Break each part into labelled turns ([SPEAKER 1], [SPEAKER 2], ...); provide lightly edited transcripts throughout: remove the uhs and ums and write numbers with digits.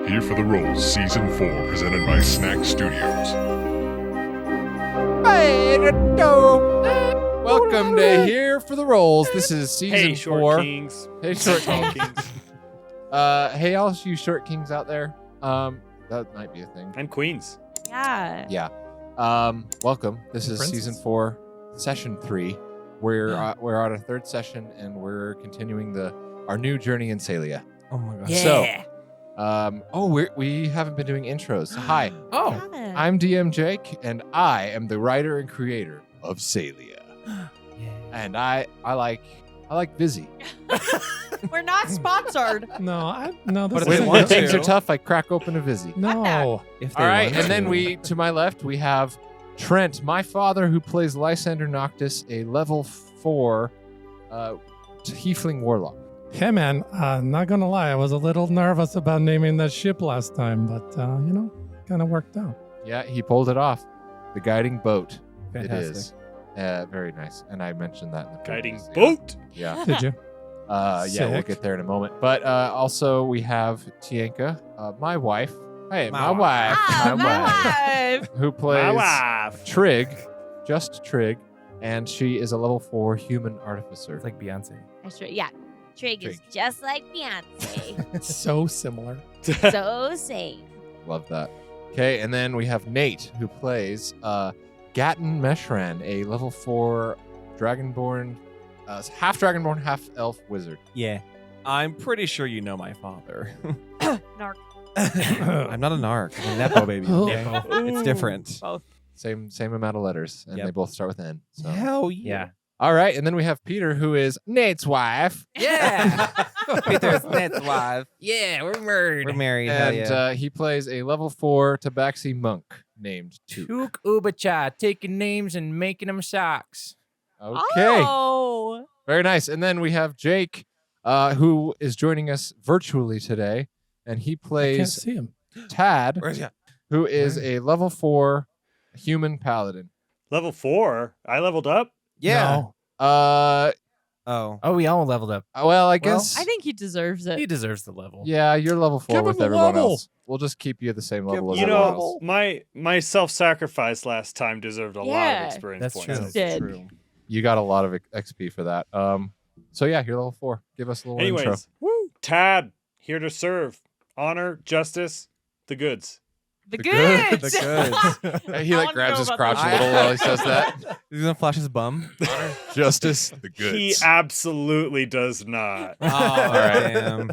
[SPEAKER 1] Here for the Rolls, Season 4, presented by Snack Studios.
[SPEAKER 2] Welcome to Here for the Rolls. This is Season 4.
[SPEAKER 3] Short Kings.
[SPEAKER 2] Hey, Short
[SPEAKER 3] Tall
[SPEAKER 2] Kings. Hey, all you Short Kings out there. That might be a thing.
[SPEAKER 3] And Queens.
[SPEAKER 4] Yeah.
[SPEAKER 2] Yeah. Welcome. This is
[SPEAKER 5] Princess.
[SPEAKER 2] Season 4, Session 3. We're on our third session, and we're continuing our new journey in CEYLIA.
[SPEAKER 5] Oh my god.
[SPEAKER 4] Yeah.
[SPEAKER 2] We haven't been doing intros. Hi,
[SPEAKER 5] Oh.
[SPEAKER 2] I'm DM Jake, and I am the writer and creator of CEYLIA. And I like Vizzy.
[SPEAKER 4] We're not sponsored.
[SPEAKER 5] No, this
[SPEAKER 2] But
[SPEAKER 5] isn't
[SPEAKER 2] when
[SPEAKER 5] good.
[SPEAKER 2] things are tough, I crack open a Vizzy.
[SPEAKER 5] No. If they
[SPEAKER 2] All right,
[SPEAKER 5] want
[SPEAKER 2] and then
[SPEAKER 5] to.
[SPEAKER 2] to my left, we have Trent, my father, who plays Lysander Noctis, a level 4 Tiefling Warlock.
[SPEAKER 5] Hey man, not gonna lie, I was a little nervous about naming that ship last time, but kind of worked out.
[SPEAKER 2] Yeah, he pulled it off. The guiding boat.
[SPEAKER 5] Fantastic.
[SPEAKER 2] It is. Very nice. And I mentioned that in the
[SPEAKER 3] Guiding
[SPEAKER 2] previous-
[SPEAKER 3] boat.
[SPEAKER 2] Yeah.
[SPEAKER 5] Did you?
[SPEAKER 2] Yeah, we'll
[SPEAKER 5] Sick.
[SPEAKER 2] get there in a moment. But also we have Tienka, my wife. Hey, my
[SPEAKER 5] My
[SPEAKER 2] wife.
[SPEAKER 4] Ah,
[SPEAKER 2] My wife. Who plays
[SPEAKER 3] My wife.
[SPEAKER 2] Trig, just Trig, and she is a level 4 human artificer.
[SPEAKER 6] It's like Beyonce.
[SPEAKER 4] That's right. Yeah. Trig is
[SPEAKER 2] Trig.
[SPEAKER 4] just like Beyonce.
[SPEAKER 5] So similar.
[SPEAKER 4] So safe.
[SPEAKER 2] Love that. Okay, and then we have Nate, who plays Gatton Meshran, a level 4 Dragonborn, half Dragonborn, half Elf wizard.
[SPEAKER 6] Yeah. I'm pretty sure you know my father.
[SPEAKER 4] Narc.
[SPEAKER 6] I'm not a narc. I'm a Nepo baby. Okay?
[SPEAKER 5] Nepo.
[SPEAKER 6] It's different.
[SPEAKER 2] Same amount of letters, and
[SPEAKER 6] Yep.
[SPEAKER 2] they both start with N. So.
[SPEAKER 6] Hell yeah.
[SPEAKER 2] All right, and then we have Peter, who is Nate's wife,
[SPEAKER 6] Yeah. Peter's Ned's wife. Yeah, we're married. We're married. Hell
[SPEAKER 2] and
[SPEAKER 6] yeah.
[SPEAKER 2] he plays a level 4 Tabaxi monk named Took.
[SPEAKER 7] Took Ubacha, taking names and making them socks.
[SPEAKER 2] Okay,
[SPEAKER 4] Oh.
[SPEAKER 2] very nice. And then we have Jake, who is joining us virtually today, and he
[SPEAKER 5] I can't
[SPEAKER 2] plays
[SPEAKER 5] see him.
[SPEAKER 2] Tad,
[SPEAKER 6] Where's he?
[SPEAKER 2] who is a level 4 human paladin.
[SPEAKER 3] Level 4. I leveled up.
[SPEAKER 6] Yeah.
[SPEAKER 2] Uh,
[SPEAKER 6] Oh.
[SPEAKER 7] Oh, we all leveled up.
[SPEAKER 2] well, I guess.
[SPEAKER 4] I think he deserves it.
[SPEAKER 7] He deserves the level.
[SPEAKER 2] Yeah, you're level 4
[SPEAKER 5] Give
[SPEAKER 2] with
[SPEAKER 5] him a
[SPEAKER 2] everyone
[SPEAKER 5] level.
[SPEAKER 2] else. We'll just keep you at the same level as
[SPEAKER 3] You
[SPEAKER 2] everyone
[SPEAKER 3] know,
[SPEAKER 2] else.
[SPEAKER 3] my self-sacrifice last time deserved a lot
[SPEAKER 4] Yeah.
[SPEAKER 3] of experience
[SPEAKER 7] That's
[SPEAKER 3] points.
[SPEAKER 7] true.
[SPEAKER 4] Did.
[SPEAKER 6] True.
[SPEAKER 2] You got a lot of XP for that. So yeah, you're level 4. Give us a little intro.
[SPEAKER 3] Anyways, Tad, here to serve. Honor, justice, the goods.
[SPEAKER 4] The
[SPEAKER 2] The
[SPEAKER 4] goods.
[SPEAKER 2] goods.
[SPEAKER 6] The goods.
[SPEAKER 2] He
[SPEAKER 4] I
[SPEAKER 2] like
[SPEAKER 4] wanna
[SPEAKER 2] grabs
[SPEAKER 4] know
[SPEAKER 2] his
[SPEAKER 4] about
[SPEAKER 2] crotch
[SPEAKER 4] those.
[SPEAKER 2] a little while he says that.
[SPEAKER 6] He's gonna flash his bum.
[SPEAKER 2] Honor, justice, the goods.
[SPEAKER 3] He absolutely does not.
[SPEAKER 6] Oh,
[SPEAKER 2] right.
[SPEAKER 6] damn.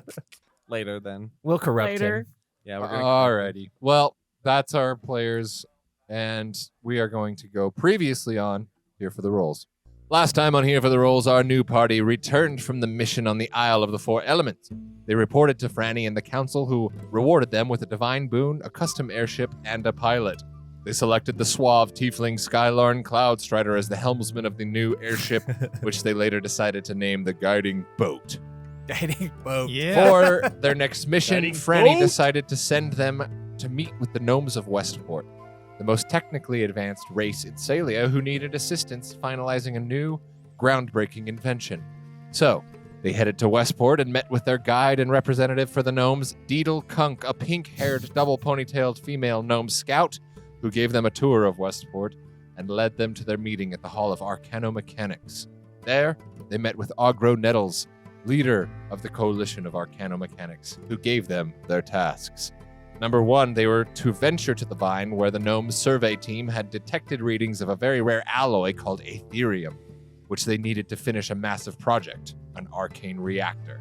[SPEAKER 6] Later then.
[SPEAKER 7] We'll corrupt
[SPEAKER 4] Later.
[SPEAKER 7] him.
[SPEAKER 6] Yeah, we're gonna.
[SPEAKER 2] Alrighty. Well, that's our players, and we are going to go previously on Here for the Rolls. Last time on Here for the Rolls, our new party returned from the mission on the Isle of the Four Elements. They reported to Franny and the Council, who rewarded them with a divine boon, a custom airship, and a pilot. They selected the suave tiefling Skylorn Cloudstrider as the helmsman of the new airship, which they later decided to name the Guiding Boat.
[SPEAKER 6] Guiding boat.
[SPEAKER 5] Yeah.
[SPEAKER 2] For their next mission,
[SPEAKER 3] Guiding
[SPEAKER 2] Franny
[SPEAKER 3] boat?
[SPEAKER 2] decided to send them to meet with the gnomes of Westport, the most technically advanced race in CEYLIA who needed assistance finalizing a new, groundbreaking invention. So, they headed to Westport and met with their guide and representative for the gnomes, Deedle Kunk, a pink-haired, double-ponytailed female gnome scout, who gave them a tour of Westport and led them to their meeting at the Hall of Arcanomechanics. There, they met with Ogro Nettles, leader of the Coalition of Arcanomechanics, who gave them their tasks. Number 1, they were to venture to the Vine, where the gnomes' survey team had detected readings of a very rare alloy called Aetherium, which they needed to finish a massive project, an arcane reactor.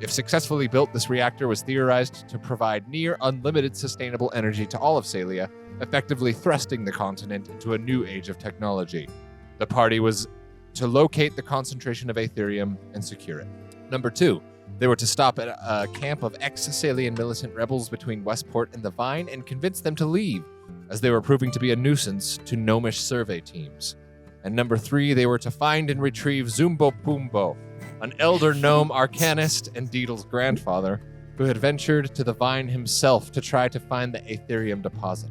[SPEAKER 2] If successfully built, this reactor was theorized to provide near unlimited sustainable energy to all of CEYLIA, effectively thrusting the continent into a new age of technology. The party was to locate the concentration of Aetherium and secure it. Number 2, they were to stop at a camp of ex-Salian militant rebels between Westport and the Vine and convince them to leave, as they were proving to be a nuisance to gnomish survey teams. And number 3, they were to find and retrieve Zumbo Pumbo, an elder gnome arcanist and Deedle's grandfather, who had ventured to the Vine himself to try to find the Aetherium deposit,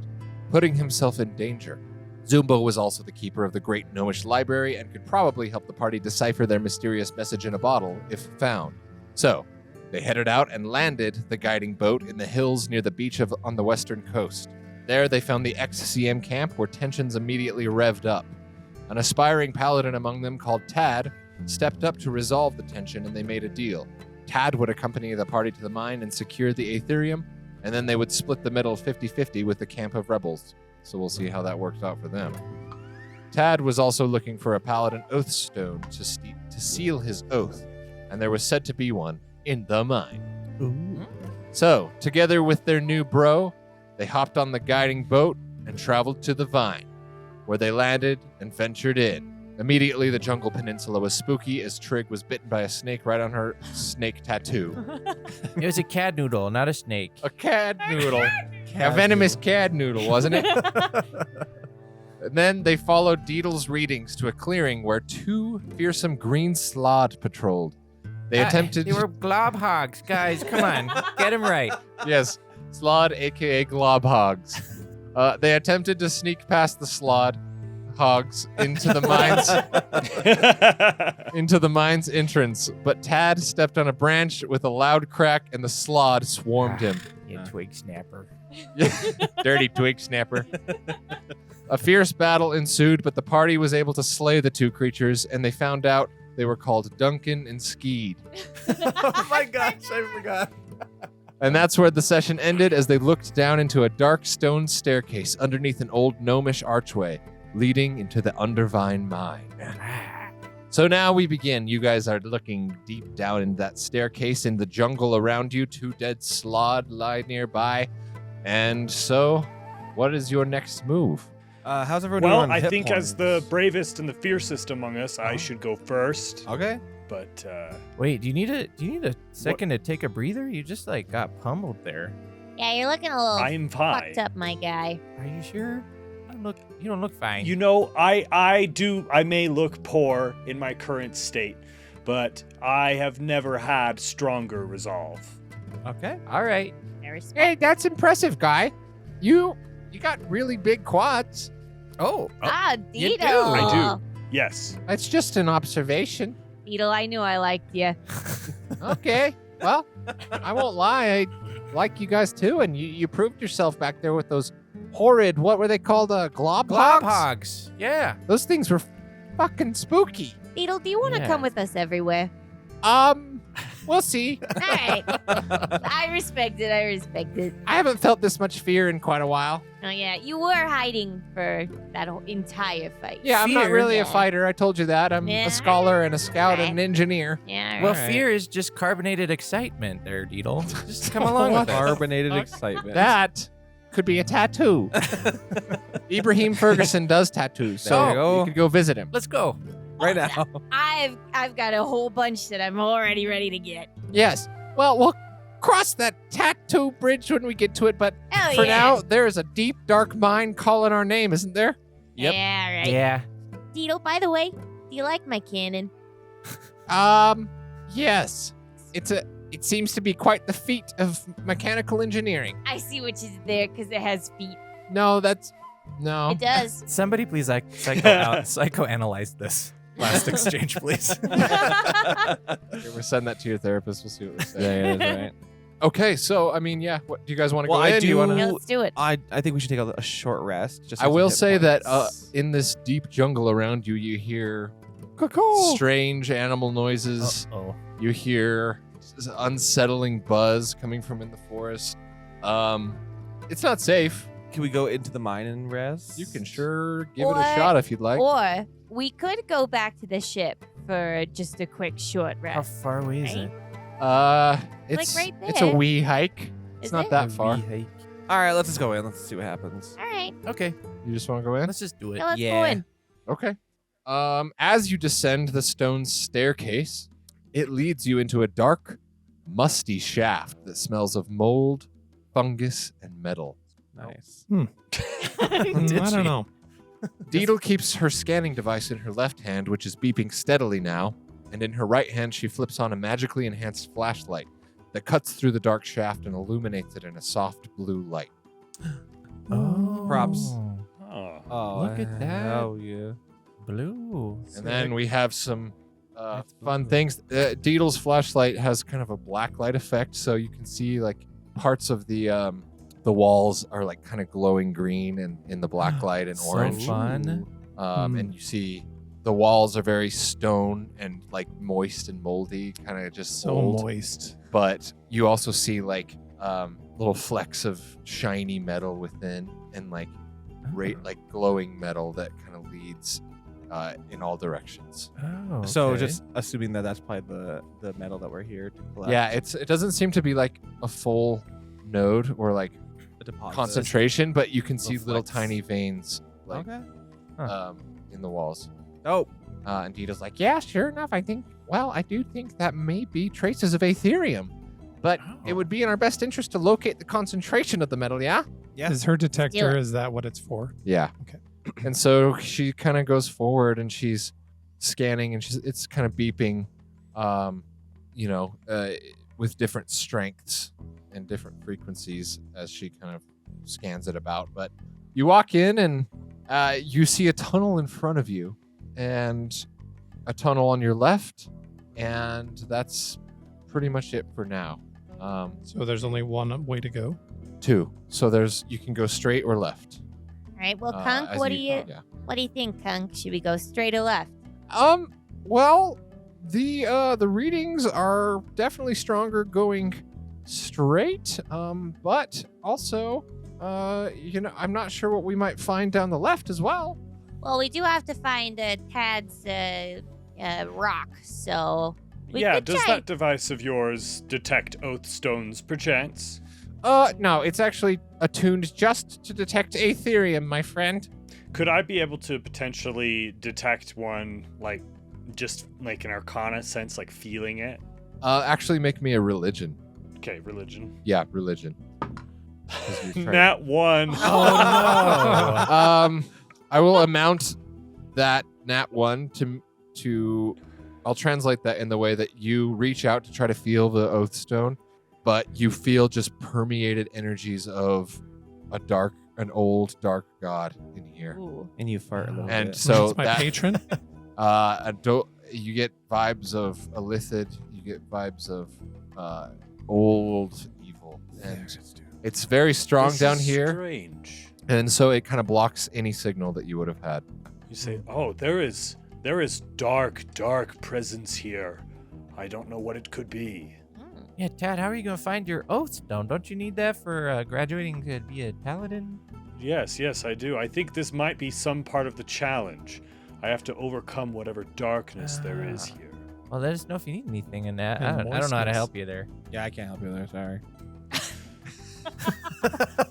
[SPEAKER 2] putting himself in danger. Zumbo was also the keeper of the Great Gnomish Library and could probably help the party decipher their mysterious message in a bottle if found. So, They headed out and landed the guiding boat in the hills near the beach on the western coast. There, they found the ex-CM camp where tensions immediately revved up. An aspiring paladin among them called Tad stepped up to resolve the tension, and they made a deal. Tad would accompany the party to the mine and secure the Aetherium, and then they would split the middle 50-50 with the camp of rebels. So we'll see how that works out for them. Tad was also looking for a paladin Oathstone to seal his oath, and there was said to be one in the mine.
[SPEAKER 6] Ooh.
[SPEAKER 2] So, together with their new bro, they hopped on the guiding boat and traveled to the Vine, where they landed and ventured in. Immediately, the jungle peninsula was spooky as Trig was bitten by a snake right on her snake tattoo.
[SPEAKER 7] It was a cad noodle, not a snake.
[SPEAKER 2] A cad noodle. A venomous cad noodle, wasn't it? And then they followed Deedle's readings to a clearing where 2 fearsome green slod patrolled. They attempted
[SPEAKER 7] They were glob hogs, guys. Come on, get them right.
[SPEAKER 2] Yes, slod, aka glob hogs. They attempted to sneak past the slod hogs into the mine's entrance, but Tad stepped on a branch with a loud crack, and the slod swarmed him.
[SPEAKER 7] You twig snapper.
[SPEAKER 2] Dirty twig snapper. A fierce battle ensued, but the party was able to slay the 2 creatures, and they found out they were called Duncan and Skeed.
[SPEAKER 6] Oh my gosh, I forgot.
[SPEAKER 2] And that's where the session ended as they looked down into a dark stone staircase underneath an old gnomish archway leading into the Undervine Mine. So now we begin. You guys are looking deep down in that staircase in the jungle around you. 2 dead slod lie nearby. And so, what is your next move?
[SPEAKER 6] How's everyone doing
[SPEAKER 3] Well,
[SPEAKER 6] on
[SPEAKER 3] I
[SPEAKER 6] hit
[SPEAKER 3] think as the
[SPEAKER 6] points?
[SPEAKER 3] bravest and the fiercest among us, I should go first.
[SPEAKER 6] Okay.
[SPEAKER 3] But
[SPEAKER 7] Wait, do you need a second to take a breather? You just like got pummeled there.
[SPEAKER 4] Yeah, you're looking a little
[SPEAKER 3] I'm fine.
[SPEAKER 4] fucked up, my guy.
[SPEAKER 7] Are you sure? You don't look fine.
[SPEAKER 3] You know, I may look poor in my current state, but I have never had stronger resolve.
[SPEAKER 6] Okay.
[SPEAKER 7] All right.
[SPEAKER 4] I respect.
[SPEAKER 2] Hey, that's impressive, guy. You got really big quads.
[SPEAKER 7] Oh,
[SPEAKER 4] Deedle.
[SPEAKER 7] you do.
[SPEAKER 3] I do. Yes.
[SPEAKER 2] That's just an observation.
[SPEAKER 4] Deedle, I knew I liked you.
[SPEAKER 2] Okay. Well, I won't lie. I like you guys too, and you proved yourself back there with those horrid, what were they called? Glob
[SPEAKER 7] glob
[SPEAKER 2] hogs?
[SPEAKER 7] hogs. Yeah.
[SPEAKER 2] Those things were fucking spooky.
[SPEAKER 4] Deedle, do you want to
[SPEAKER 7] Yeah.
[SPEAKER 4] come with us everywhere?
[SPEAKER 2] We'll see.
[SPEAKER 4] All right. I respect it.
[SPEAKER 2] I haven't felt this much fear in quite a while.
[SPEAKER 4] Oh, yeah. You were hiding for that whole entire fight.
[SPEAKER 2] Yeah, I'm not
[SPEAKER 7] Fear?
[SPEAKER 2] really a
[SPEAKER 4] Yeah.
[SPEAKER 2] fighter. I told you that. I'm
[SPEAKER 4] Yeah.
[SPEAKER 2] a scholar and a scout and an
[SPEAKER 4] Right.
[SPEAKER 2] engineer.
[SPEAKER 4] Yeah.
[SPEAKER 7] Well,
[SPEAKER 6] right.
[SPEAKER 7] fear is just carbonated excitement there, Deedle. Just come along with it.
[SPEAKER 6] Carbonated excitement.
[SPEAKER 2] That could be a tattoo. Ibrahim Ferguson does tattoos, so
[SPEAKER 6] There you go.
[SPEAKER 2] you could go visit him.
[SPEAKER 7] Let's go.
[SPEAKER 6] Right now.
[SPEAKER 4] I've got a whole bunch that I'm already ready to get.
[SPEAKER 2] Yes. Well, we'll cross that tattoo bridge when we get to it, but
[SPEAKER 4] Oh,
[SPEAKER 2] for
[SPEAKER 4] yeah.
[SPEAKER 2] now, there is a deep, dark mine calling our name, isn't there?
[SPEAKER 6] Yep.
[SPEAKER 4] Yeah, right.
[SPEAKER 7] Yeah.
[SPEAKER 4] Deedle, by the way, do you like my cannon?
[SPEAKER 2] Yes. It seems to be quite the feat of mechanical engineering.
[SPEAKER 4] I see which is there because it has feet.
[SPEAKER 2] No, no.
[SPEAKER 4] It does.
[SPEAKER 7] Somebody please psychoanalyze this last exchange, please.
[SPEAKER 2] Here, we'll send that to your therapist. We'll see what we say.
[SPEAKER 6] Yeah, that's right.
[SPEAKER 2] Okay, so I mean, yeah. What do you guys want to
[SPEAKER 6] Well,
[SPEAKER 2] go
[SPEAKER 6] I
[SPEAKER 2] in? You wanna...
[SPEAKER 4] Yeah, let's do it.
[SPEAKER 6] I think we should take a short rest. Just
[SPEAKER 2] I will
[SPEAKER 6] hit
[SPEAKER 2] say that
[SPEAKER 6] points.
[SPEAKER 2] in this deep jungle around you, you hear
[SPEAKER 5] Caw-caw.
[SPEAKER 2] strange animal noises.
[SPEAKER 7] Oh.
[SPEAKER 2] You hear unsettling buzz coming from in the forest. It's not safe.
[SPEAKER 6] Can we go into the mine and rest?
[SPEAKER 2] You can sure give it a
[SPEAKER 4] Or-
[SPEAKER 2] shot if you'd like.
[SPEAKER 4] Or we could go back to the ship for just a quick short
[SPEAKER 7] How
[SPEAKER 4] rest.
[SPEAKER 7] far away is
[SPEAKER 4] Right?
[SPEAKER 7] it?
[SPEAKER 2] It's
[SPEAKER 4] right
[SPEAKER 2] it's a
[SPEAKER 4] there.
[SPEAKER 2] wee hike. It's
[SPEAKER 4] Is
[SPEAKER 2] not
[SPEAKER 4] it?
[SPEAKER 2] that far.
[SPEAKER 6] All right, let's just go in. Let's see what happens.
[SPEAKER 4] All right.
[SPEAKER 7] Okay,
[SPEAKER 2] You just want to go in?
[SPEAKER 7] let's just do it.
[SPEAKER 4] Yeah, let's go
[SPEAKER 6] Yeah.
[SPEAKER 4] in.
[SPEAKER 2] Okay. As you descend the stone staircase, it leads you into a dark, musty shaft that smells of mold, fungus, and metal.
[SPEAKER 6] Nice.
[SPEAKER 5] I don't know.
[SPEAKER 2] Deedle keeps her scanning device in her left hand, which is beeping steadily now, and in her right hand she flips on a magically enhanced flashlight that cuts through the dark shaft and illuminates it in a soft blue light.
[SPEAKER 7] Oh.
[SPEAKER 6] Props.
[SPEAKER 3] Oh.
[SPEAKER 6] Oh,
[SPEAKER 7] Look at that.
[SPEAKER 6] Oh yeah.
[SPEAKER 7] Blue.
[SPEAKER 2] And then we have some fun things. Deedle's flashlight has kind of a black light effect, so you can see like parts of the walls are like kind of glowing green and in the black light and
[SPEAKER 7] So
[SPEAKER 2] orange.
[SPEAKER 7] fun.
[SPEAKER 2] And you see the walls are very stone and like moist and moldy, kind of just
[SPEAKER 5] So
[SPEAKER 2] old.
[SPEAKER 5] moist.
[SPEAKER 2] But you also see like little flecks of shiny metal within and like like glowing metal that kind of leads in all directions.
[SPEAKER 7] Oh,
[SPEAKER 8] So
[SPEAKER 7] okay.
[SPEAKER 8] just assuming that that's probably the metal that we're here to collect.
[SPEAKER 2] Yeah, it doesn't seem to be like a full node or like
[SPEAKER 8] a deposit.
[SPEAKER 2] concentration, but you can see
[SPEAKER 8] Little
[SPEAKER 2] little
[SPEAKER 8] flecks.
[SPEAKER 2] tiny veins like
[SPEAKER 8] Okay.
[SPEAKER 2] in the walls.
[SPEAKER 8] Oh,
[SPEAKER 2] And Dita's like, yeah, sure enough, I do think that may be traces of Aetherium. But it would be in our best interest to locate the concentration of the metal, yeah?
[SPEAKER 8] yeah.
[SPEAKER 5] Is her detector,
[SPEAKER 4] it.
[SPEAKER 5] is that what it's for?
[SPEAKER 2] Yeah.
[SPEAKER 5] Okay.
[SPEAKER 2] And so she kind of goes forward and she's scanning and it's kind of beeping, with different strengths and different frequencies as she kind of scans it about. But you walk in and you see a tunnel in front of you and a tunnel on your left, and that's pretty much it for now.
[SPEAKER 5] So there's only one way to go.
[SPEAKER 2] Two. So you can go straight or left.
[SPEAKER 4] All right. Well, Kunk,
[SPEAKER 2] as
[SPEAKER 4] what do you
[SPEAKER 2] yeah.
[SPEAKER 4] what do you think, Kunk? Should we go straight or left?
[SPEAKER 2] Well, the readings are definitely stronger going straight. But also, I'm not sure what we might find down the left as well.
[SPEAKER 4] Well, we do have to find Tad's rock, so we
[SPEAKER 3] Yeah,
[SPEAKER 4] could
[SPEAKER 3] does
[SPEAKER 4] try.
[SPEAKER 3] that device of yours detect Oathstones, perchance?
[SPEAKER 2] No, it's actually attuned just to detect Aetherium, my friend.
[SPEAKER 3] Could I be able to potentially detect one, like, just like an arcana sense, like feeling it?
[SPEAKER 2] Actually make me a religion.
[SPEAKER 3] Okay, religion.
[SPEAKER 2] Yeah, religion. 'Cause you're trying-
[SPEAKER 3] Nat 1.
[SPEAKER 2] I will amount that nat 1 to I'll translate that in the way that you reach out to try to feel the Oathstone, but you feel just permeated energies of an old dark god in here.
[SPEAKER 4] Ooh.
[SPEAKER 8] And you fart a little
[SPEAKER 2] And
[SPEAKER 8] bit.
[SPEAKER 2] so
[SPEAKER 5] That's my
[SPEAKER 2] that
[SPEAKER 5] patron.
[SPEAKER 2] you get vibes of Illithid, you get vibes of old evil, and it's very strong
[SPEAKER 3] This
[SPEAKER 2] down
[SPEAKER 3] is
[SPEAKER 2] here,
[SPEAKER 3] Strange.
[SPEAKER 2] and so it kind of blocks any signal that you would have had.
[SPEAKER 3] You say, "Oh, there is dark presence here. I don't know what it could be."
[SPEAKER 7] Yeah, Tad, how are you gonna find your Oathstone? Don't you need that for graduating to be a paladin?
[SPEAKER 3] Yes, I do. I think this might be some part of the challenge. I have to overcome whatever darkness there is here.
[SPEAKER 7] Well, let us know if you need anything in that.
[SPEAKER 5] And
[SPEAKER 7] I don't know how to
[SPEAKER 5] moistness.
[SPEAKER 7] help you there.
[SPEAKER 8] Yeah, I can't help you there. Sorry.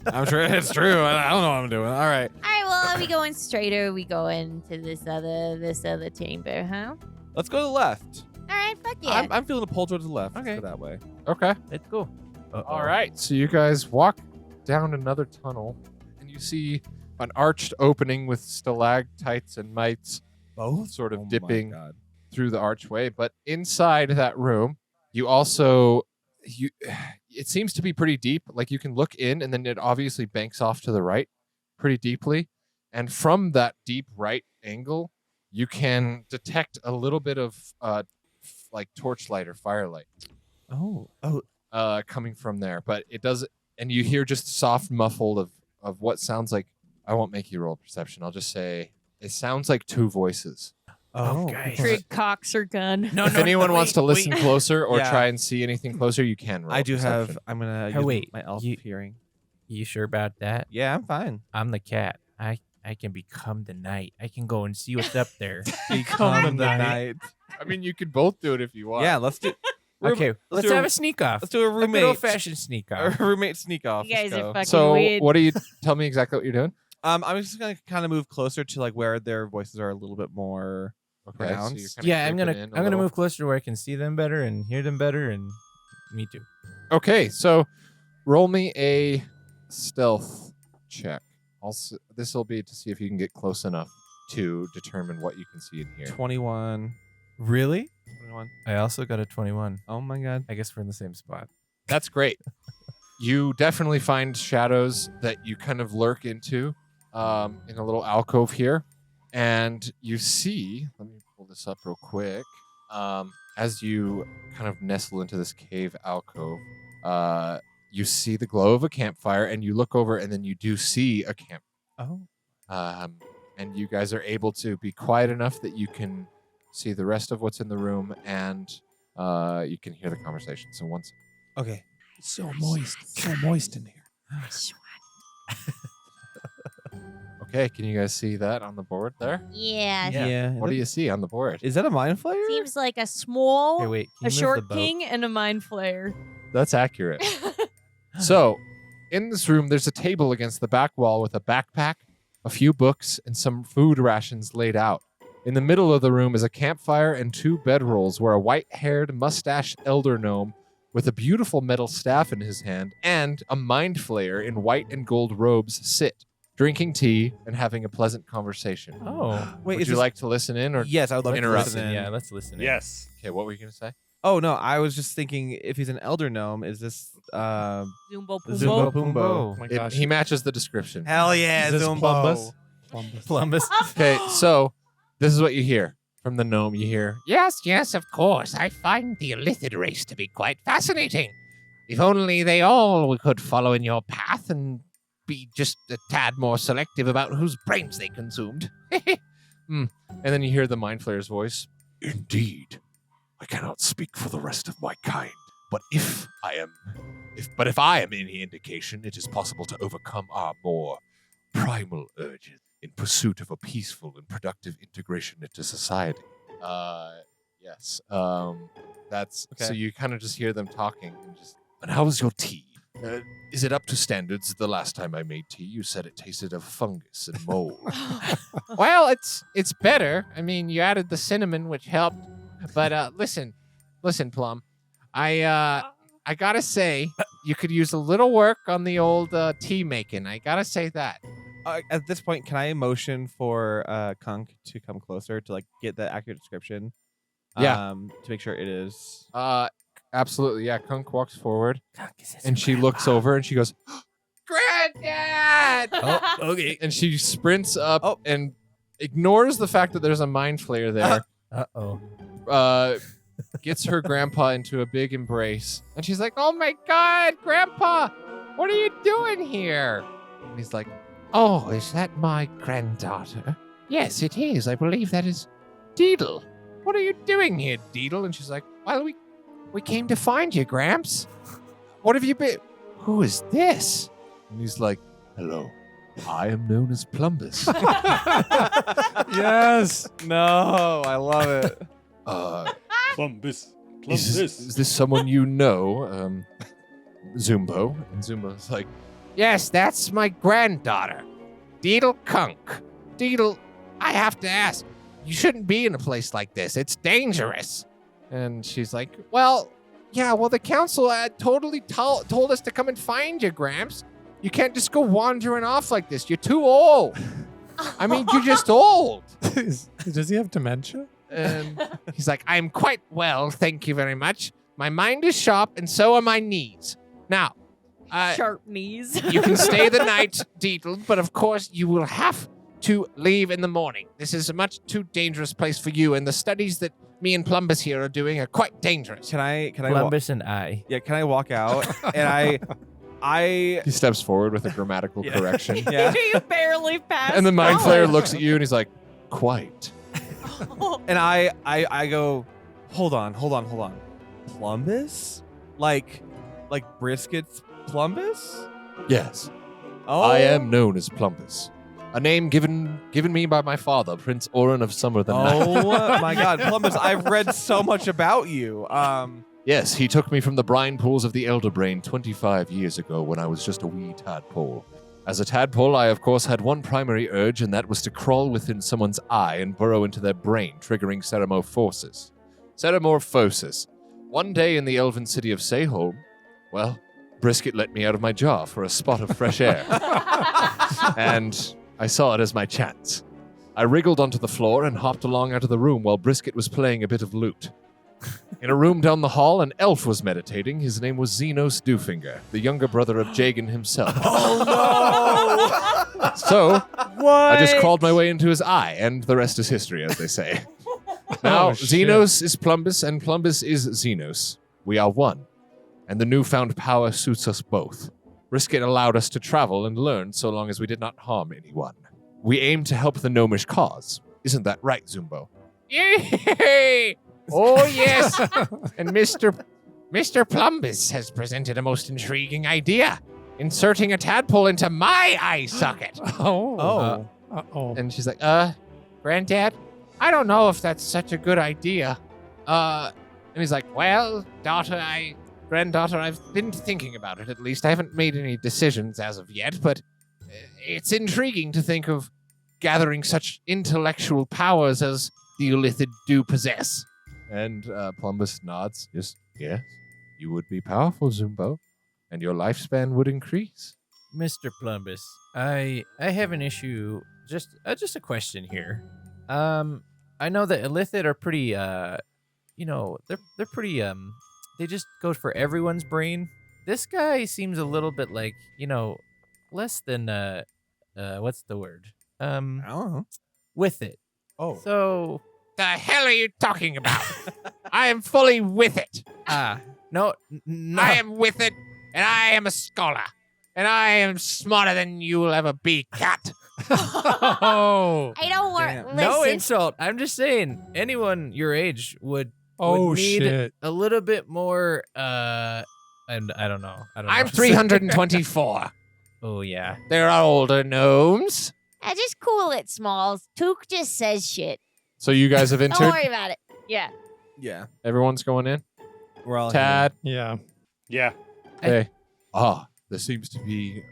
[SPEAKER 8] I'm sure it's true. I don't know what I'm doing. All right.
[SPEAKER 4] All right. Well, are we going straight or are we going to this other chamber, huh?
[SPEAKER 8] Let's go to the left.
[SPEAKER 4] All right. Fuck yeah.
[SPEAKER 8] I'm feeling a pull towards the left. Let's
[SPEAKER 7] Okay.
[SPEAKER 8] go that way.
[SPEAKER 2] Okay.
[SPEAKER 7] Let's go.
[SPEAKER 2] All right. So you guys walk down another tunnel, and you see an arched opening with stalactites and mites
[SPEAKER 8] Both?
[SPEAKER 2] sort of
[SPEAKER 8] Oh my
[SPEAKER 2] dipping
[SPEAKER 8] God.
[SPEAKER 2] through the archway. But inside that room, you also it seems to be pretty deep. Like you can look in, and then it obviously banks off to the right pretty deeply. And from that deep right angle, you can detect a little bit of like torchlight or firelight
[SPEAKER 8] Oh.
[SPEAKER 2] coming from there. But it does, and you hear just soft muffled of what sounds like. I won't make you roll perception. I'll just say it sounds like two voices.
[SPEAKER 8] Oh.
[SPEAKER 7] Okay.
[SPEAKER 4] Trig cocks are gun.
[SPEAKER 7] No,
[SPEAKER 2] If anyone wants to listen closer or
[SPEAKER 8] Yeah.
[SPEAKER 2] try and see anything closer, you can roll.
[SPEAKER 8] I do
[SPEAKER 2] perception.
[SPEAKER 8] have. I'm gonna
[SPEAKER 7] Oh,
[SPEAKER 8] use
[SPEAKER 7] wait,
[SPEAKER 8] my elf
[SPEAKER 7] you-
[SPEAKER 8] hearing.
[SPEAKER 7] You sure about that?
[SPEAKER 8] Yeah, I'm fine.
[SPEAKER 7] I'm the cat. I can become the night. I can go and see what's up there.
[SPEAKER 5] Become the night.
[SPEAKER 2] I mean, you could both do it if you want.
[SPEAKER 8] Yeah, let's do.
[SPEAKER 7] Okay, let's
[SPEAKER 8] do a-
[SPEAKER 7] have a sneak off.
[SPEAKER 8] Let's do a
[SPEAKER 7] A good
[SPEAKER 8] roommate.
[SPEAKER 7] old-fashioned sneak
[SPEAKER 8] A
[SPEAKER 7] off.
[SPEAKER 8] roommate sneak off.
[SPEAKER 4] You guys
[SPEAKER 8] Let's
[SPEAKER 4] are
[SPEAKER 8] go.
[SPEAKER 4] fucking
[SPEAKER 2] So
[SPEAKER 4] weird.
[SPEAKER 2] what do you tell me exactly what you're doing?
[SPEAKER 8] I'm just gonna kind of move closer to like where their voices are a little bit more.
[SPEAKER 2] Okay.
[SPEAKER 8] Pronounced.
[SPEAKER 2] you're kinda
[SPEAKER 7] Yeah, I'm
[SPEAKER 2] creeping
[SPEAKER 7] gonna
[SPEAKER 2] in a
[SPEAKER 7] I'm gonna
[SPEAKER 2] little.
[SPEAKER 7] move closer to where I can see them better and hear them better, and me too.
[SPEAKER 2] Okay, so roll me a stealth check. This will be to see if you can get close enough to determine what you can see in here.
[SPEAKER 8] 21.
[SPEAKER 7] Really?
[SPEAKER 8] 21.
[SPEAKER 7] I also got a 21.
[SPEAKER 8] Oh my God.
[SPEAKER 7] I guess we're in the same spot.
[SPEAKER 2] That's great. You definitely find shadows that you kind of lurk into in a little alcove here. And you see, let me pull this up real quick. As you kind of nestle into this cave alcove, you see the glow of a campfire, and you look over, and then you do see a camp.
[SPEAKER 7] Oh.
[SPEAKER 2] And you guys are able to be quiet enough that you can see the rest of what's in the room, and you can hear the conversation. So once,
[SPEAKER 8] Okay.
[SPEAKER 5] So moist in here.
[SPEAKER 2] okay, can you guys see that on the board there?
[SPEAKER 4] Yeah.
[SPEAKER 6] Yeah.
[SPEAKER 2] What do you see on the board?
[SPEAKER 8] Is that a mind flayer?
[SPEAKER 4] Seems like a small,
[SPEAKER 7] Okay, wait. Can
[SPEAKER 9] A
[SPEAKER 7] you move the
[SPEAKER 9] short
[SPEAKER 7] boat?
[SPEAKER 9] king and a mind flayer.
[SPEAKER 2] That's accurate. So, in this room, there's a table against the back wall with a backpack, a few books, and some food rations laid out. In the middle of the room is a campfire and 2 bedrolls where a white-haired, mustached elder gnome with a beautiful metal staff in his hand and a mind flayer in white and gold robes sit, drinking tea and having a pleasant conversation.
[SPEAKER 7] Oh.
[SPEAKER 8] Wait,
[SPEAKER 2] Would
[SPEAKER 8] is
[SPEAKER 2] you
[SPEAKER 8] this-
[SPEAKER 2] like to listen in or?
[SPEAKER 8] Yes, I would love to
[SPEAKER 2] interrupt?
[SPEAKER 8] listen in.
[SPEAKER 7] Yeah, let's listen. in.
[SPEAKER 3] Yes.
[SPEAKER 2] Okay, what were you going to say?
[SPEAKER 8] Oh no, I was just thinking if he's an elder gnome, is this
[SPEAKER 9] Zumbo
[SPEAKER 8] Zumbo
[SPEAKER 9] Pumbo.
[SPEAKER 8] Pumbo?
[SPEAKER 5] Oh my gosh.
[SPEAKER 2] He matches the description.
[SPEAKER 8] Hell yeah,
[SPEAKER 5] Is this
[SPEAKER 8] Zumbo.
[SPEAKER 5] Plumbus?
[SPEAKER 7] Columbus.
[SPEAKER 2] Okay, so this is what you hear from the gnome. You hear,
[SPEAKER 10] Yes, of course. I find the illithid race to be quite fascinating. If only they all could follow in your path and be just a tad more selective about whose brains they consumed.
[SPEAKER 2] and then you hear the mind flayer's voice.
[SPEAKER 1] Indeed. I cannot speak for the rest of my kind, but if I am any indication, it is possible to overcome our more primal urges in pursuit of a peaceful and productive integration into society.
[SPEAKER 2] Yes. That's so
[SPEAKER 8] Okay.
[SPEAKER 2] you kind of just hear them talking and just.
[SPEAKER 1] And how is your tea? Is it up to standards? The last time I made tea, you said it tasted of fungus and mold.
[SPEAKER 10] Well, it's better. I mean, you added the cinnamon, which helped. But listen, Plum. I gotta say, you could use a little work on the old tea making. I gotta say that.
[SPEAKER 8] At this point, can I motion for Kunk to come closer to like get the accurate description?
[SPEAKER 2] Yeah.
[SPEAKER 8] To make sure it is.
[SPEAKER 2] Absolutely. Yeah. Kunk walks forward and she looks over and she goes,
[SPEAKER 10] Granddad!
[SPEAKER 7] Oh, okay.
[SPEAKER 2] and she sprints up
[SPEAKER 8] Oh.
[SPEAKER 2] and ignores the fact that there's a mind flayer there.
[SPEAKER 7] Uh-oh.
[SPEAKER 2] Gets her grandpa into a big embrace. And she's like, "Oh my God, Grandpa, what are you doing here?" And he's like,
[SPEAKER 10] Oh, is that my granddaughter? Yes, it is. I believe that is Deedle.
[SPEAKER 2] "What are you doing here, Deedle?" And she's like, "Well,
[SPEAKER 10] We came to find you, Gramps.
[SPEAKER 2] what have you been?"
[SPEAKER 10] Who is this?
[SPEAKER 2] And he's like, "Hello, I am known as Plumbus."
[SPEAKER 8] Yes. No, I love it.
[SPEAKER 3] Plumbus.
[SPEAKER 2] Is this someone you know? Zumbo. And Zumbo's like,
[SPEAKER 10] Yes, that's my granddaughter, Deedle Kunk. Deedle, I have to ask, you shouldn't be in a place like this. It's dangerous.
[SPEAKER 2] and she's like, "Well, yeah, well, the council totally told us to come and find you, Gramps. You can't just go wandering off like this. You're too old. I mean, you're just old."
[SPEAKER 5] Does he have dementia?
[SPEAKER 2] And
[SPEAKER 10] He's like, I'm quite well, thank you very much. My mind is sharp, and so are my knees. Now,
[SPEAKER 9] Sharp knees.
[SPEAKER 10] you can stay the night, Deedle, but of course you will have to leave in the morning. This is a much too dangerous place for you, and the studies that me and Plumbus here are doing are quite dangerous.
[SPEAKER 8] Can I?
[SPEAKER 7] Columbus and I.
[SPEAKER 8] Yeah. Can I walk out? And I.
[SPEAKER 2] he steps forward with a grammatical
[SPEAKER 8] Yeah.
[SPEAKER 2] correction.
[SPEAKER 8] Yeah.
[SPEAKER 9] You barely passed.
[SPEAKER 2] And the mind flayer
[SPEAKER 9] college.
[SPEAKER 2] looks at you and he's like, "Quite."
[SPEAKER 8] And I go, hold on. Plumbus? Like brisket's Plumbus?
[SPEAKER 2] Yes,
[SPEAKER 8] Oh,
[SPEAKER 2] I am known as Plumbus, a name given me by my father, Prince Orin of Summer the Night.
[SPEAKER 8] Oh my God, Plumbus! I've read so much about you.
[SPEAKER 2] Yes, he took me from the brine pools of the Elder Brain 25 years ago when I was just a wee tadpole. As a tadpole, I of course had one primary urge, and that was to crawl within someone's eye and burrow into their brain, triggering Ceramorphosis. One day in the elven city of Sayholm, well, Brisket let me out of my jar for a spot of fresh air. And I saw it as my chance. I wriggled onto the floor and hopped along out of the room while Brisket was playing a bit of lute. In a room down the hall, an elf was meditating. His name was Xenos Dewfinger, the younger brother of Jagan himself.
[SPEAKER 8] Oh no!
[SPEAKER 2] So,
[SPEAKER 3] What?
[SPEAKER 2] I just crawled my way into his eye, and the rest is history, as they say. Now,
[SPEAKER 5] Oh, shit.
[SPEAKER 2] Xenos is Plumbus, and Plumbus is Xenos. We are one, and the newfound power suits us both. Brisket allowed us to travel and learn so long as we did not harm anyone. We aim to help the gnomish cause. Isn't that right, Zumbo? Yay! Oh, yes! And Mr. Plumbus has presented a most intriguing idea. Inserting a tadpole into my eye socket.
[SPEAKER 5] Oh. Uh-oh.
[SPEAKER 2] And she's like, Granddad, I don't know if that's such a good idea. And he's like, well, granddaughter, I've been thinking about it at least. I haven't made any decisions as of yet, but it's intriguing to think of gathering such intellectual powers as the Illithid do possess. And Plumbus nods. Yes, you would be powerful, Zumbo, and your lifespan would increase.
[SPEAKER 7] Mr. Plumbus, I have an issue. Just a question here. I know that Illithid are pretty. They're pretty. They just go for everyone's brain. This guy seems a little bit like less than what's the word?
[SPEAKER 8] I don't know.
[SPEAKER 7] With it.
[SPEAKER 8] Oh.
[SPEAKER 7] So
[SPEAKER 2] The hell are you talking about? I am fully with it.
[SPEAKER 7] no.
[SPEAKER 2] I am with it, and I am a scholar, and I am smarter than you will ever be, cat.
[SPEAKER 5] Oh.
[SPEAKER 4] I don't want.
[SPEAKER 8] Damn.
[SPEAKER 4] Listen.
[SPEAKER 7] No insult. I'm just saying anyone your age would
[SPEAKER 5] Oh,
[SPEAKER 7] need
[SPEAKER 5] shit.
[SPEAKER 7] a little bit more and I don't know.
[SPEAKER 2] I'm 324.
[SPEAKER 7] Oh yeah.
[SPEAKER 2] There are older gnomes.
[SPEAKER 4] Just cool it, Smalls. Took just says shit.
[SPEAKER 2] So you guys have
[SPEAKER 4] Don't
[SPEAKER 2] entered?
[SPEAKER 4] worry about it. Yeah.
[SPEAKER 8] Yeah.
[SPEAKER 2] Everyone's going in?
[SPEAKER 8] We're all
[SPEAKER 2] Tad?
[SPEAKER 5] Yeah.
[SPEAKER 3] Yeah.
[SPEAKER 2] Hey. There seems to be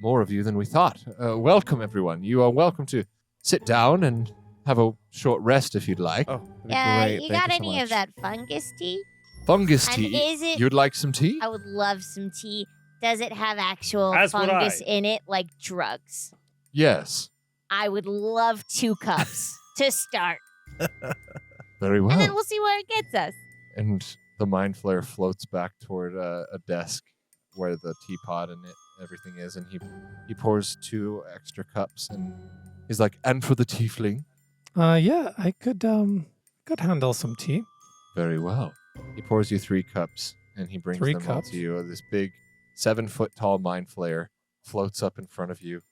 [SPEAKER 2] more of you than we thought. Welcome, everyone. You are welcome to sit down and have a short rest if you'd like.
[SPEAKER 8] Oh, that'd be
[SPEAKER 4] Yeah.
[SPEAKER 8] great.
[SPEAKER 4] You
[SPEAKER 8] Thank
[SPEAKER 4] got
[SPEAKER 8] so
[SPEAKER 4] any of
[SPEAKER 8] much.
[SPEAKER 4] that fungus tea?
[SPEAKER 2] Fungus
[SPEAKER 4] And
[SPEAKER 2] tea.
[SPEAKER 4] is it?
[SPEAKER 2] You'd like some tea?
[SPEAKER 4] I would love some tea. Does it have actual
[SPEAKER 3] As would
[SPEAKER 4] fungus
[SPEAKER 3] I.
[SPEAKER 4] in it, like drugs?
[SPEAKER 2] Yes.
[SPEAKER 4] I would love 2 cups to start,
[SPEAKER 2] Very well.
[SPEAKER 4] and then we'll see where it gets us.
[SPEAKER 2] And the mind flare floats back toward a desk where the teapot and everything is, and he pours 2 extra cups, and he's like, "And for the tiefling."
[SPEAKER 5] Yeah, I could handle some tea.
[SPEAKER 2] Very well. He pours you 3 cups, and he brings
[SPEAKER 5] 3
[SPEAKER 2] them all
[SPEAKER 5] cups?
[SPEAKER 2] to you. This big 7-foot tall mind flare floats up in front of you.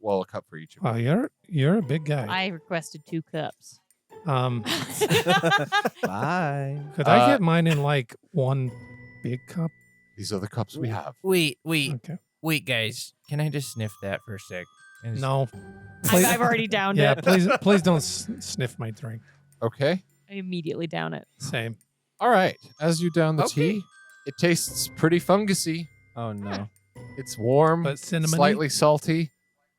[SPEAKER 2] Well, a cup for each of you.
[SPEAKER 5] Wow, you're a big guy.
[SPEAKER 9] I requested 2 cups.
[SPEAKER 8] Bye.
[SPEAKER 5] Could I get mine in like 1 big cup?
[SPEAKER 2] These are the cups we have.
[SPEAKER 7] Wait,
[SPEAKER 5] Okay.
[SPEAKER 7] guys. Can I just sniff that for a sec? And just-
[SPEAKER 5] No.
[SPEAKER 9] I've already downed
[SPEAKER 5] Yeah,
[SPEAKER 9] it.
[SPEAKER 5] please don't sniff my drink.
[SPEAKER 2] Okay.
[SPEAKER 9] I immediately down it.
[SPEAKER 5] Same.
[SPEAKER 2] All right. As you down the
[SPEAKER 7] Okay.
[SPEAKER 2] tea, it tastes pretty fungusy.
[SPEAKER 8] Oh no.
[SPEAKER 2] It's warm,
[SPEAKER 5] But cinnamon.
[SPEAKER 2] slightly salty,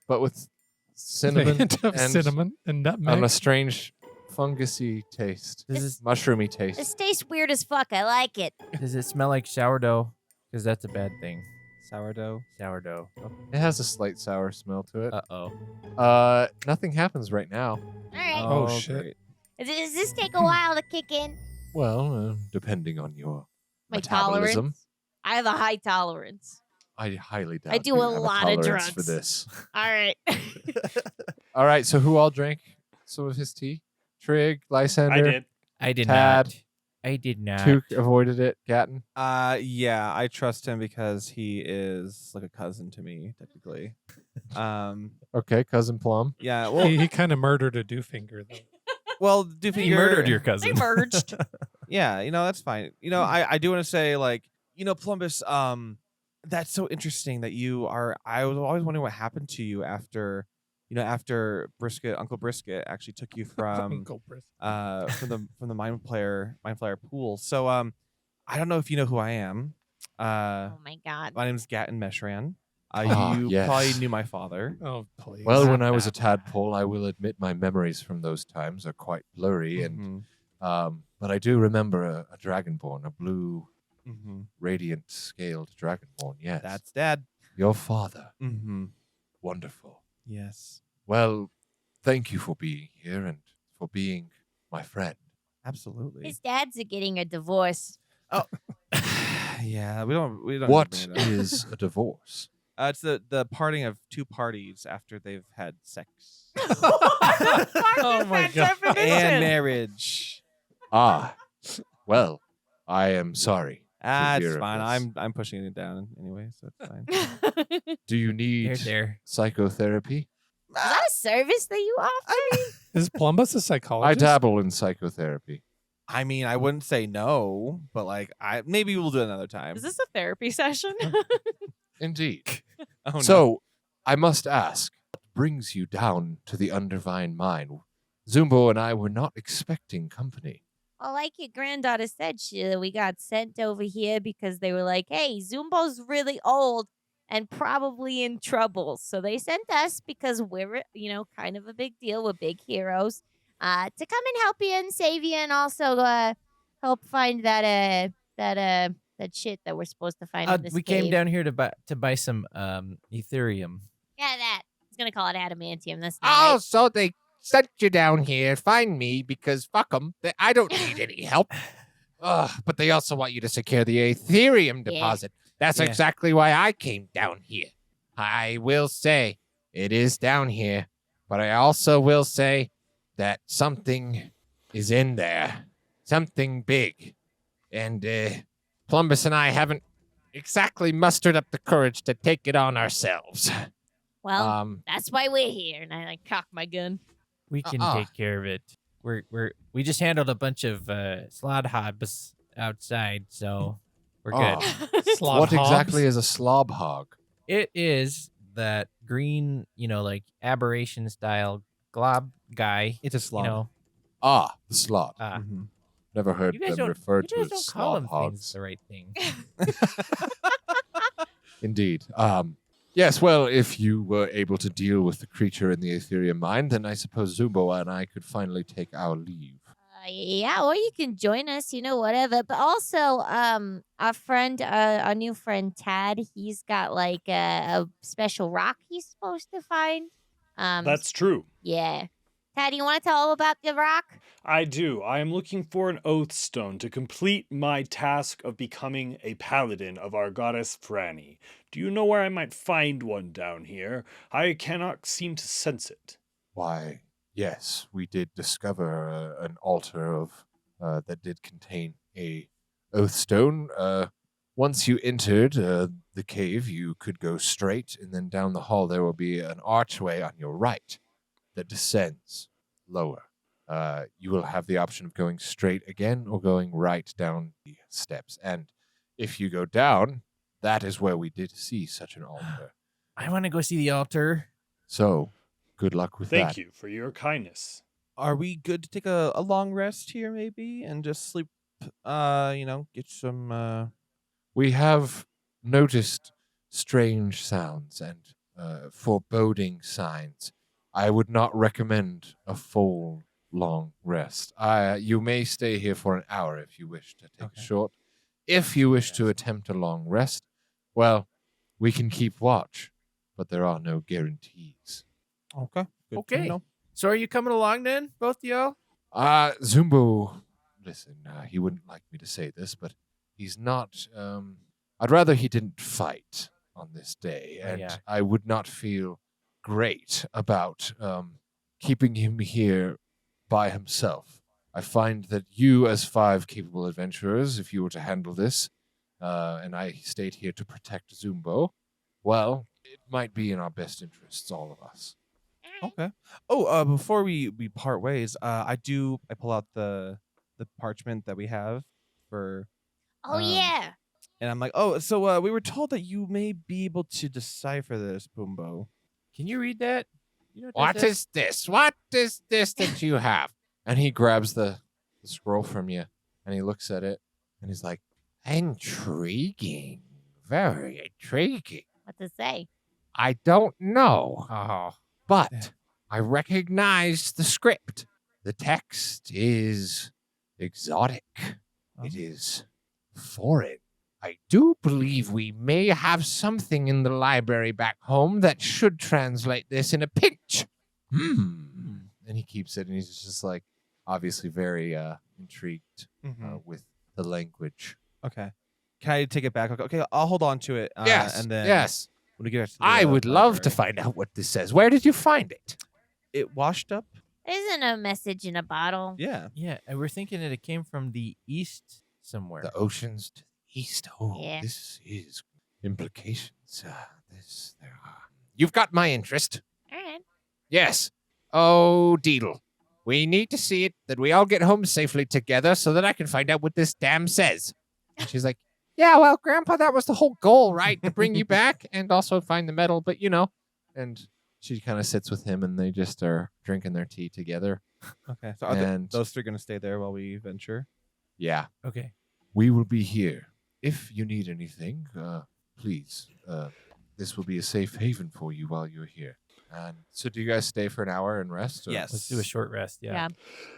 [SPEAKER 2] but with cinnamon
[SPEAKER 5] hint of
[SPEAKER 2] and
[SPEAKER 5] cinnamon and nutmeg.
[SPEAKER 2] on a strange fungusy taste.
[SPEAKER 7] Does
[SPEAKER 2] Mushroomy
[SPEAKER 4] This
[SPEAKER 2] taste.
[SPEAKER 4] tastes weird as fuck. I like it.
[SPEAKER 7] does it smell like sourdough? Because that's a bad thing.
[SPEAKER 8] Sourdough.
[SPEAKER 7] Sourdough.
[SPEAKER 2] It has a slight sour smell to it.
[SPEAKER 7] Uh-oh.
[SPEAKER 2] Nothing happens right now.
[SPEAKER 4] All right.
[SPEAKER 5] Oh, shit.
[SPEAKER 8] Great.
[SPEAKER 4] Does this take a while to kick in?
[SPEAKER 2] Well, depending on your
[SPEAKER 4] My
[SPEAKER 2] metabolism.
[SPEAKER 4] tolerance. I have a high tolerance.
[SPEAKER 2] I highly doubt
[SPEAKER 4] I do
[SPEAKER 2] you
[SPEAKER 4] a
[SPEAKER 2] have
[SPEAKER 4] lot of
[SPEAKER 2] tolerance for
[SPEAKER 4] drugs.
[SPEAKER 2] this.
[SPEAKER 4] All right.
[SPEAKER 2] All right, so who all drank some of his tea? Trig, Lysander,
[SPEAKER 3] I did.
[SPEAKER 7] I did
[SPEAKER 2] Tad.
[SPEAKER 7] not. I did not.
[SPEAKER 2] Took avoided it. Gatton.
[SPEAKER 8] Yeah, I trust him because he is like a cousin to me, technically.
[SPEAKER 2] Okay, cousin Plum.
[SPEAKER 8] Yeah. Well,
[SPEAKER 5] He kind of murdered a doofinger though.
[SPEAKER 8] well, Doofy,
[SPEAKER 7] You murdered your cousin.
[SPEAKER 9] They merged.
[SPEAKER 8] Yeah, that's fine. I do want to say, like, Plumbus, that's so interesting that you are. I was always wondering what happened to you after, after Uncle Brisket actually took you from
[SPEAKER 5] Uncle Brisk.
[SPEAKER 8] from the mind flare pool. So I don't know if you know who I am.
[SPEAKER 4] Oh my god.
[SPEAKER 8] My name's Gatton Meshran. You
[SPEAKER 2] yes.
[SPEAKER 8] probably knew my father.
[SPEAKER 5] Oh please.
[SPEAKER 2] Well, when I was a tadpole, I will admit my memories from those times are quite blurry, and
[SPEAKER 8] Mhm.
[SPEAKER 2] but I do remember a dragonborn, a blue,
[SPEAKER 8] Mhm.
[SPEAKER 2] radiant scaled dragonborn. Yes,
[SPEAKER 8] That's Dad.
[SPEAKER 2] your father.
[SPEAKER 8] Mm-hmm.
[SPEAKER 2] Wonderful.
[SPEAKER 8] Yes,
[SPEAKER 2] Well, thank you for being here and for being my friend.
[SPEAKER 8] absolutely.
[SPEAKER 4] His dad's getting a divorce.
[SPEAKER 8] Yeah, we don't.
[SPEAKER 2] What
[SPEAKER 8] need to bring it up.
[SPEAKER 2] is a divorce?
[SPEAKER 8] It's the parting of 2 parties after they've had sex
[SPEAKER 5] Oh my god.
[SPEAKER 8] and marriage.
[SPEAKER 2] Ah, well, I am sorry.
[SPEAKER 8] It's
[SPEAKER 2] hear of
[SPEAKER 8] fine.
[SPEAKER 2] this.
[SPEAKER 8] I'm pushing it down anyway, so it's fine.
[SPEAKER 2] Do you need
[SPEAKER 7] There.
[SPEAKER 2] psychotherapy?
[SPEAKER 4] Is that a service that you offer?
[SPEAKER 5] Is Plumbus a
[SPEAKER 2] I
[SPEAKER 5] psychologist?
[SPEAKER 2] dabble in psychotherapy.
[SPEAKER 8] I mean, I wouldn't say no, but like, maybe we'll do it another time.
[SPEAKER 9] Is this a therapy session?
[SPEAKER 2] Indeed.
[SPEAKER 8] Oh, no.
[SPEAKER 2] So, I must ask, what brings you down to the Undervine Mine? Zumbo and I were not expecting company.
[SPEAKER 4] Well, like your granddaughter said, we got sent over here because they were like, hey, Zumbo's really old and probably in trouble. So they sent us because we're, kind of a big deal. We're big heroes to come and help you and save you and also help find that shit that we're supposed to find in this
[SPEAKER 7] We
[SPEAKER 4] cave.
[SPEAKER 7] came down here to buy some Aetherium.
[SPEAKER 4] Yeah, that. I was going to call it adamantium. That's not
[SPEAKER 10] Oh,
[SPEAKER 4] right.
[SPEAKER 10] so they sent you down here, find me, because fuck them. I don't need any help. Ugh, but they also want you to secure the Aetherium
[SPEAKER 4] Yeah.
[SPEAKER 10] deposit. That's
[SPEAKER 7] Yeah.
[SPEAKER 10] exactly why I came down here. I will say it is down here, but I also will say that something is in there. Something big. And Plumbus and I haven't exactly mustered up the courage to take it on ourselves.
[SPEAKER 4] Well, that's why we're here. And I cock my gun.
[SPEAKER 7] We can
[SPEAKER 10] Uh-uh.
[SPEAKER 7] take care of it. We just handled a bunch of slod hobs outside, so we're good.
[SPEAKER 5] Slot
[SPEAKER 2] What
[SPEAKER 5] hobs?
[SPEAKER 2] exactly is a slob hog?
[SPEAKER 7] It is that green, like aberration style glob guy.
[SPEAKER 8] It's a slob.
[SPEAKER 2] Ah, the slob.
[SPEAKER 8] Mhm.
[SPEAKER 2] Never heard
[SPEAKER 7] You guys
[SPEAKER 2] them
[SPEAKER 7] don't,
[SPEAKER 2] referred
[SPEAKER 7] you
[SPEAKER 2] to
[SPEAKER 7] guys
[SPEAKER 2] as
[SPEAKER 7] don't call
[SPEAKER 2] slob
[SPEAKER 7] them
[SPEAKER 2] hogs.
[SPEAKER 7] things the right thing.
[SPEAKER 2] Indeed. Yes, well, if you were able to deal with the creature in the Aetherium mine, then I suppose Zumbo and I could finally take our leave.
[SPEAKER 4] Yeah, or you can join us, whatever. But also, our friend, our new friend Tad, he's got like a special rock he's supposed to find.
[SPEAKER 3] That's true.
[SPEAKER 4] Yeah. Tad, you want to tell all about the rock?
[SPEAKER 3] I do. I am looking for an Oathstone to complete my task of becoming a paladin of our goddess Franny. Do you know where I might find one down here? I cannot seem to sense it.
[SPEAKER 2] Why, yes, we did discover an altar of that did contain a Oathstone. Once you entered the cave, you could go straight, and then down the hall there will be an archway on your right that descends lower. You will have the option of going straight again or going right down the steps. And if you go down, that is where we did see such an altar.
[SPEAKER 7] I want to go see the altar.
[SPEAKER 2] So, good luck with that.
[SPEAKER 3] Thank you for your kindness.
[SPEAKER 8] Are we good to take a long rest here, maybe, and just sleep? Get some.
[SPEAKER 2] We have noticed strange sounds and foreboding signs. I would not recommend a full long rest. You may stay here for an hour if you wish to take a short. If you wish to attempt a long rest, well, we can keep watch, but there are no guarantees.
[SPEAKER 8] Okay. Good
[SPEAKER 7] Okay.
[SPEAKER 8] To know.
[SPEAKER 7] So are you coming along then, both of y'all?
[SPEAKER 2] Zumbo, listen, he wouldn't like me to say this, but he's not, I'd rather he didn't fight on this day, and
[SPEAKER 7] yeah.
[SPEAKER 2] I would not feel great about keeping him here by himself. I find that you, as 5 capable adventurers, if you were to handle this, and I stayed here to protect Zumbo, well, it might be in our best interests, all of us.
[SPEAKER 8] Okay. Oh, before we part ways, I pull out the parchment that we have for.
[SPEAKER 4] Oh, yeah.
[SPEAKER 8] And I'm like, oh, so we were told that you may be able to decipher this, Boombo.
[SPEAKER 7] Can you read that? You know
[SPEAKER 10] What
[SPEAKER 7] that
[SPEAKER 10] is this? What is this that you have?
[SPEAKER 2] And he grabs the scroll from you, and he looks at it, and he's like,
[SPEAKER 10] Intriguing. Very intriguing.
[SPEAKER 4] What to say?
[SPEAKER 10] I don't know,
[SPEAKER 7] Oh,
[SPEAKER 10] but I recognize the script. The text is exotic. It is foreign. I do believe we may have something in the library back home that should translate this in a pinch.
[SPEAKER 2] and he keeps it, and he's just like, obviously very intrigued with the language.
[SPEAKER 8] Okay. Can I take it back? Okay, I'll hold on to it.
[SPEAKER 10] Yes,
[SPEAKER 8] And then
[SPEAKER 10] yes.
[SPEAKER 8] when we get to the
[SPEAKER 10] I would love to
[SPEAKER 8] library.
[SPEAKER 10] find out what this says. Where did you find it?
[SPEAKER 8] It washed up
[SPEAKER 4] Isn't a message in a bottle?
[SPEAKER 8] Yeah.
[SPEAKER 7] Yeah, and we're thinking that it came from the east somewhere.
[SPEAKER 2] The oceans to the east. Oh,
[SPEAKER 4] Yeah.
[SPEAKER 2] this is implications. There are. You've got my interest.
[SPEAKER 4] All right.
[SPEAKER 2] Yes. Oh, Deedle. We need to see it that we all get home safely together so that I can find out what this dam says. And she's like, yeah, well, Grandpa, that was the whole goal, right? To bring you back and also find the metal, but And she kind of sits with him and they just are drinking their tea together.
[SPEAKER 8] Okay. So are those three going to stay there while we venture?
[SPEAKER 2] Yeah.
[SPEAKER 7] Okay.
[SPEAKER 2] We will be here. If you need anything, please. This will be a safe haven for you while you're here. And so do you guys stay for an hour and rest? Or?
[SPEAKER 8] Yes.
[SPEAKER 7] Let's do a short rest. Yeah.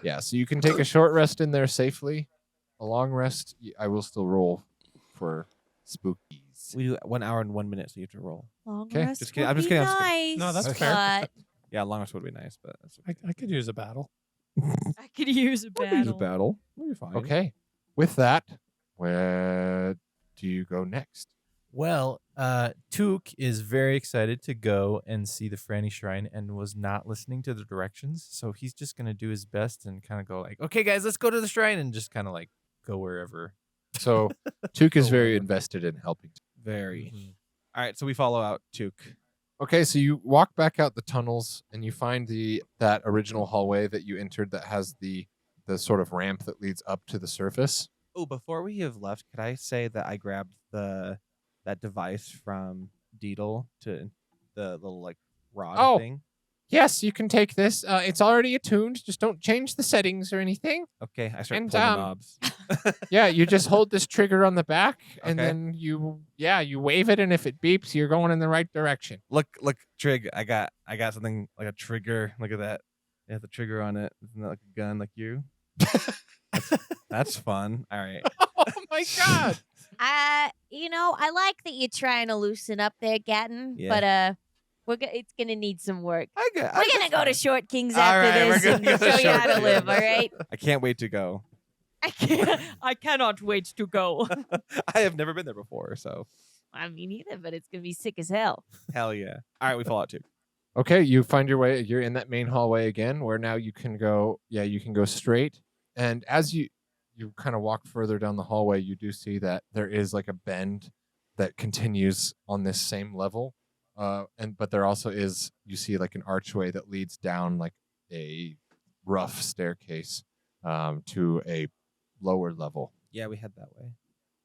[SPEAKER 2] Yeah, so you can take a short rest in there safely. A long rest, I will still roll for spookies.
[SPEAKER 8] We do 1 hour and 1 minute, so you have to roll.
[SPEAKER 4] Long
[SPEAKER 2] Okay.
[SPEAKER 4] rest
[SPEAKER 8] Just kidding.
[SPEAKER 4] would
[SPEAKER 8] I'm just
[SPEAKER 4] be
[SPEAKER 8] kidding, I'm just
[SPEAKER 4] Nice,
[SPEAKER 5] No, that's
[SPEAKER 4] but
[SPEAKER 8] Yeah, long rest would be nice, but that's okay.
[SPEAKER 5] I could use a battle.
[SPEAKER 9] I could use a
[SPEAKER 8] Use a
[SPEAKER 9] battle.
[SPEAKER 8] battle. We'll be fine.
[SPEAKER 2] Okay. With that, where do you go next?
[SPEAKER 7] Well, Took is very excited to go and see the Franny Shrine and was not listening to the directions. So he's just going to do his best and kind of go like, okay, guys, let's go to the shrine and just kind of like go wherever.
[SPEAKER 2] So Took is very invested in helping.
[SPEAKER 8] Very. All right, so we follow out Took.
[SPEAKER 2] Okay, so you walk back out the tunnels and you find that original hallway that you entered that has the sort of ramp that leads up to the surface.
[SPEAKER 8] Oh, before we have left, could I say that I grabbed that device from Deedle to the little like rod thing?
[SPEAKER 2] Yes, you can take this. It's already attuned. Just don't change the settings or anything.
[SPEAKER 8] Okay, I start
[SPEAKER 2] And,
[SPEAKER 8] pulling the knobs.
[SPEAKER 2] Yeah, you just hold this trigger on the back, and
[SPEAKER 8] Okay.
[SPEAKER 2] then you wave it, and if it beeps, you're going in the right direction.
[SPEAKER 8] Look, Trig, I got something like a trigger. Look at that. It has a trigger on it. Isn't that like a gun like you? That's fun. All right.
[SPEAKER 2] Oh my god!
[SPEAKER 4] I like that you're trying to loosen up there, Gatton.
[SPEAKER 8] Yeah.
[SPEAKER 4] But it's gonna need some work.
[SPEAKER 8] We're
[SPEAKER 4] We're gonna go to Short Kings
[SPEAKER 8] All
[SPEAKER 4] after
[SPEAKER 8] right, we're
[SPEAKER 4] this
[SPEAKER 8] gonna
[SPEAKER 4] and
[SPEAKER 8] go to
[SPEAKER 4] show you how
[SPEAKER 8] Short
[SPEAKER 4] to live.
[SPEAKER 8] Kings.
[SPEAKER 4] All right.
[SPEAKER 8] I can't wait to go.
[SPEAKER 9] I cannot wait to go.
[SPEAKER 8] I have never been there before, so
[SPEAKER 4] I mean, neither, but it's gonna be sick as hell.
[SPEAKER 8] hell yeah. All right, we follow out Took.
[SPEAKER 2] Okay, you find your way. You're in that main hallway again, where now you can go. Yeah, you can go straight. And as you kind of walk further down the hallway, you do see that there is like a bend that continues on this same level. But there also is, you see like an archway that leads down like a rough staircase to a lower level.
[SPEAKER 8] Yeah, we head that way.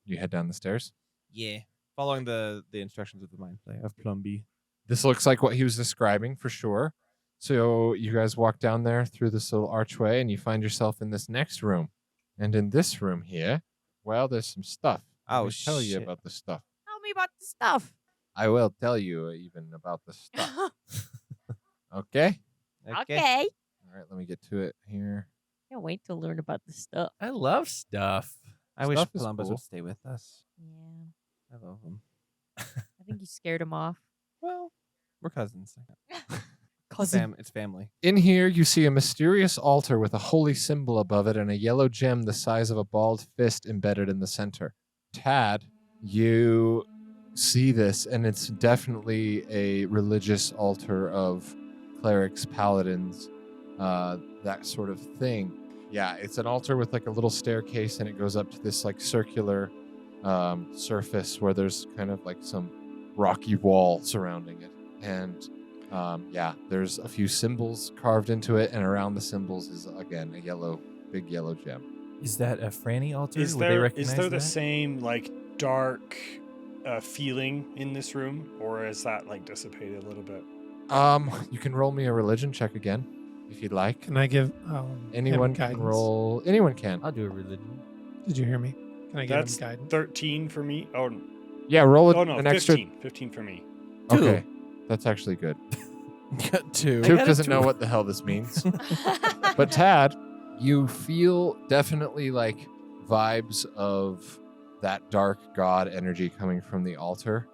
[SPEAKER 2] You head down the stairs.
[SPEAKER 8] Yeah. Following the instructions of the mind play of Plumby.
[SPEAKER 2] This looks like what he was describing for sure. So you guys walk down there through this little archway and you find yourself in this next room. And in this room here, well, there's some stuff. Let
[SPEAKER 8] Oh,
[SPEAKER 2] me tell you
[SPEAKER 8] shit.
[SPEAKER 2] about the stuff.
[SPEAKER 4] Tell me about the stuff.
[SPEAKER 2] I will tell you even about the stuff. Okay?
[SPEAKER 4] Okay.
[SPEAKER 2] All right, let me get to it here.
[SPEAKER 9] Can't wait to learn about the stuff.
[SPEAKER 7] I love stuff.
[SPEAKER 8] I wish
[SPEAKER 2] Stuff is
[SPEAKER 8] Columbus
[SPEAKER 2] cool.
[SPEAKER 8] would stay with us.
[SPEAKER 9] Yeah.
[SPEAKER 8] I love him.
[SPEAKER 9] I think you scared him off.
[SPEAKER 8] Well, we're cousins.
[SPEAKER 9] Cousin.
[SPEAKER 8] It's family.
[SPEAKER 2] In here, you see a mysterious altar with a holy symbol above it and a yellow gem the size of a balled fist embedded in the center. Tad, you see this, and it's definitely a religious altar of clerics, paladins, that sort of thing. Yeah, it's an altar with like a little staircase, and it goes up to this like circular surface where there's kind of like some rocky wall surrounding it. And there's a few symbols carved into it, and around the symbols is again a big yellow gem.
[SPEAKER 7] Is that a Franny altar?
[SPEAKER 3] Is
[SPEAKER 7] Would they
[SPEAKER 3] there
[SPEAKER 7] recognize
[SPEAKER 3] the
[SPEAKER 7] that?
[SPEAKER 3] same like dark feeling in this room, or is that like dissipated a little bit?
[SPEAKER 2] You can roll me a religion check again if you'd like.
[SPEAKER 5] Can I give
[SPEAKER 2] Anyone
[SPEAKER 5] him
[SPEAKER 2] can
[SPEAKER 5] guidance?
[SPEAKER 2] roll. Anyone can.
[SPEAKER 7] I'll do a religion.
[SPEAKER 5] Did you hear me? Can I give
[SPEAKER 3] That's
[SPEAKER 5] him guidance?
[SPEAKER 3] 13 for me. Oh,
[SPEAKER 2] Yeah, roll
[SPEAKER 3] oh no,
[SPEAKER 2] an
[SPEAKER 3] 15.
[SPEAKER 2] extra.
[SPEAKER 3] 15 for me.
[SPEAKER 2] Okay, that's actually good.
[SPEAKER 8] Got two.
[SPEAKER 2] Took doesn't know what the hell this means. But Tad, you feel definitely like vibes of that dark god energy coming from the altar.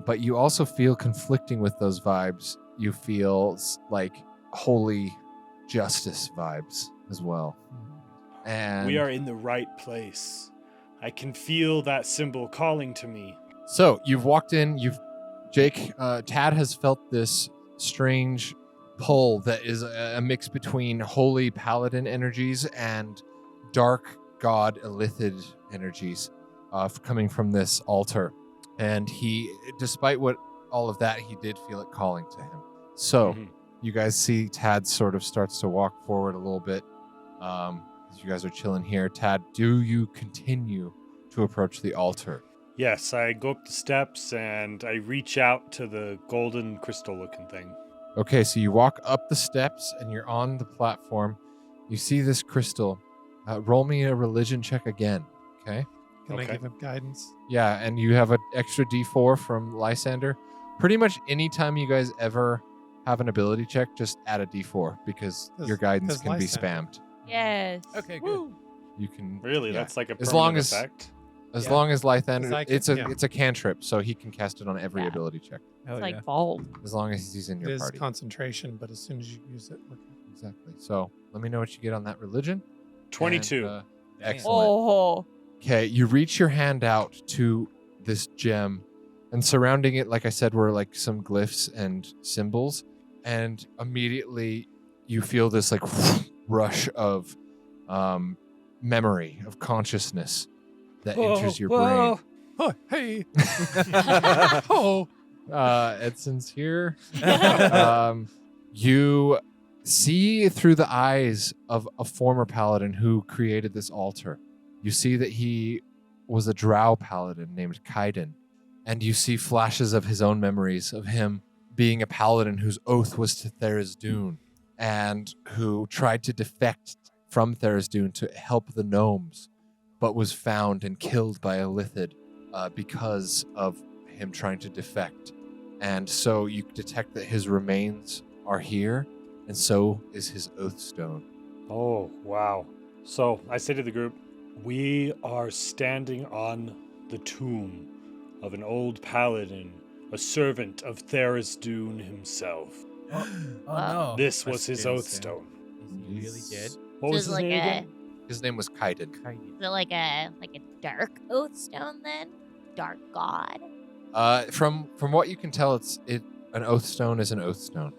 [SPEAKER 2] But you also feel conflicting with those vibes. You feel like holy justice vibes as well. And
[SPEAKER 3] We are in the right place. I can feel that symbol calling to me.
[SPEAKER 2] so you've walked in. Tad has felt this strange pull that is a mix between holy paladin energies and dark god Illithid energies coming from this altar. And he, despite all of that, he did feel it calling to him. So you guys see Tad sort of starts to walk forward a little bit as you guys are chilling here. Tad, do you continue to approach the altar?
[SPEAKER 3] Yes, I go up the steps and I reach out to the golden crystal looking thing.
[SPEAKER 2] Okay, so you walk up the steps and you're on the platform. You see this crystal. Roll me a religion check again, okay?
[SPEAKER 5] Can I give him guidance?
[SPEAKER 2] Yeah, and you have an extra D4 from Lysander. Pretty much anytime you guys ever have an ability check, just add a D4 because your guidance can be spammed.
[SPEAKER 4] Yes.
[SPEAKER 7] Okay, good.
[SPEAKER 4] Woo.
[SPEAKER 2] You can
[SPEAKER 3] Really? That's like a
[SPEAKER 2] as long
[SPEAKER 3] permanent
[SPEAKER 2] as
[SPEAKER 3] effect?
[SPEAKER 2] as long as Lysander,
[SPEAKER 5] Because I can-
[SPEAKER 2] it's a cantrip, so he can cast it on every
[SPEAKER 4] Yeah.
[SPEAKER 2] ability check
[SPEAKER 6] Hell
[SPEAKER 4] It's
[SPEAKER 6] yeah.
[SPEAKER 4] like bald.
[SPEAKER 2] as long as he's in
[SPEAKER 5] It
[SPEAKER 2] your
[SPEAKER 5] is
[SPEAKER 2] party.
[SPEAKER 5] concentration, but as soon as you use it, we're good.
[SPEAKER 2] Exactly. So let me know what you get on that religion.
[SPEAKER 3] 22.
[SPEAKER 2] And, excellent.
[SPEAKER 4] Oh.
[SPEAKER 2] Okay, you reach your hand out to this gem, and surrounding it, like I said, were like some glyphs and symbols, and immediately you feel this like rush of memory, of consciousness that enters your brain.
[SPEAKER 5] Oh, hey. Oh.
[SPEAKER 2] Edson's here. You see through the eyes of a former paladin who created this altar. You see that he was a drow paladin named Kaiden, and you see flashes of his own memories of him being a paladin whose oath was to Tharizdun and who tried to defect from Tharizdun to help the gnomes, but was found and killed by a Lithid because of him trying to defect. And so you detect that his remains are here, and so is his Oathstone.
[SPEAKER 3] Oh, wow. So I say to the group, we are standing on the tomb of an old paladin, a servant of Tharizdun himself.
[SPEAKER 7] Oh no.
[SPEAKER 3] This was his
[SPEAKER 6] That's
[SPEAKER 3] Oathstone.
[SPEAKER 6] Is he really dead?
[SPEAKER 3] What was
[SPEAKER 4] Just
[SPEAKER 3] his
[SPEAKER 4] like
[SPEAKER 3] name again?
[SPEAKER 2] His name was Kaiden.
[SPEAKER 4] Is it like a dark Oathstone then? Dark god?
[SPEAKER 2] From what you can tell, an Oathstone is an Oathstone.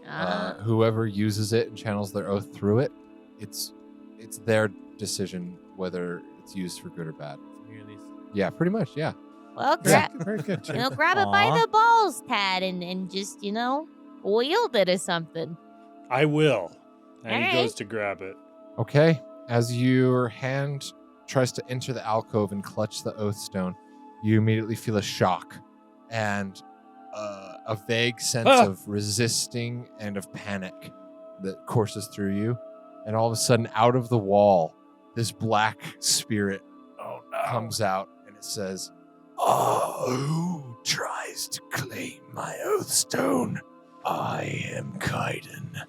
[SPEAKER 2] Whoever uses it and channels their oath through it, it's their decision whether it's used for good or bad. Yeah, pretty much. Yeah.
[SPEAKER 4] Well,
[SPEAKER 5] Very good. Chip.
[SPEAKER 4] grab it by
[SPEAKER 6] Aw.
[SPEAKER 4] the balls, Tad, and just, wield it or something.
[SPEAKER 3] I will. And he
[SPEAKER 4] Alright.
[SPEAKER 3] goes to grab it.
[SPEAKER 2] Okay. As your hand tries to enter the alcove and clutch the Oathstone, you immediately feel a shock and a vague sense of resisting and of panic that courses through you. And all of a sudden, out of the wall, this black spirit comes out and it says, who tries to claim my Oathstone? I am Kaiden,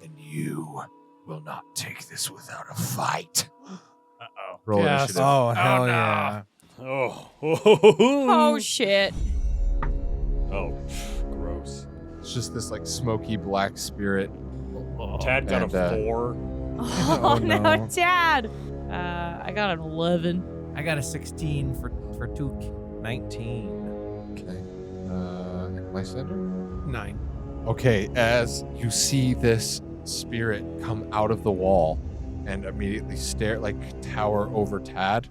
[SPEAKER 2] and you will not take this without a fight.
[SPEAKER 6] Uh-oh.
[SPEAKER 2] Roll
[SPEAKER 5] Yes.
[SPEAKER 2] initiative.
[SPEAKER 6] Oh, hell yeah.
[SPEAKER 3] Oh.
[SPEAKER 4] Oh, shit.
[SPEAKER 3] Oh, gross.
[SPEAKER 2] It's just this like smoky black spirit.
[SPEAKER 3] Tad got
[SPEAKER 2] And,
[SPEAKER 3] a 4.
[SPEAKER 4] Oh, no,
[SPEAKER 6] no.
[SPEAKER 4] Tad. I got an 11.
[SPEAKER 6] I got a 16 for Took.
[SPEAKER 8] 19.
[SPEAKER 2] Okay. Lysander?
[SPEAKER 5] 9.
[SPEAKER 2] Okay, as you see this spirit come out of the wall and immediately tower over Tad,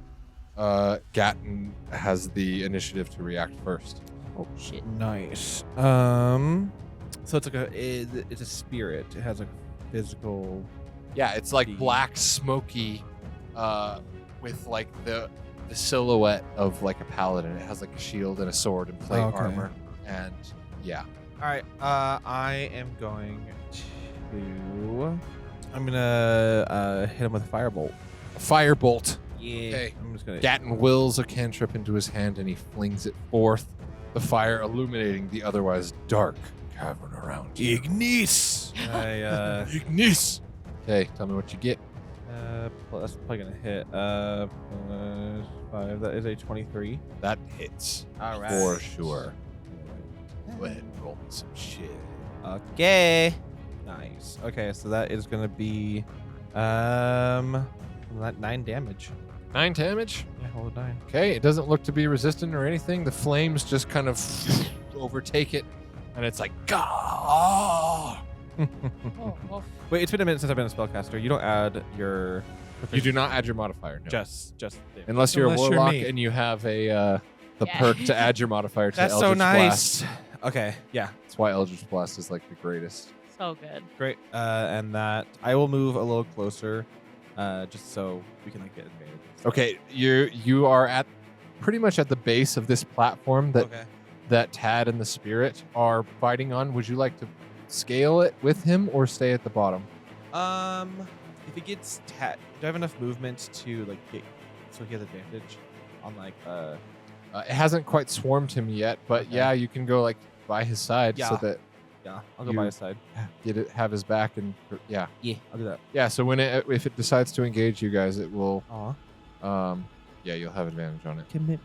[SPEAKER 2] Gatton has the initiative to react first.
[SPEAKER 4] Oh, shit.
[SPEAKER 8] Nice. So it's like it's a spirit. It has like a physical.
[SPEAKER 2] Yeah, it's like
[SPEAKER 8] The-
[SPEAKER 2] black, smoky, with like the silhouette of like a paladin. It has like a shield and a sword and plate
[SPEAKER 8] Okay.
[SPEAKER 2] armor, and yeah.
[SPEAKER 8] All right. I am going to. I'm gonna hit him with a firebolt.
[SPEAKER 2] Firebolt.
[SPEAKER 8] Yeah.
[SPEAKER 2] Okay.
[SPEAKER 8] I'm just gonna.
[SPEAKER 2] Gatton wills a cantrip into his hand and he flings it forth, the fire illuminating the otherwise dark cavern around you.
[SPEAKER 8] Ignis. I
[SPEAKER 2] Ignis! Okay, tell me what you get.
[SPEAKER 8] that's probably gonna hit. Plus 5. That is a 23.
[SPEAKER 2] That hits.
[SPEAKER 8] All right.
[SPEAKER 2] For sure. Go ahead and roll me some shit.
[SPEAKER 8] Okay. Nice. Okay, so that is gonna be 9 damage.
[SPEAKER 2] 9 damage.
[SPEAKER 8] Yeah, hold it 9.
[SPEAKER 2] Okay, it doesn't look to be resistant or anything. The flames just kind of overtake it, and it's like, gah!
[SPEAKER 8] Wait, it's been a minute since I've been a spellcaster. You don't add your.
[SPEAKER 2] You do not add your modifier, no.
[SPEAKER 8] Just.
[SPEAKER 2] Unless you're a
[SPEAKER 5] Unless you're
[SPEAKER 2] warlock
[SPEAKER 5] me.
[SPEAKER 2] and you have the
[SPEAKER 4] Yeah.
[SPEAKER 2] perk to add your modifier to
[SPEAKER 8] That's
[SPEAKER 2] Eldritch
[SPEAKER 8] so nice.
[SPEAKER 2] Blast.
[SPEAKER 8] Okay, yeah,
[SPEAKER 2] That's why Eldritch Blast is like the greatest.
[SPEAKER 4] So good.
[SPEAKER 8] great. And that I will move a little closer, just so we can like get advantage.
[SPEAKER 2] Okay, you are at pretty much at the base of this platform that
[SPEAKER 8] Okay.
[SPEAKER 2] that Tad and the Spirit are fighting on. Would you like to scale it with him or stay at the bottom?
[SPEAKER 8] If it gets do I have enough movement to like get so he has advantage on like
[SPEAKER 2] It hasn't quite swarmed him yet, but
[SPEAKER 8] Okay.
[SPEAKER 2] yeah, you can go like by his side so
[SPEAKER 8] Yeah.
[SPEAKER 2] that
[SPEAKER 8] yeah, I'll go by
[SPEAKER 2] You-
[SPEAKER 8] his side.
[SPEAKER 2] have his back and yeah.
[SPEAKER 8] I'll do that.
[SPEAKER 2] Yeah, so when if it decides to engage you guys, it will
[SPEAKER 8] Aw.
[SPEAKER 2] yeah, you'll have advantage on it.
[SPEAKER 8] Commitment.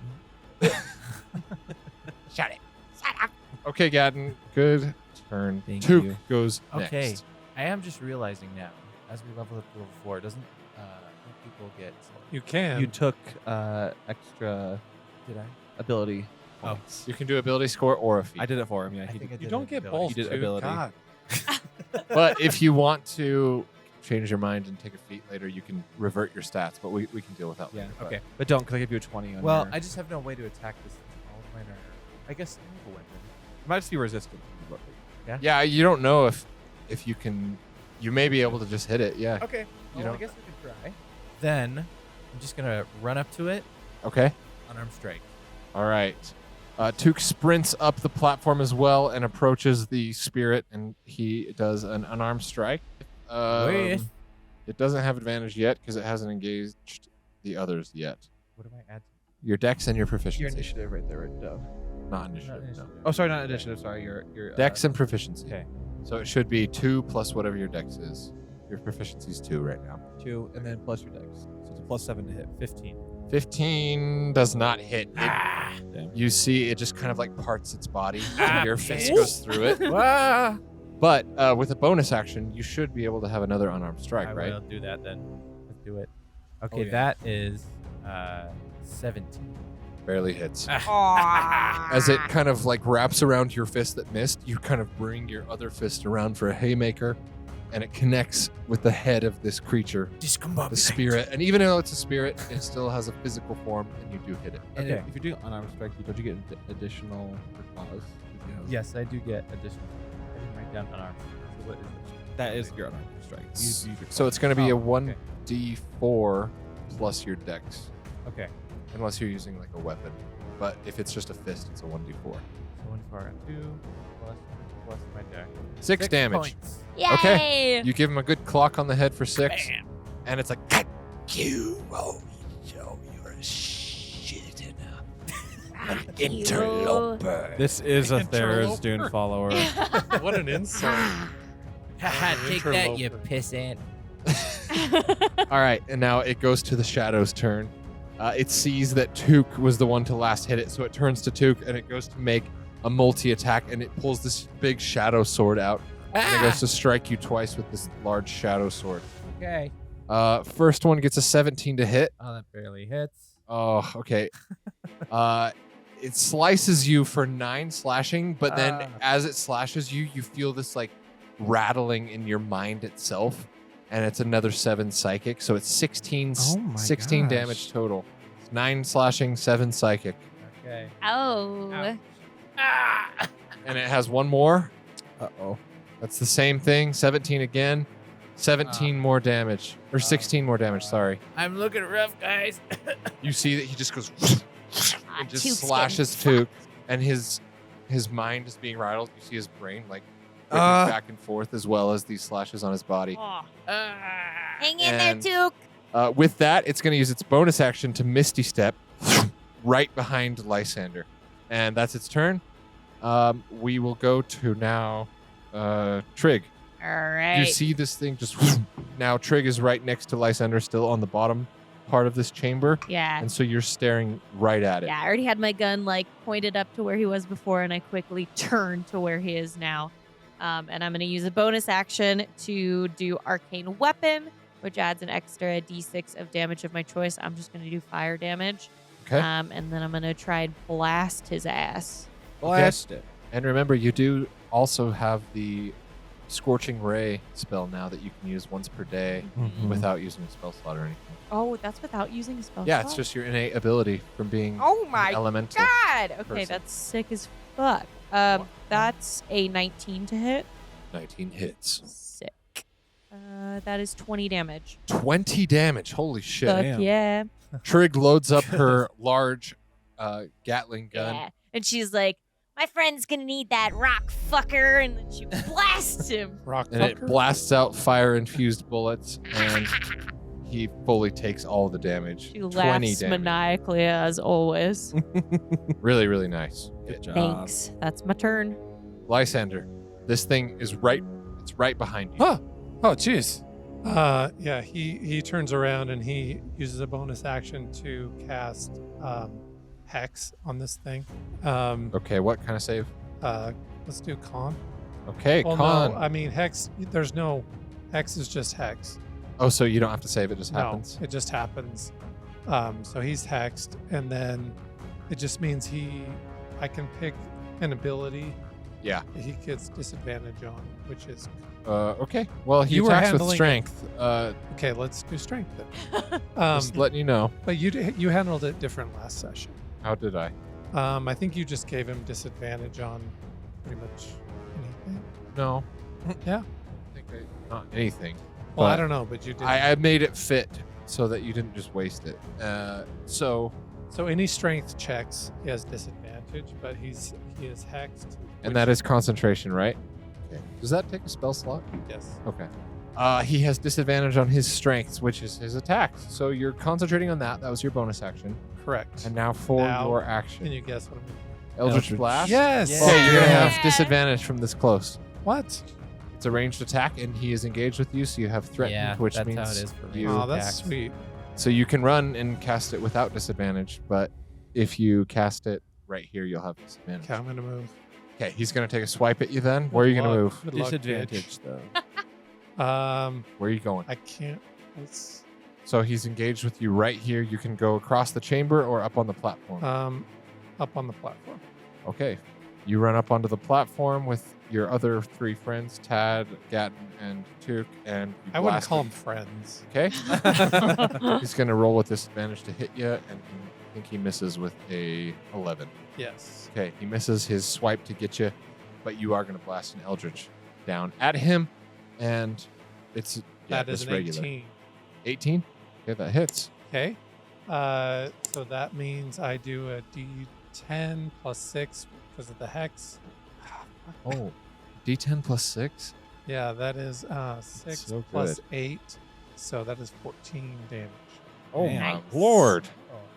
[SPEAKER 10] Shut it.
[SPEAKER 2] Okay, Gadden, good turn.
[SPEAKER 7] Thank
[SPEAKER 2] Took
[SPEAKER 7] you.
[SPEAKER 2] goes
[SPEAKER 7] Okay.
[SPEAKER 2] next.
[SPEAKER 7] I am just realizing now, as we level up to level 4, doesn't people get?
[SPEAKER 5] You can.
[SPEAKER 8] You took extra
[SPEAKER 7] Did I?
[SPEAKER 8] ability.
[SPEAKER 7] Oh.
[SPEAKER 8] points.
[SPEAKER 2] You can do ability score or a feat.
[SPEAKER 8] I did it for him. Yeah,
[SPEAKER 7] I
[SPEAKER 8] he
[SPEAKER 7] think I
[SPEAKER 8] did.
[SPEAKER 7] did
[SPEAKER 5] you don't
[SPEAKER 7] an
[SPEAKER 5] get
[SPEAKER 7] ability.
[SPEAKER 5] both.
[SPEAKER 8] You did
[SPEAKER 5] dude.
[SPEAKER 8] ability.
[SPEAKER 5] God.
[SPEAKER 2] But if you want to change your mind and take a feat later, you can revert your stats, but we can deal with that
[SPEAKER 8] Yeah.
[SPEAKER 2] later.
[SPEAKER 7] Okay.
[SPEAKER 8] But don't, because I give you a 20 on
[SPEAKER 7] Well,
[SPEAKER 8] your-
[SPEAKER 7] I just have no way to attack this. All of mine are, I guess, a weapon.
[SPEAKER 8] it might just be resistant.
[SPEAKER 2] Yeah, you don't know if you can. You may be able to just hit it. Yeah.
[SPEAKER 7] Okay.
[SPEAKER 2] You
[SPEAKER 7] Well, I
[SPEAKER 2] don't-
[SPEAKER 7] guess we could try. Then I'm just gonna run up to it,
[SPEAKER 2] Okay.
[SPEAKER 7] unarmed strike.
[SPEAKER 2] All right. Took sprints up the platform as well and approaches the Spirit, and he does an unarmed strike.
[SPEAKER 7] With?
[SPEAKER 2] It doesn't have advantage yet because it hasn't engaged the others yet.
[SPEAKER 7] What do I add?
[SPEAKER 2] Your dex and your proficiency.
[SPEAKER 8] Your initiative right there, right?
[SPEAKER 2] Not initiative. No.
[SPEAKER 8] Oh, sorry, not initiative. Sorry, your
[SPEAKER 2] Dex and proficiency.
[SPEAKER 8] Okay.
[SPEAKER 2] So it should be 2 plus whatever your dex is. Your proficiency is 2 right now.
[SPEAKER 8] 2, and then plus your dex. So it's a plus 7 to hit.
[SPEAKER 7] 15.
[SPEAKER 2] 15 does not hit.
[SPEAKER 8] Damn.
[SPEAKER 2] You see it just kind of like parts its body.
[SPEAKER 7] Ah,
[SPEAKER 2] and your fist
[SPEAKER 7] bitch.
[SPEAKER 2] goes through it.
[SPEAKER 7] Ah!
[SPEAKER 2] But with a bonus action, you should be able to have another unarmed strike,
[SPEAKER 7] I
[SPEAKER 2] right?
[SPEAKER 7] will do that then. Let's do it. Okay,
[SPEAKER 8] yeah.
[SPEAKER 7] that is 17.
[SPEAKER 2] Barely hits.
[SPEAKER 7] Ah.
[SPEAKER 2] As it kind of like wraps around your fist that missed, you kind of bring your other fist around for a haymaker, and it connects with the head of this creature, the spirit. And even though it's a spirit, it still has a physical form, and you do hit it.
[SPEAKER 7] And
[SPEAKER 8] Okay. If you're doing unarmed strike, don't you get additional clause?
[SPEAKER 7] Yes, I do get additional. I didn't write down unarmed. So what is it?
[SPEAKER 8] That is your unarmed strike. You use your
[SPEAKER 2] So it's going to be
[SPEAKER 8] Oh,
[SPEAKER 2] a
[SPEAKER 8] okay.
[SPEAKER 2] 1d4 plus your dex,
[SPEAKER 7] Okay.
[SPEAKER 2] unless you're using like a weapon. But if it's just a fist, it's a 1d4.
[SPEAKER 7] So 1 for 2 plus my deck.
[SPEAKER 2] 6 damage.
[SPEAKER 7] Points.
[SPEAKER 4] Yay!
[SPEAKER 2] Okay. You give him a good clock on the head for 6,
[SPEAKER 7] Bam.
[SPEAKER 2] and it's like,
[SPEAKER 1] You, oh, you're a shit an
[SPEAKER 4] You.
[SPEAKER 1] interloper.
[SPEAKER 8] This is a
[SPEAKER 5] Interloper.
[SPEAKER 8] Tharizdun follower.
[SPEAKER 5] What an insult.
[SPEAKER 7] Haha, take that, you
[SPEAKER 5] Interloper.
[SPEAKER 7] pissant.
[SPEAKER 2] all right. And now it goes to the Shadow's turn. It sees that Took was the one to last hit it, so it turns to Took, and it goes to make a multi-attack, and it pulls this big shadow sword out, and it goes to strike you twice with this large shadow sword.
[SPEAKER 7] Okay.
[SPEAKER 2] First one gets a 17 to hit.
[SPEAKER 7] Oh, that barely hits.
[SPEAKER 2] Oh, okay. It slices you for 9 slashing, but then
[SPEAKER 7] Ah.
[SPEAKER 2] as it slashes you, you feel this like rattling in your mind itself, and it's another 7 psychic, so it's 16,
[SPEAKER 8] Oh my
[SPEAKER 2] 16
[SPEAKER 8] gosh.
[SPEAKER 2] damage total. It's 9 slashing, 7 psychic,
[SPEAKER 7] Okay.
[SPEAKER 4] Oh.
[SPEAKER 2] and it has one more.
[SPEAKER 8] Uh-oh.
[SPEAKER 2] That's the same thing. 17 again, 17 more damage, or 16 more damage. Sorry.
[SPEAKER 7] I'm looking rough, guys.
[SPEAKER 2] You see that he just goes
[SPEAKER 4] Ah,
[SPEAKER 2] and just
[SPEAKER 4] Took's
[SPEAKER 2] slashes
[SPEAKER 4] getting
[SPEAKER 2] Took, and his mind is being rattled. You see his brain like ripping
[SPEAKER 8] Ah.
[SPEAKER 2] back and forth, as well as these slashes on his body.
[SPEAKER 4] fucked.
[SPEAKER 7] Ah.
[SPEAKER 4] Hang in
[SPEAKER 2] And-
[SPEAKER 4] there, Took.
[SPEAKER 2] With that, it's going to use its bonus action to Misty Step right behind Lysander, and that's its turn. We will go to now Trig.
[SPEAKER 4] All right.
[SPEAKER 2] You see this thing just now. Trig is right next to Lysander, still on the bottom part of this chamber,
[SPEAKER 4] Yeah.
[SPEAKER 2] and so you're staring right at it.
[SPEAKER 4] Yeah, I already had my gun like pointed up to where he was before, and I quickly turned to where he is now. And I'm going to use a bonus action to do Arcane Weapon, which adds an extra d6 of damage of my choice. I'm just going to do fire damage.
[SPEAKER 2] Okay.
[SPEAKER 4] And then I'm going to try and blast his ass.
[SPEAKER 8] Blast it.
[SPEAKER 2] And remember, you do also have the Scorching Ray spell now that you can use once per day without using a spell slot or anything.
[SPEAKER 9] Oh, that's without using a spell
[SPEAKER 2] Yeah,
[SPEAKER 9] slot?
[SPEAKER 2] it's just your innate ability from being
[SPEAKER 9] Oh
[SPEAKER 2] an
[SPEAKER 9] my
[SPEAKER 2] elemental.
[SPEAKER 9] God! Okay,
[SPEAKER 2] person.
[SPEAKER 9] that's sick as fuck. That's a 19 to hit.
[SPEAKER 2] 19 hits.
[SPEAKER 9] Sick. That is 20 damage.
[SPEAKER 2] 20 damage. Holy shit.
[SPEAKER 9] Fuck yeah.
[SPEAKER 2] Trig loads up her large Gatling gun.
[SPEAKER 4] Yeah. And she's like, my friend's gonna need that rock fucker. And then she blasts him.
[SPEAKER 5] Rock
[SPEAKER 2] And it
[SPEAKER 5] fucker?
[SPEAKER 2] blasts out fire-infused bullets, and he fully takes all the damage.
[SPEAKER 9] She
[SPEAKER 2] 20
[SPEAKER 9] laughs
[SPEAKER 2] damage.
[SPEAKER 9] maniacally as always.
[SPEAKER 2] Really, really nice.
[SPEAKER 8] Good job.
[SPEAKER 9] Thanks. That's my turn.
[SPEAKER 2] Lysander, this thing is right behind you.
[SPEAKER 5] Oh, jeez. Yeah, he turns around and he uses a bonus action to cast Hex on this thing.
[SPEAKER 2] Okay, what kind of save?
[SPEAKER 5] Let's do Con.
[SPEAKER 2] Okay,
[SPEAKER 5] Well,
[SPEAKER 2] con.
[SPEAKER 5] no, I mean Hex. There's no Hex is just Hex.
[SPEAKER 2] Oh, so you don't have to save, it just happens?
[SPEAKER 5] No, it just happens. So he's hexed, and then it just means I can pick an ability
[SPEAKER 2] Yeah.
[SPEAKER 5] that he gets disadvantage on, which is
[SPEAKER 2] Okay. Well, he
[SPEAKER 5] You were
[SPEAKER 2] attacks with
[SPEAKER 5] handling-
[SPEAKER 2] strength.
[SPEAKER 5] okay. Let's do strength then.
[SPEAKER 2] Just letting you know.
[SPEAKER 5] But you handled it different last session.
[SPEAKER 2] How did I?
[SPEAKER 5] I think you just gave him disadvantage on pretty much anything.
[SPEAKER 2] No.
[SPEAKER 5] Yeah.
[SPEAKER 2] I think not anything.
[SPEAKER 5] Well, I
[SPEAKER 2] But
[SPEAKER 5] don't know, but you did.
[SPEAKER 2] I made it fit so that you didn't just waste it. So
[SPEAKER 5] So any strength checks, he has disadvantage, but he is hexed.
[SPEAKER 2] and that is concentration, right? Okay. Does that take a spell slot?
[SPEAKER 5] Yes.
[SPEAKER 2] Okay. He has disadvantage on his strengths, which is his attacks. So you're concentrating on that. That was your bonus action.
[SPEAKER 5] Correct.
[SPEAKER 2] And now for your action.
[SPEAKER 5] Can you guess what I'm doing?
[SPEAKER 2] Eldritch Blast?
[SPEAKER 5] Yes.
[SPEAKER 2] Okay, you're going to
[SPEAKER 4] Yeah.
[SPEAKER 2] have disadvantage from this close.
[SPEAKER 5] What?
[SPEAKER 2] It's a ranged attack, and he is engaged with you, so you have threatened,
[SPEAKER 7] Yeah,
[SPEAKER 2] which
[SPEAKER 7] that's
[SPEAKER 2] means
[SPEAKER 7] how it is for
[SPEAKER 2] you.
[SPEAKER 5] Oh, that's
[SPEAKER 7] attacks.
[SPEAKER 5] sweet.
[SPEAKER 2] So you can run and cast it without disadvantage, but if you cast it right here, you'll have disadvantage.
[SPEAKER 5] Okay, I'm gonna move.
[SPEAKER 2] Okay, he's going to take a swipe at you then. Where are you going to move?
[SPEAKER 5] Good luck,
[SPEAKER 8] Disadvantage though.
[SPEAKER 5] bitch.
[SPEAKER 2] Where are you going?
[SPEAKER 5] I can't. Let's.
[SPEAKER 2] So he's engaged with you right here. You can go across the chamber or up on the platform.
[SPEAKER 5] Up on the platform.
[SPEAKER 2] Okay. You run up onto the platform with your other three friends, Tad, Gatton, and Took, and you
[SPEAKER 5] I wouldn't
[SPEAKER 2] blast
[SPEAKER 5] call
[SPEAKER 2] him.
[SPEAKER 5] them friends.
[SPEAKER 2] Okay. He's going to roll with disadvantage to hit you, and I think he misses with a 11.
[SPEAKER 5] Yes.
[SPEAKER 2] Okay, he misses his swipe to get you, but you are going to blast an Eldritch down at him, and it's
[SPEAKER 5] That is
[SPEAKER 2] it's
[SPEAKER 5] an
[SPEAKER 2] regular.
[SPEAKER 5] 18.
[SPEAKER 2] 18? Okay, that hits.
[SPEAKER 5] Okay. So that means I do a D10 plus 6 because of the hex.
[SPEAKER 2] Oh, D10 plus 6?
[SPEAKER 5] Yeah, that is 6
[SPEAKER 2] So
[SPEAKER 5] plus
[SPEAKER 2] good.
[SPEAKER 5] 8. So that is 14 damage.
[SPEAKER 2] Oh,
[SPEAKER 8] Damn.
[SPEAKER 2] my
[SPEAKER 4] Nice.
[SPEAKER 2] lord.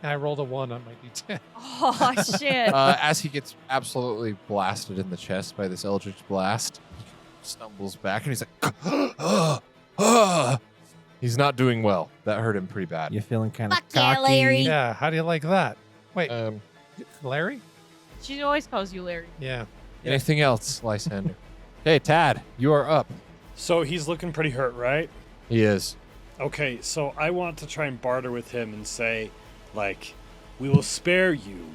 [SPEAKER 5] And I rolled a 1 on my D10.
[SPEAKER 4] Oh, shit.
[SPEAKER 2] As he gets absolutely blasted in the chest by this Eldritch Blast, he stumbles back and he's like, he's not doing well. That hurt him pretty bad.
[SPEAKER 8] You feeling kind of
[SPEAKER 4] Fuck yeah,
[SPEAKER 8] cocky?
[SPEAKER 4] Larry.
[SPEAKER 5] Yeah, how do you like that? Wait,
[SPEAKER 2] Um,
[SPEAKER 5] Larry?
[SPEAKER 9] She always calls you Larry.
[SPEAKER 5] Yeah.
[SPEAKER 2] anything else, Lysander? Okay, Tad, you are up.
[SPEAKER 3] So he's looking pretty hurt, right?
[SPEAKER 2] He is.
[SPEAKER 3] Okay, so I want to try and barter with him and say, like, we will spare you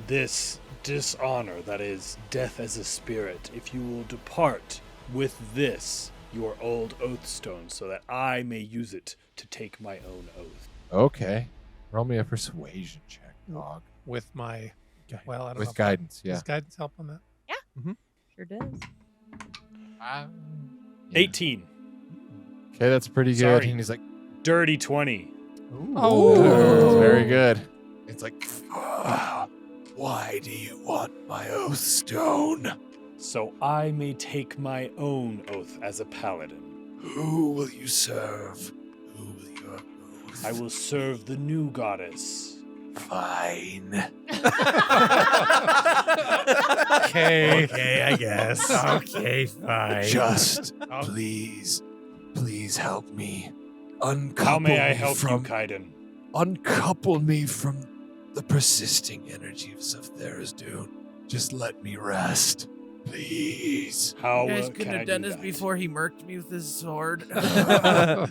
[SPEAKER 3] this dishonor that is death as a spirit if you will depart with this, your old Oathstone, so that I may use it to take my own oath.
[SPEAKER 2] Okay. Roll me a persuasion check, dog.
[SPEAKER 5] With my. Well, I don't know.
[SPEAKER 2] With
[SPEAKER 5] if-
[SPEAKER 2] guidance, yeah.
[SPEAKER 5] Does guidance help on that?
[SPEAKER 9] Sure does.
[SPEAKER 2] Yeah.
[SPEAKER 3] 18.
[SPEAKER 2] Okay, that's pretty good.
[SPEAKER 3] Sorry.
[SPEAKER 2] And he's like,
[SPEAKER 3] Dirty 20.
[SPEAKER 2] "That's very good. It's like,
[SPEAKER 1] Why do you want my Oathstone?
[SPEAKER 3] So I may take my own oath as a paladin.
[SPEAKER 1] Who will you serve? Who will your oath?
[SPEAKER 3] I will serve the new goddess.
[SPEAKER 1] Fine.
[SPEAKER 5] Okay.
[SPEAKER 1] Okay, I guess.
[SPEAKER 8] Okay, fine.
[SPEAKER 1] Just please help me. Uncouple
[SPEAKER 3] How may I
[SPEAKER 1] me
[SPEAKER 3] help
[SPEAKER 1] from,
[SPEAKER 3] you, Kaiden?
[SPEAKER 1] Uncouple me from the persisting energies of Tharizdun. Just let me rest. Please.
[SPEAKER 3] How
[SPEAKER 7] You guys
[SPEAKER 3] can
[SPEAKER 7] couldn't
[SPEAKER 3] I
[SPEAKER 7] have done
[SPEAKER 3] do
[SPEAKER 7] this
[SPEAKER 3] that?
[SPEAKER 7] before he murked me with his sword.
[SPEAKER 2] right.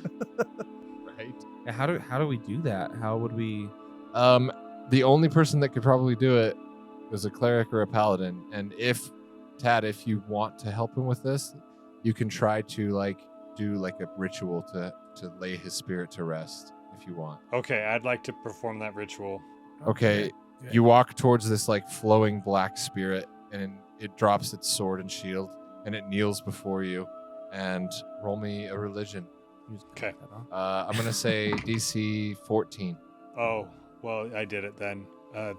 [SPEAKER 8] Yeah, how do we do that? How would we?
[SPEAKER 2] The only person that could probably do it is a cleric or a paladin. And if, Tad, if you want to help him with this, you can try to like do like a ritual to lay his spirit to rest if you want.
[SPEAKER 3] Okay, I'd like to perform that ritual.
[SPEAKER 2] Okay,
[SPEAKER 7] good.
[SPEAKER 2] you walk towards this like flowing black spirit, and it drops its sword and shield, and it kneels before you. And roll me a religion.
[SPEAKER 3] Okay.
[SPEAKER 2] I'm gonna say DC 14.
[SPEAKER 3] Oh, well, I did it then.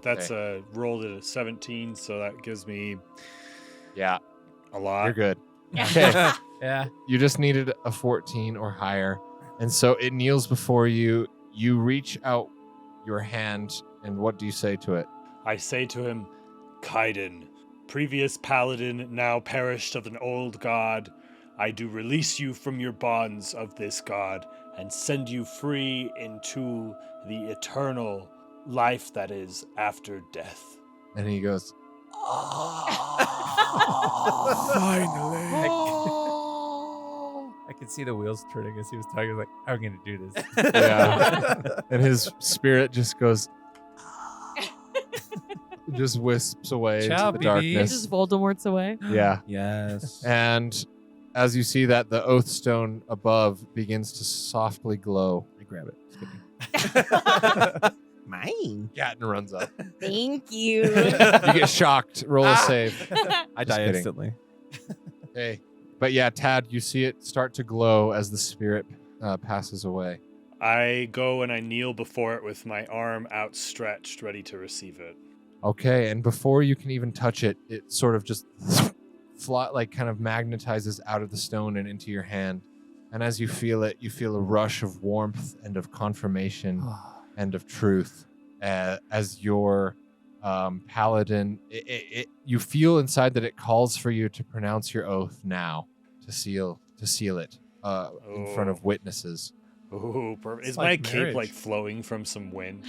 [SPEAKER 3] That's rolled at a 17, so that gives me
[SPEAKER 2] Yeah,
[SPEAKER 3] a lot.
[SPEAKER 2] you're good. Okay,
[SPEAKER 7] Yeah.
[SPEAKER 2] you just needed a 14 or higher, and so it kneels before you. You reach out your hand, and what do you say to it?
[SPEAKER 3] I say to him, Kaiden, previous paladin, now perished of an old god, I do release you from your bonds of this god and send you free into the eternal life that is after death.
[SPEAKER 2] And he goes,
[SPEAKER 7] Finally. I could see the wheels turning as he was talking. I was like, how are we going to do this?
[SPEAKER 2] Yeah. And his spirit just goes, just wisps away
[SPEAKER 5] Ciao,
[SPEAKER 2] into the
[SPEAKER 5] BB.
[SPEAKER 2] darkness.
[SPEAKER 9] Just Voldemort's away.
[SPEAKER 2] Yeah.
[SPEAKER 8] Yes.
[SPEAKER 2] And as you see that, the Oathstone above begins to softly glow.
[SPEAKER 8] I grab it. Just kidding. Mine.
[SPEAKER 2] Gatton runs up.
[SPEAKER 4] Thank you.
[SPEAKER 2] You get shocked. Roll a save.
[SPEAKER 8] I
[SPEAKER 2] Just
[SPEAKER 8] die
[SPEAKER 2] kidding.
[SPEAKER 8] instantly.
[SPEAKER 2] Hey. But yeah, Tad, you see it start to glow as the spirit passes away.
[SPEAKER 3] I go and I kneel before it with my arm outstretched, ready to receive it.
[SPEAKER 2] Okay, and before you can even touch it, it sort of just kind of magnetizes out of the stone and into your hand. And as you feel it, you feel a rush of warmth and of confirmation and of truth as your paladin. You feel inside that it calls for you to pronounce your oath now, to seal it in front of witnesses.
[SPEAKER 3] Ooh, perfect. Is
[SPEAKER 5] It's
[SPEAKER 3] my
[SPEAKER 5] like
[SPEAKER 3] cape
[SPEAKER 5] marriage.
[SPEAKER 3] like flowing from some wind?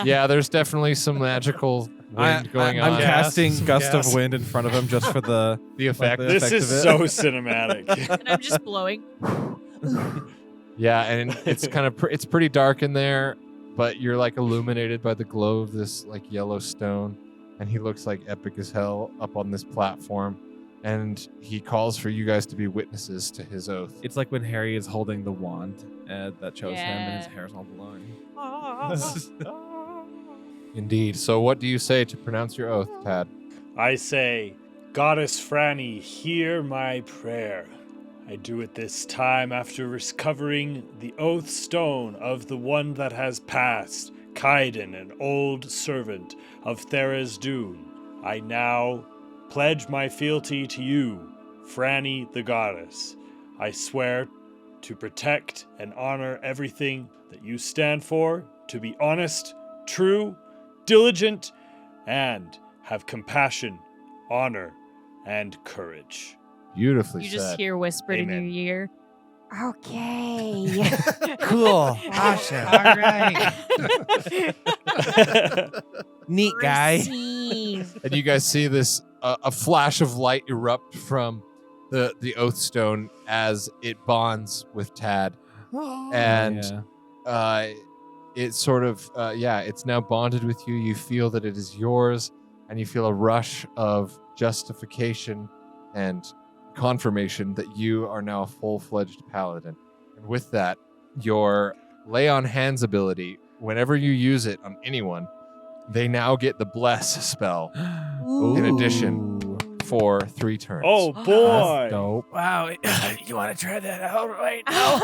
[SPEAKER 2] Yeah, there's definitely some magical wind going on.
[SPEAKER 8] I'm
[SPEAKER 5] Gas,
[SPEAKER 8] casting
[SPEAKER 5] some
[SPEAKER 8] gust
[SPEAKER 5] gas.
[SPEAKER 8] of wind in front of him just for the
[SPEAKER 2] The effect.
[SPEAKER 8] the
[SPEAKER 3] This
[SPEAKER 8] effect
[SPEAKER 3] is
[SPEAKER 8] of it.
[SPEAKER 3] so cinematic.
[SPEAKER 9] And I'm just blowing.
[SPEAKER 2] Yeah, and it's kind of it's pretty dark in there, but you're like illuminated by the glow of this like yellow stone, and he looks like epic as hell up on this platform, and he calls for you guys to be witnesses to his oath.
[SPEAKER 8] It's like when Harry is holding the wand that chose him, and his
[SPEAKER 9] Yeah.
[SPEAKER 8] hair's all blowing.
[SPEAKER 2] Indeed. So what do you say to pronounce your oath, Tad?
[SPEAKER 3] I say, Goddess Franny, hear my prayer. I do it this time after recovering the Oathstone of the one that has passed, Kaiden, an old servant of Tharizdun. I now pledge my fealty to you, Franny the Goddess. I swear to protect and honor everything that you stand for, to be honest, true, diligent, and have compassion, honor, and courage.
[SPEAKER 2] Beautifully
[SPEAKER 9] You
[SPEAKER 2] said.
[SPEAKER 9] just hear whispered in
[SPEAKER 3] Amen.
[SPEAKER 9] your ear.
[SPEAKER 4] Okay.
[SPEAKER 8] Cool. Awesome. All right. Neat guy.
[SPEAKER 4] Receive.
[SPEAKER 2] And you guys see this a flash of light erupt from the Oathstone as it bonds with Tad, and it sort of it's now bonded with you. You feel that it is yours, and you feel a rush of justification and confirmation that you are now a full-fledged paladin. And with that, your lay on hands ability, whenever you use it on anyone, they now get the bless spell in addition for 3 turns.
[SPEAKER 3] Oh boy!
[SPEAKER 8] Dope.
[SPEAKER 7] Wow. You want to try that out right now?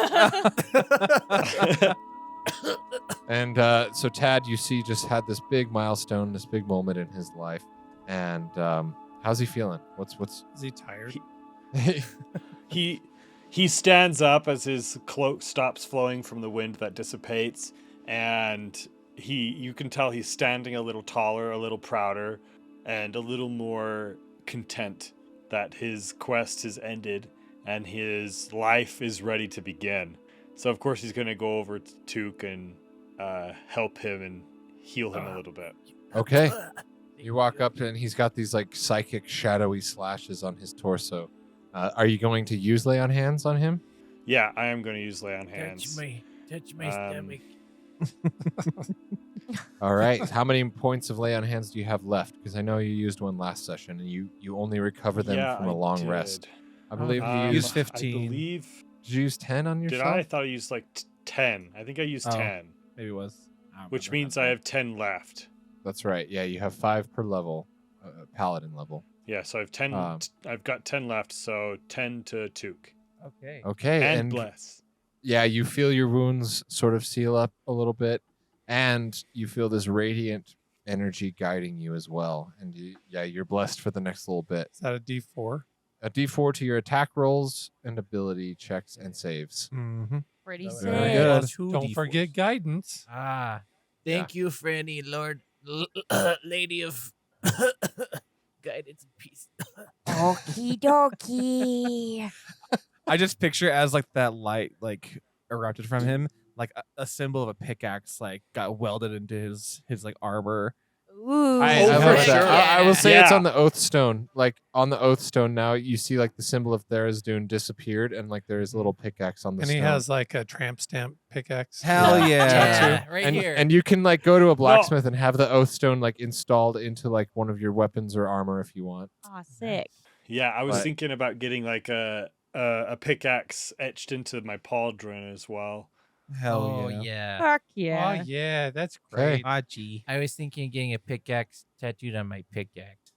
[SPEAKER 2] And so Tad, you see, just had this big milestone, this big moment in his life. And how's he feeling? What's
[SPEAKER 5] Is he tired?
[SPEAKER 3] He stands up as his cloak stops flowing from the wind that dissipates, and you can tell he's standing a little taller, a little prouder, and a little more content that his quest has ended and his life is ready to begin. So of course he's going to go over to Took and help him and heal him a little bit.
[SPEAKER 2] Okay. You walk up and he's got these like psychic shadowy slashes on his torso. Are you going to use lay on hands on him?
[SPEAKER 3] Yeah, I am going to use lay on hands.
[SPEAKER 7] Touch my stomach.
[SPEAKER 2] All right. How many points of lay on hands do you have left? Because I know you used one last session and you only recover them
[SPEAKER 3] Yeah,
[SPEAKER 2] from a
[SPEAKER 3] I
[SPEAKER 2] long
[SPEAKER 3] did.
[SPEAKER 2] rest. I believe you
[SPEAKER 8] Use
[SPEAKER 2] used.
[SPEAKER 8] 15.
[SPEAKER 3] I believe.
[SPEAKER 2] Did you use 10 on
[SPEAKER 3] Did
[SPEAKER 2] yourself?
[SPEAKER 3] I? I thought I used like 10. I think I used
[SPEAKER 8] Oh.
[SPEAKER 3] 10,
[SPEAKER 8] Maybe it was. I don't
[SPEAKER 3] which
[SPEAKER 8] remember.
[SPEAKER 3] means I have 10 left.
[SPEAKER 2] That's right. Yeah, you have 5 per level, paladin level.
[SPEAKER 3] Yeah, so I have 10. I've got 10 left, so 10 to Took.
[SPEAKER 7] Okay.
[SPEAKER 2] Okay,
[SPEAKER 3] And bless.
[SPEAKER 2] yeah, you feel your wounds sort of seal up a little bit, and you feel this radiant energy guiding you as well. And you're blessed for the next little bit.
[SPEAKER 5] Is that a D4?
[SPEAKER 2] A D4 to your attack rolls and ability checks and saves.
[SPEAKER 8] Mm-hmm.
[SPEAKER 4] Pretty
[SPEAKER 7] So,
[SPEAKER 4] sick.
[SPEAKER 8] Very good.
[SPEAKER 5] Don't forget guidance.
[SPEAKER 7] Ah, thank you, Franny, Lord, Lady of Guidance and Peace.
[SPEAKER 4] Okie dokie.
[SPEAKER 8] I just picture as like that light like erupted from him, like a symbol of a pickaxe like got welded into his like armor.
[SPEAKER 4] Ooh.
[SPEAKER 2] I
[SPEAKER 3] Oh,
[SPEAKER 2] love
[SPEAKER 3] for
[SPEAKER 2] that.
[SPEAKER 3] sure.
[SPEAKER 2] I will say it's
[SPEAKER 3] Yeah.
[SPEAKER 2] on the Oathstone. Like on the Oathstone now, you see like the symbol of Tharizdun disappeared, and like there is a little pickaxe on the
[SPEAKER 5] And
[SPEAKER 2] stone.
[SPEAKER 5] he has like a tramp stamp pickaxe.
[SPEAKER 8] Hell yeah.
[SPEAKER 7] Yeah, right
[SPEAKER 2] and,
[SPEAKER 7] here.
[SPEAKER 2] and you can like go to a blacksmith and have the Oathstone like installed into like one of your weapons or armor if you want.
[SPEAKER 4] Aw, sick.
[SPEAKER 3] Yeah, I was
[SPEAKER 2] But-
[SPEAKER 3] thinking about getting like a pickaxe etched into my pauldron as well.
[SPEAKER 8] Hell
[SPEAKER 7] oh
[SPEAKER 8] yeah.
[SPEAKER 7] yeah.
[SPEAKER 4] Fuck
[SPEAKER 5] Oh
[SPEAKER 4] yeah.
[SPEAKER 5] yeah, that's
[SPEAKER 2] Okay.
[SPEAKER 5] great.
[SPEAKER 8] Ah, gee.
[SPEAKER 7] I was thinking of getting a pickaxe tattooed on my pickaxe.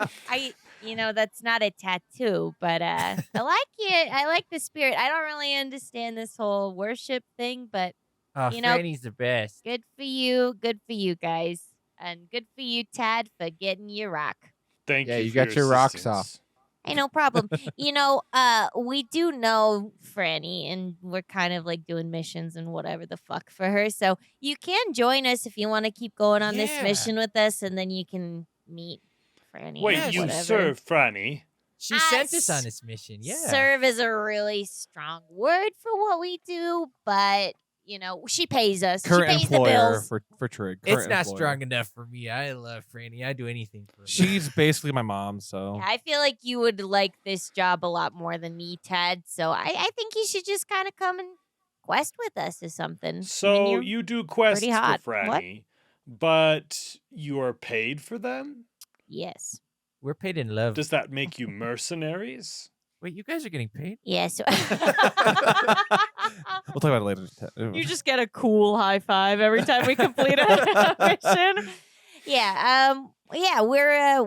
[SPEAKER 4] That's not a tattoo, but I like it. I like the spirit. I don't really understand this whole worship thing, but
[SPEAKER 7] Oh,
[SPEAKER 4] You know-
[SPEAKER 7] Franny's the best.
[SPEAKER 4] good for you. Good for you guys. And good for you, Tad, for getting your rock.
[SPEAKER 3] Thank
[SPEAKER 2] Yeah,
[SPEAKER 3] you.
[SPEAKER 2] you
[SPEAKER 3] for
[SPEAKER 2] got your rocks
[SPEAKER 3] assistance.
[SPEAKER 4] Hey, no problem. We do know Franny, and we're kind of like doing missions and whatever the fuck for her. So you can join us if you want to keep going on this
[SPEAKER 7] Yeah.
[SPEAKER 4] mission with us, and then you can meet Franny.
[SPEAKER 3] Wait,
[SPEAKER 4] or
[SPEAKER 3] you
[SPEAKER 4] whatever.
[SPEAKER 3] serve Franny.
[SPEAKER 7] She sent us on this mission. Yeah.
[SPEAKER 4] Serve is a really strong word for what we do, but she pays us.
[SPEAKER 8] Current
[SPEAKER 4] she pays the
[SPEAKER 8] employer
[SPEAKER 4] bills.
[SPEAKER 8] for Trig.
[SPEAKER 7] It's
[SPEAKER 8] Current
[SPEAKER 7] not
[SPEAKER 8] employer.
[SPEAKER 7] strong enough for me. I love Franny. I do anything for her.
[SPEAKER 8] She's basically my mom, so
[SPEAKER 4] Yeah, I feel like you would like this job a lot more than me, Ted. So I think you should just kind of come and quest with us or something. I mean,
[SPEAKER 3] So
[SPEAKER 4] you're-
[SPEAKER 3] you do quests
[SPEAKER 4] pretty hot.
[SPEAKER 3] for
[SPEAKER 4] What?
[SPEAKER 3] Franny, but you are paid for them?
[SPEAKER 4] yes.
[SPEAKER 7] We're paid in love.
[SPEAKER 3] Does that make you mercenaries?
[SPEAKER 7] Wait, you guys are getting paid?
[SPEAKER 4] Yes.
[SPEAKER 8] we'll talk about it later.
[SPEAKER 9] You just get a cool high five every time we complete a mission.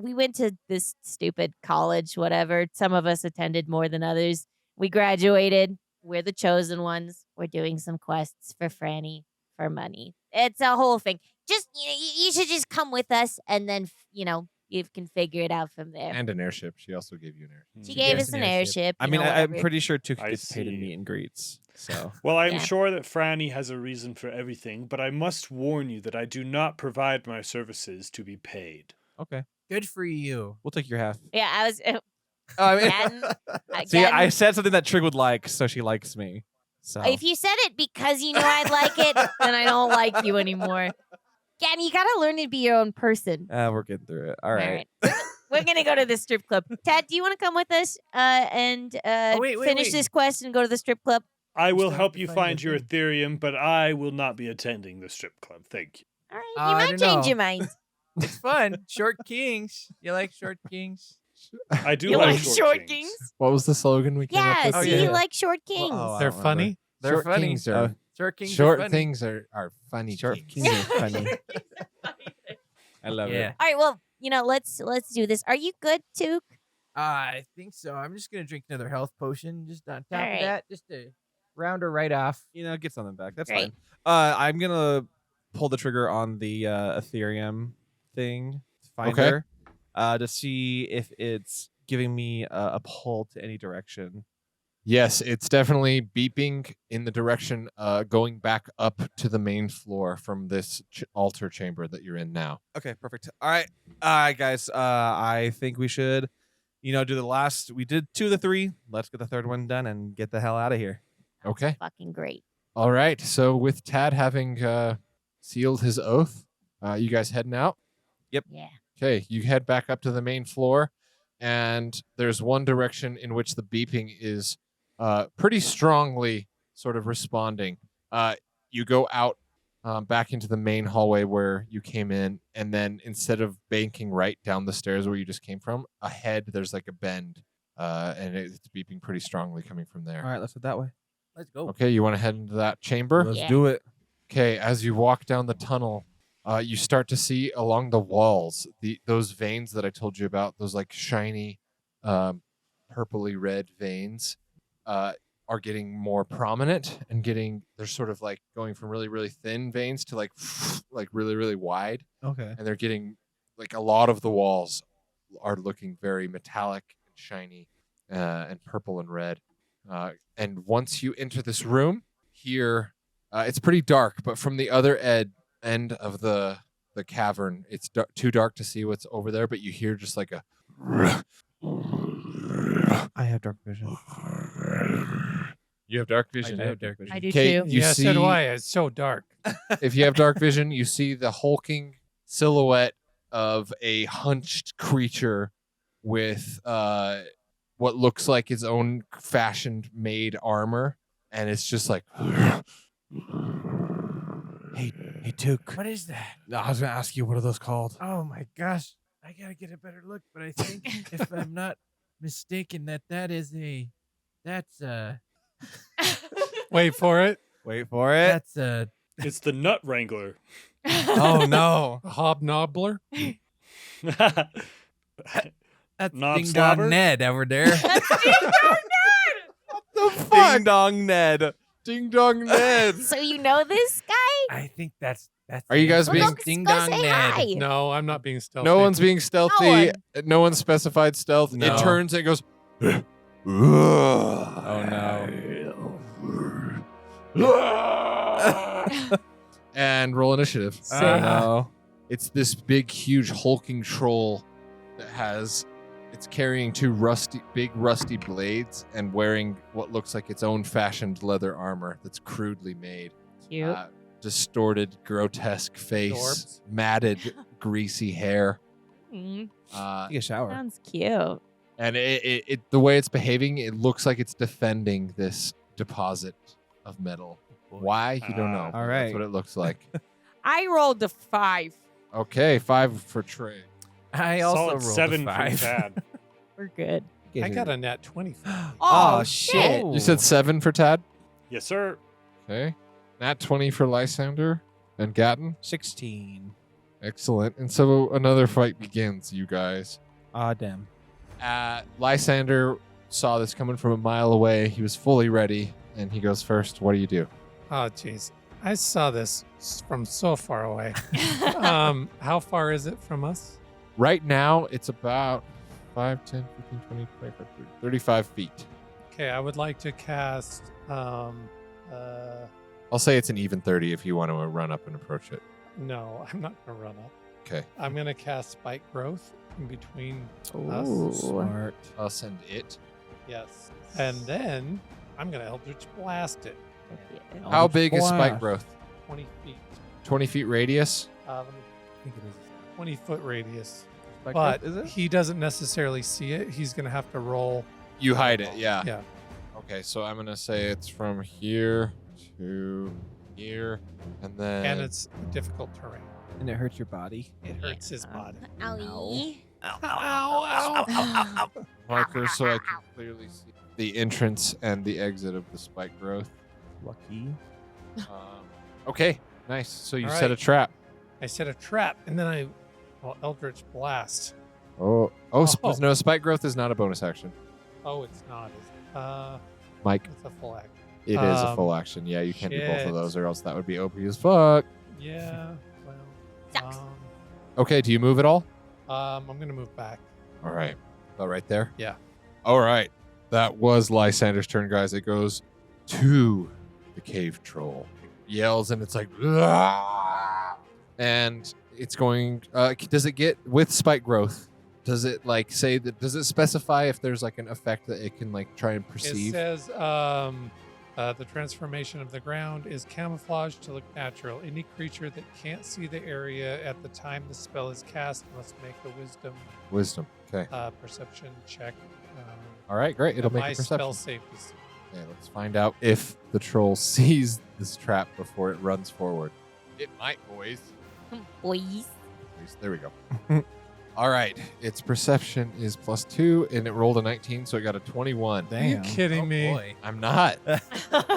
[SPEAKER 4] We went to this stupid college, whatever. Some of us attended more than others. We graduated. We're the chosen ones. We're doing some quests for Franny for money. It's a whole thing. Just you should just come with us, and then you can figure it out from there.
[SPEAKER 2] And an airship. She also gave you an airship.
[SPEAKER 4] She
[SPEAKER 7] Mm.
[SPEAKER 4] gave
[SPEAKER 7] Yes,
[SPEAKER 4] us
[SPEAKER 7] an
[SPEAKER 4] an
[SPEAKER 7] airship.
[SPEAKER 4] airship.
[SPEAKER 8] I mean, I'm
[SPEAKER 4] whatever.
[SPEAKER 8] pretty sure Tuki
[SPEAKER 3] I
[SPEAKER 8] gets paid in
[SPEAKER 3] see.
[SPEAKER 8] meet and greets. So
[SPEAKER 3] Well, I'm
[SPEAKER 4] Yeah.
[SPEAKER 3] sure that Franny has a reason for everything, but I must warn you that I do not provide my services to be paid.
[SPEAKER 8] okay,
[SPEAKER 7] Good for you.
[SPEAKER 8] we'll take your half.
[SPEAKER 4] Yeah, I was.
[SPEAKER 8] I mean,
[SPEAKER 4] Again,
[SPEAKER 8] see, I said something that Trig would like, so she likes me. So
[SPEAKER 4] if you said it because you know I'd like it, then I don't like you anymore. Again, you gotta learn to be your own person.
[SPEAKER 8] we're getting through it. All right.
[SPEAKER 4] We're gonna go to the strip club. Tad, do you want to come with us and
[SPEAKER 7] wait,
[SPEAKER 4] finish
[SPEAKER 7] wait.
[SPEAKER 4] this quest and go to the strip club?
[SPEAKER 3] I will
[SPEAKER 7] still
[SPEAKER 3] help
[SPEAKER 7] have to
[SPEAKER 3] you
[SPEAKER 7] find
[SPEAKER 3] find
[SPEAKER 7] the
[SPEAKER 3] your
[SPEAKER 7] thing.
[SPEAKER 3] Ethereum, but I will not be attending the strip club. Thank you.
[SPEAKER 4] All right,
[SPEAKER 7] I
[SPEAKER 4] you might
[SPEAKER 7] don't
[SPEAKER 4] change
[SPEAKER 7] know.
[SPEAKER 4] your mind.
[SPEAKER 7] It's fun. Short kings. You like short kings?
[SPEAKER 3] I do
[SPEAKER 4] You
[SPEAKER 3] like,
[SPEAKER 4] like short kings?
[SPEAKER 2] What was the slogan we came up
[SPEAKER 4] Yeah,
[SPEAKER 2] with?
[SPEAKER 7] Oh,
[SPEAKER 4] see,
[SPEAKER 7] yeah.
[SPEAKER 4] you like short kings.
[SPEAKER 8] oh, I
[SPEAKER 5] They're
[SPEAKER 8] don't remember.
[SPEAKER 5] funny.
[SPEAKER 7] They're
[SPEAKER 2] Short
[SPEAKER 7] funny.
[SPEAKER 2] kings are
[SPEAKER 7] Short kings.
[SPEAKER 2] short
[SPEAKER 7] are funny.
[SPEAKER 2] things are funny.
[SPEAKER 8] Short
[SPEAKER 2] kings.
[SPEAKER 8] kings are funny. I love
[SPEAKER 7] Yeah.
[SPEAKER 8] it.
[SPEAKER 4] All right, well, let's do this. Are you good, Took?
[SPEAKER 7] I think so. I'm just gonna drink another health potion. Just on top
[SPEAKER 4] Alright.
[SPEAKER 7] of that, just to round her right off.
[SPEAKER 8] Get something back. That's
[SPEAKER 4] Great.
[SPEAKER 8] fine. I'm gonna pull the trigger on the Ethereum thing. Find
[SPEAKER 2] Okay.
[SPEAKER 8] her. To see if it's giving me a pull to any direction.
[SPEAKER 2] Yes, it's definitely beeping in the direction going back up to the main floor from this altar chamber that you're in now.
[SPEAKER 8] Okay, perfect. All right, guys. I think we should, do the last. We did 2 of the 3. Let's get the third one done and get the hell out of here.
[SPEAKER 2] Okay.
[SPEAKER 4] Fucking great.
[SPEAKER 2] All right. So with Tad having sealed his oath, you guys heading out?
[SPEAKER 4] Yeah.
[SPEAKER 2] Okay, you head back up to the main floor, and there's one direction in which the beeping is pretty strongly sort of responding. You go out back into the main hallway where you came in, and then instead of banking right down the stairs where you just came from, ahead there's like a bend, and it's beeping pretty strongly coming from there.
[SPEAKER 8] All right, let's head that way.
[SPEAKER 7] Let's go.
[SPEAKER 2] Okay, you want to head into that chamber?
[SPEAKER 8] Let's
[SPEAKER 4] Yeah.
[SPEAKER 8] do it.
[SPEAKER 2] Okay, as you walk down the tunnel, you start to see along the walls those veins that I told you about, those like shiny, purpley red veins, are getting more prominent and they're sort of like going from really, really thin veins to like really, really wide.
[SPEAKER 8] Okay.
[SPEAKER 2] And they're getting like a lot of the walls are looking very metallic and shiny and purple and red. And once you enter this room, here it's pretty dark, but from the other end of the cavern, it's too dark to see what's over there, but you hear just like a
[SPEAKER 8] I have dark vision.
[SPEAKER 2] You have dark vision.
[SPEAKER 8] I have dark vision.
[SPEAKER 9] I do
[SPEAKER 2] Okay,
[SPEAKER 9] too.
[SPEAKER 2] you
[SPEAKER 5] yeah,
[SPEAKER 2] see
[SPEAKER 5] so do I. It's so dark.
[SPEAKER 2] if you have dark vision, you see the hulking silhouette of a hunched creature with what looks like his own fashioned made armor, and it's just like
[SPEAKER 8] Hey, Took.
[SPEAKER 7] What is that?
[SPEAKER 8] No, I was gonna ask you, what are those called?
[SPEAKER 7] Oh my gosh. I gotta get a better look, but I think if I'm not mistaken that's
[SPEAKER 5] Wait for it.
[SPEAKER 8] Wait for it.
[SPEAKER 7] that's
[SPEAKER 3] It's the Nut Wrangler.
[SPEAKER 8] Oh no.
[SPEAKER 5] A hobnobbler.
[SPEAKER 7] that's
[SPEAKER 3] Knob
[SPEAKER 7] Ding
[SPEAKER 3] slobber?
[SPEAKER 7] Dong Ned over there.
[SPEAKER 8] Ding dong Ned.
[SPEAKER 2] Ding Dong Ned.
[SPEAKER 4] So you know this guy?
[SPEAKER 7] I think that's
[SPEAKER 2] Are you guys
[SPEAKER 4] Well,
[SPEAKER 2] being
[SPEAKER 4] look,
[SPEAKER 7] Ding
[SPEAKER 4] go
[SPEAKER 7] Dong
[SPEAKER 4] say
[SPEAKER 7] Ned?
[SPEAKER 4] hi.
[SPEAKER 5] No, I'm not being stealthy.
[SPEAKER 2] No one's being stealthy.
[SPEAKER 4] one.
[SPEAKER 2] No one specified stealth.
[SPEAKER 8] No.
[SPEAKER 2] It turns and it goes.
[SPEAKER 8] Oh no.
[SPEAKER 2] And roll initiative.
[SPEAKER 8] Oh no.
[SPEAKER 2] It's this big, huge, hulking troll that it's carrying two big rusty blades and wearing what looks like its own fashioned leather armor that's crudely made.
[SPEAKER 9] Cute.
[SPEAKER 2] Distorted, grotesque face,
[SPEAKER 5] Dorbs.
[SPEAKER 2] matted, greasy hair.
[SPEAKER 9] Mm,
[SPEAKER 8] Take a shower.
[SPEAKER 9] sounds cute.
[SPEAKER 2] And it the way it's behaving, it looks like it's defending this deposit of metal. Why? You don't know.
[SPEAKER 8] All
[SPEAKER 2] That's
[SPEAKER 8] right.
[SPEAKER 2] what it looks like.
[SPEAKER 9] I rolled a 5.
[SPEAKER 2] Okay, 5 for Trey.
[SPEAKER 7] I also
[SPEAKER 3] Solid
[SPEAKER 7] rolled
[SPEAKER 3] 7
[SPEAKER 7] a
[SPEAKER 3] for
[SPEAKER 7] 5.
[SPEAKER 3] Tad.
[SPEAKER 9] We're good.
[SPEAKER 5] I got a nat 20.
[SPEAKER 8] Oh, shit.
[SPEAKER 2] You said 7 for Tad?
[SPEAKER 3] Yes, sir.
[SPEAKER 2] Okay. Nat 20 for Lysander and Gatton.
[SPEAKER 8] 16.
[SPEAKER 2] Excellent. And so another fight begins, you guys.
[SPEAKER 8] Ah, damn.
[SPEAKER 2] Lysander saw this coming from a mile away. He was fully ready, and he goes first. What do you do?
[SPEAKER 5] Oh, jeez. I saw this from so far away. How far is it from us?
[SPEAKER 2] Right now, it's about 5, 10, 15, 20, 25, 30, 35 feet.
[SPEAKER 5] Okay, I would like to cast.
[SPEAKER 2] I'll say it's an even 30 if you want to run up and approach it.
[SPEAKER 5] No, I'm not going to run up.
[SPEAKER 2] Okay.
[SPEAKER 5] I'm going to cast Spike Growth in between us.
[SPEAKER 9] Ooh.
[SPEAKER 8] Smart.
[SPEAKER 2] I'll send it.
[SPEAKER 5] Yes. And then I'm going to Eldritch Blast it.
[SPEAKER 2] How big is spike
[SPEAKER 8] Blast.
[SPEAKER 2] growth?
[SPEAKER 5] 20 feet.
[SPEAKER 2] 20 feet radius?
[SPEAKER 5] Let me think it is 20 foot radius.
[SPEAKER 8] Spike
[SPEAKER 5] But
[SPEAKER 8] growth, is it?
[SPEAKER 5] he doesn't necessarily see it. He's going to have to roll.
[SPEAKER 2] You hide it, yeah.
[SPEAKER 5] Yeah.
[SPEAKER 2] Okay, so I'm going to say it's from here to here, and then...
[SPEAKER 5] And it's difficult terrain.
[SPEAKER 8] And it hurts your body.
[SPEAKER 5] It hurts his body.
[SPEAKER 4] Owie.
[SPEAKER 2] marker so I can clearly see the entrance and the exit of the spike growth.
[SPEAKER 8] Lucky.
[SPEAKER 2] Okay, nice. So you
[SPEAKER 5] All
[SPEAKER 2] set a
[SPEAKER 5] right.
[SPEAKER 2] trap.
[SPEAKER 5] I set a trap, and then Eldritch Blast.
[SPEAKER 2] Oh, no, spike growth is not a bonus action.
[SPEAKER 5] Oh, it's not. Is it?
[SPEAKER 2] Mike,
[SPEAKER 5] It's a full act.
[SPEAKER 2] it is a
[SPEAKER 5] Um,
[SPEAKER 2] full action. Yeah, you can't do both
[SPEAKER 5] shit.
[SPEAKER 2] of those, or else that would be OP as fuck.
[SPEAKER 5] Yeah. Well.
[SPEAKER 4] Sucks.
[SPEAKER 2] Okay, do you move at all?
[SPEAKER 5] I'm gonna move back.
[SPEAKER 2] All right. About right there?
[SPEAKER 5] Yeah.
[SPEAKER 2] All right. That was Lysander's turn, guys. It goes to the cave troll. It yells and it's like, "Ah!" And it's going, does it get with spike growth? Does it like say that, does it specify if there's like an effect that it can like try and
[SPEAKER 5] It
[SPEAKER 2] perceive?
[SPEAKER 5] says the transformation of the ground is camouflaged to look natural. Any creature that can't see the area at the time the spell is cast must make a
[SPEAKER 2] Wisdom. Okay.
[SPEAKER 5] perception check.
[SPEAKER 2] All right, great. It'll make
[SPEAKER 5] my
[SPEAKER 2] a perception.
[SPEAKER 5] spell save is
[SPEAKER 2] Okay, let's find out if the troll sees this trap before it runs forward. It might, boys.
[SPEAKER 4] Boys.
[SPEAKER 2] There we go. All right. Its perception is +2, and it rolled a 19, so it got a 21.
[SPEAKER 5] Are you
[SPEAKER 8] Damn.
[SPEAKER 5] kidding me?
[SPEAKER 7] Boy.
[SPEAKER 2] I'm not.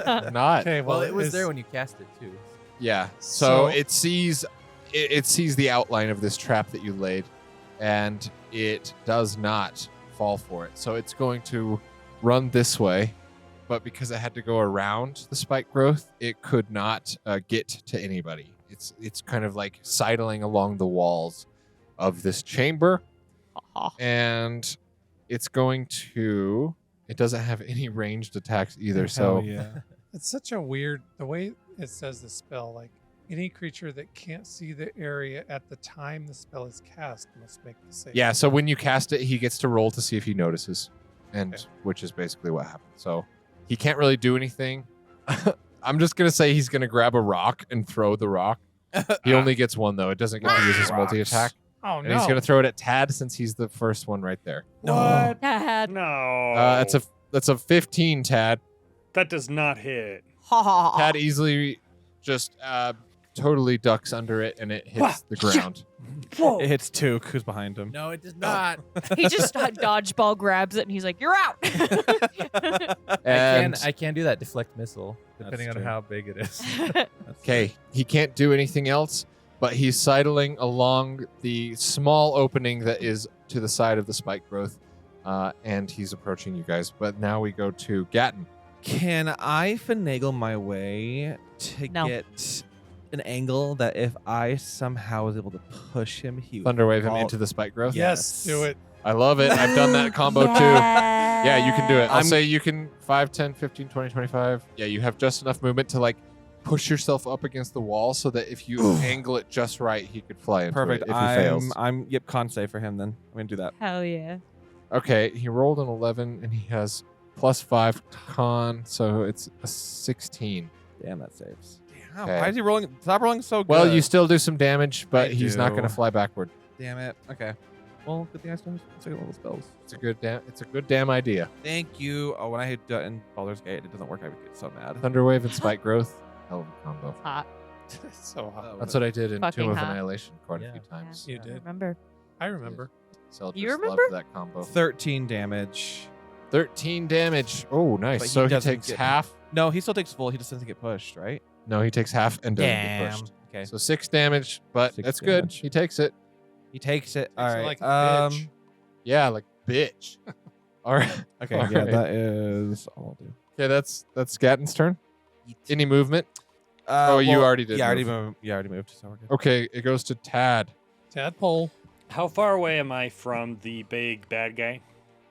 [SPEAKER 2] I'm not.
[SPEAKER 5] Okay,
[SPEAKER 7] Well, it was
[SPEAKER 5] is-
[SPEAKER 7] there when you cast it too.
[SPEAKER 2] Yeah.
[SPEAKER 5] So-
[SPEAKER 2] So it sees it sees the outline of this trap that you laid, and it does not fall for it. So it's going to run this way, but because it had to go around the spike growth, it could not get to anybody. It's kind of like sidling along the walls of this chamber, and it's going to. It doesn't have any ranged attacks either.
[SPEAKER 8] Hell
[SPEAKER 2] So
[SPEAKER 8] yeah.
[SPEAKER 5] It's such a weird the way it says the spell. Like any creature that can't see the area at the time the spell is cast must make the save.
[SPEAKER 2] yeah. So when you cast it, he gets to roll to see if he notices, and
[SPEAKER 5] Okay.
[SPEAKER 2] which is basically what happened. So he can't really do anything. I'm just gonna say he's gonna grab a rock and throw the rock. He only gets one though. It doesn't get to use his multi attack,
[SPEAKER 5] Oh
[SPEAKER 2] and
[SPEAKER 5] no.
[SPEAKER 2] he's gonna throw it at Tad since he's the first one right there.
[SPEAKER 3] What?
[SPEAKER 9] Dad.
[SPEAKER 3] No.
[SPEAKER 2] That's a 15, Tad.
[SPEAKER 3] That does not hit.
[SPEAKER 9] Ha ha ha.
[SPEAKER 2] Tad easily just totally ducks under it, and it hits the ground.
[SPEAKER 3] Whoa.
[SPEAKER 8] It hits Took, who's behind him.
[SPEAKER 7] No, it does not.
[SPEAKER 9] He just dodgeball grabs it and he's like, "You're out."
[SPEAKER 2] And
[SPEAKER 7] I can do that deflect missile depending
[SPEAKER 8] That's
[SPEAKER 7] on
[SPEAKER 8] true.
[SPEAKER 7] how big it is.
[SPEAKER 2] okay, he can't do anything else, but he's sidling along the small opening that is to the side of the spike growth, and he's approaching you guys. But now we go to Gatton.
[SPEAKER 8] Can I finagle my way to
[SPEAKER 9] No.
[SPEAKER 8] get an angle that if I somehow was able to push him, he would
[SPEAKER 2] Thunderwave him
[SPEAKER 8] fall-
[SPEAKER 2] into the spike growth.
[SPEAKER 5] Yes, do it.
[SPEAKER 2] I love it. I've done that combo too. Yeah, you can do it. I'll
[SPEAKER 8] I'm-
[SPEAKER 2] say you can 5, 10, 15, 20, 25. Yeah, you have just enough movement to like push yourself up against the wall so that if you angle it just right, he could fly into
[SPEAKER 8] Perfect.
[SPEAKER 2] it if he fails.
[SPEAKER 8] I'm yep, con save for him then. I'm gonna do that.
[SPEAKER 9] Hell yeah.
[SPEAKER 2] Okay, he rolled an 11 and he has +5 con, so it's a 16.
[SPEAKER 8] Damn, that saves. Damn,
[SPEAKER 2] Okay.
[SPEAKER 8] why is he rolling? Stop rolling so good.
[SPEAKER 2] Well, you still do some damage, but
[SPEAKER 8] I
[SPEAKER 2] he's not going to
[SPEAKER 8] do.
[SPEAKER 2] fly backward.
[SPEAKER 8] Damn it. Okay. Well, good thing I still have second level spells.
[SPEAKER 2] It's a good damn idea.
[SPEAKER 8] Thank you. Oh, when I hit in Baldur's Gate, it doesn't work. I get so mad.
[SPEAKER 2] Thunderwave and Spike Growth, hell of a combo.
[SPEAKER 9] Hot.
[SPEAKER 5] It's so hot.
[SPEAKER 2] That's what I did in
[SPEAKER 9] Fucking
[SPEAKER 2] Tomb of
[SPEAKER 9] hot.
[SPEAKER 2] Annihilation quite a
[SPEAKER 7] Yeah.
[SPEAKER 2] few times.
[SPEAKER 5] You did.
[SPEAKER 9] Remember?
[SPEAKER 5] I remember.
[SPEAKER 2] So
[SPEAKER 9] You
[SPEAKER 2] just
[SPEAKER 9] remember?
[SPEAKER 2] loved that combo.
[SPEAKER 8] 13 damage.
[SPEAKER 2] 13 damage. Oh, nice.
[SPEAKER 8] But he
[SPEAKER 2] So he
[SPEAKER 8] doesn't
[SPEAKER 2] takes
[SPEAKER 8] get-
[SPEAKER 2] half.
[SPEAKER 8] No, he still takes full. He just doesn't get pushed, right?
[SPEAKER 2] No, he takes half and doesn't get pushed.
[SPEAKER 8] Okay.
[SPEAKER 2] So 6 damage, but
[SPEAKER 8] 6
[SPEAKER 2] that's good.
[SPEAKER 8] damage.
[SPEAKER 2] He takes it.
[SPEAKER 8] He takes it. All
[SPEAKER 5] Takes it
[SPEAKER 8] right.
[SPEAKER 5] like a bitch.
[SPEAKER 2] Yeah, like bitch. All right.
[SPEAKER 8] Okay.
[SPEAKER 2] All
[SPEAKER 8] Yeah,
[SPEAKER 2] right.
[SPEAKER 8] that is all I'll do.
[SPEAKER 2] Okay, that's Gatton's turn. Any movement? Oh, you already did
[SPEAKER 8] Yeah, I already
[SPEAKER 2] move.
[SPEAKER 8] moved. Yeah, I already moved. So we're good.
[SPEAKER 2] Okay, it goes to Tad.
[SPEAKER 5] Tadpole.
[SPEAKER 3] How far away am I from the big bad guy?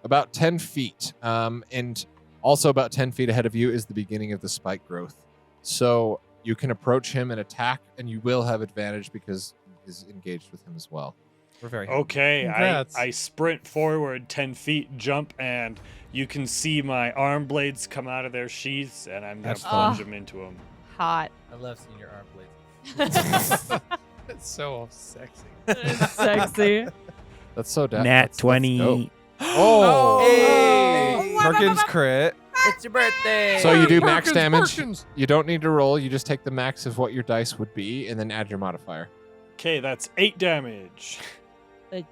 [SPEAKER 2] About 10 feet. And also about 10 feet ahead of you is the beginning of the spike growth. So you can approach him and attack, and you will have advantage because he's engaged with him as well.
[SPEAKER 8] We're very happy.
[SPEAKER 3] Okay,
[SPEAKER 5] Congrats.
[SPEAKER 3] I sprint forward 10 feet, jump, and you can see my arm blades come out of their sheaths, and I'm going
[SPEAKER 8] That's
[SPEAKER 3] to
[SPEAKER 9] fun.
[SPEAKER 3] plunge them into them.
[SPEAKER 9] Hot.
[SPEAKER 7] I love seeing your arm blades.
[SPEAKER 5] It's so sexy.
[SPEAKER 9] Sexy.
[SPEAKER 2] That's so down.
[SPEAKER 3] Nat
[SPEAKER 2] Let's go. Oh!
[SPEAKER 8] Hey! Perkins crit.
[SPEAKER 7] It's your birthday.
[SPEAKER 2] So you do max
[SPEAKER 5] Perkins,
[SPEAKER 2] damage.
[SPEAKER 5] Perkins.
[SPEAKER 2] You don't need to roll. You just take the max of what your dice would be and then add your modifier.
[SPEAKER 3] Okay, that's 8 damage.
[SPEAKER 2] 8?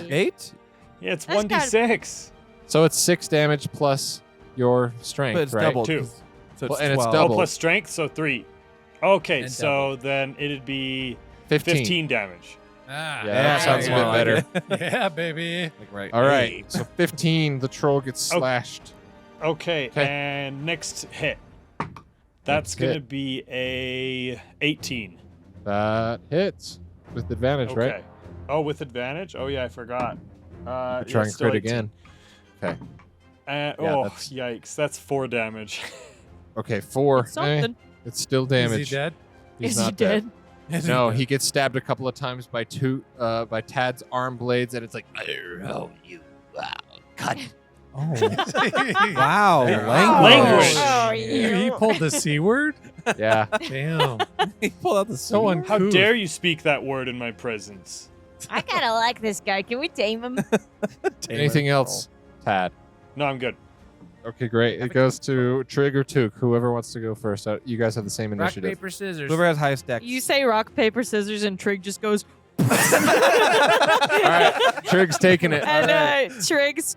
[SPEAKER 8] 8?
[SPEAKER 3] Yeah, it's
[SPEAKER 9] That's
[SPEAKER 3] 1d6.
[SPEAKER 2] So it's 6 damage plus your strength,
[SPEAKER 8] But it's
[SPEAKER 2] right?
[SPEAKER 8] doubled.
[SPEAKER 3] 2.
[SPEAKER 8] 'cause- So
[SPEAKER 2] Well,
[SPEAKER 8] it's
[SPEAKER 2] and it's
[SPEAKER 8] 12.
[SPEAKER 2] double.
[SPEAKER 3] Oh, plus strength, so 3. Okay,
[SPEAKER 7] And
[SPEAKER 3] so
[SPEAKER 7] double.
[SPEAKER 3] then it'd be
[SPEAKER 2] 15.
[SPEAKER 3] 15 damage.
[SPEAKER 7] Ah,
[SPEAKER 2] Yeah, that sounds a bit
[SPEAKER 8] more like
[SPEAKER 2] better.
[SPEAKER 8] it.
[SPEAKER 5] Yeah, baby.
[SPEAKER 8] Like, right.
[SPEAKER 2] All right. So 15, the troll gets
[SPEAKER 3] Oh.
[SPEAKER 2] slashed.
[SPEAKER 3] Okay,
[SPEAKER 2] 'Kay.
[SPEAKER 3] and next hit. That's
[SPEAKER 2] Next
[SPEAKER 3] going to
[SPEAKER 2] hit.
[SPEAKER 3] be a 18.
[SPEAKER 2] That hits with advantage,
[SPEAKER 3] Okay.
[SPEAKER 2] right?
[SPEAKER 3] Oh, with advantage? Oh, yeah, I forgot.
[SPEAKER 2] Try
[SPEAKER 3] yeah,
[SPEAKER 2] and
[SPEAKER 3] still
[SPEAKER 2] crit
[SPEAKER 3] 18.
[SPEAKER 2] again. Okay.
[SPEAKER 3] Yeah,
[SPEAKER 2] Yeah, that's-
[SPEAKER 3] yikes. That's 4 damage.
[SPEAKER 2] Okay, 4.
[SPEAKER 9] Something.
[SPEAKER 2] It's still damage.
[SPEAKER 5] Is he dead?
[SPEAKER 2] He's
[SPEAKER 9] Is he
[SPEAKER 2] not
[SPEAKER 9] dead?
[SPEAKER 2] No, he gets stabbed a couple of times by Tad's arm blades, and it's like, oh, you, wow, cut.
[SPEAKER 8] Oh. Wow.
[SPEAKER 3] Language.
[SPEAKER 9] Oh,
[SPEAKER 5] He pulled the C word?
[SPEAKER 2] Yeah.
[SPEAKER 5] Damn.
[SPEAKER 8] He pulled out the
[SPEAKER 5] So
[SPEAKER 8] sword.
[SPEAKER 5] uncouth.
[SPEAKER 3] How dare you speak that word in my presence?
[SPEAKER 4] I kind of like this guy. Can we tame him?
[SPEAKER 2] Anything else, Tad?
[SPEAKER 3] No, I'm good.
[SPEAKER 2] Okay, great. It goes to Trig or Took. Whoever wants to go first. You guys have the same
[SPEAKER 7] rock
[SPEAKER 2] initiative.
[SPEAKER 7] paper scissors.
[SPEAKER 8] Whoever has highest dex.
[SPEAKER 9] You say rock, paper, scissors, and Trig just goes,
[SPEAKER 2] All right, Trig's taking it.
[SPEAKER 9] And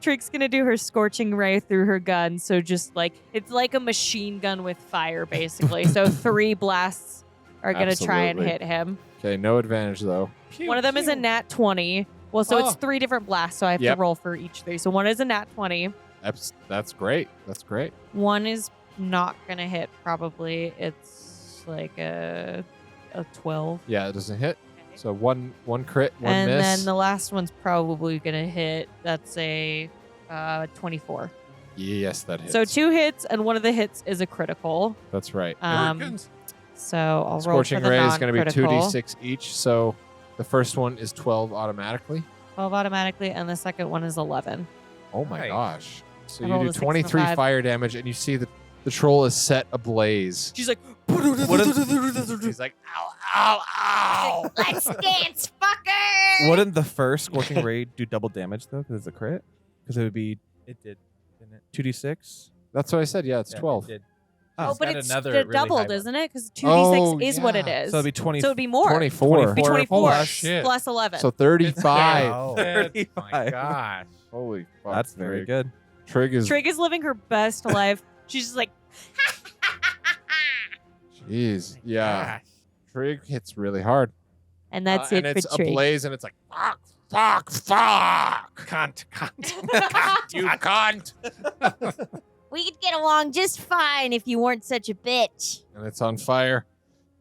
[SPEAKER 9] Trig's gonna do her scorching ray through her gun. So just like it's like a machine gun with fire, basically. So 3 blasts are gonna try and
[SPEAKER 2] Absolutely.
[SPEAKER 9] hit him.
[SPEAKER 2] Okay, no advantage though.
[SPEAKER 9] One of them is a nat 20. Well, so it's 3 different blasts, so I have
[SPEAKER 2] Yep.
[SPEAKER 9] to roll for each 3. So one is a nat 20.
[SPEAKER 2] That's great. That's great.
[SPEAKER 9] One is not gonna hit. Probably it's like a 12.
[SPEAKER 2] Yeah, it doesn't hit. So one crit, one
[SPEAKER 9] And
[SPEAKER 2] miss.
[SPEAKER 9] then the last one's probably gonna hit. That's a 24.
[SPEAKER 2] Yes, that hits.
[SPEAKER 9] So 2 hits, and one of the hits is a critical.
[SPEAKER 2] That's right.
[SPEAKER 9] So I'll roll for
[SPEAKER 2] Scorching
[SPEAKER 9] the
[SPEAKER 2] ray is going to be
[SPEAKER 9] non-critical.
[SPEAKER 2] 2d6 each. So the first one is 12 automatically.
[SPEAKER 9] 12 automatically, and the second one is 11.
[SPEAKER 2] Oh my
[SPEAKER 7] Nice.
[SPEAKER 2] gosh. So
[SPEAKER 9] I
[SPEAKER 2] you
[SPEAKER 9] rolled
[SPEAKER 2] do
[SPEAKER 9] a 6 and a
[SPEAKER 2] 23
[SPEAKER 9] 5.
[SPEAKER 2] fire damage, and you see that the troll is set ablaze.
[SPEAKER 9] She's like,
[SPEAKER 2] He's like, ow, ow, ow.
[SPEAKER 4] Let's dance, fucker!
[SPEAKER 8] Wouldn't the first scorching ray do double damage though? Because it's a crit. Because it would be
[SPEAKER 6] It did, didn't it?
[SPEAKER 8] 2d6.
[SPEAKER 2] That's what I said. Yeah, it's
[SPEAKER 6] Yeah, it
[SPEAKER 2] 12.
[SPEAKER 6] did.
[SPEAKER 9] oh, but
[SPEAKER 6] got
[SPEAKER 9] it's
[SPEAKER 6] another really high
[SPEAKER 9] doubled,
[SPEAKER 6] one.
[SPEAKER 9] isn't it? Because 2d6
[SPEAKER 2] Oh,
[SPEAKER 9] is what it
[SPEAKER 2] yeah.
[SPEAKER 9] is.
[SPEAKER 8] So it'd be 20.
[SPEAKER 9] So it'd be more.
[SPEAKER 2] 24.
[SPEAKER 9] It'd be 24
[SPEAKER 8] Holy
[SPEAKER 5] shit.
[SPEAKER 9] plus 11.
[SPEAKER 2] So 35.
[SPEAKER 6] Oh,
[SPEAKER 8] 35.
[SPEAKER 6] my gosh.
[SPEAKER 2] Holy fuck.
[SPEAKER 8] That's very good.
[SPEAKER 2] Trig is.
[SPEAKER 9] Trig is living her best life. She's just like,
[SPEAKER 2] Jeez. Yeah. Trig hits really hard.
[SPEAKER 9] and that's
[SPEAKER 2] and
[SPEAKER 9] it
[SPEAKER 2] it's
[SPEAKER 9] for Trig.
[SPEAKER 2] ablaze, and it's like, fuck. Cunt. You cunt.
[SPEAKER 4] We could get along just fine if you weren't such a bitch.
[SPEAKER 2] And it's on fire.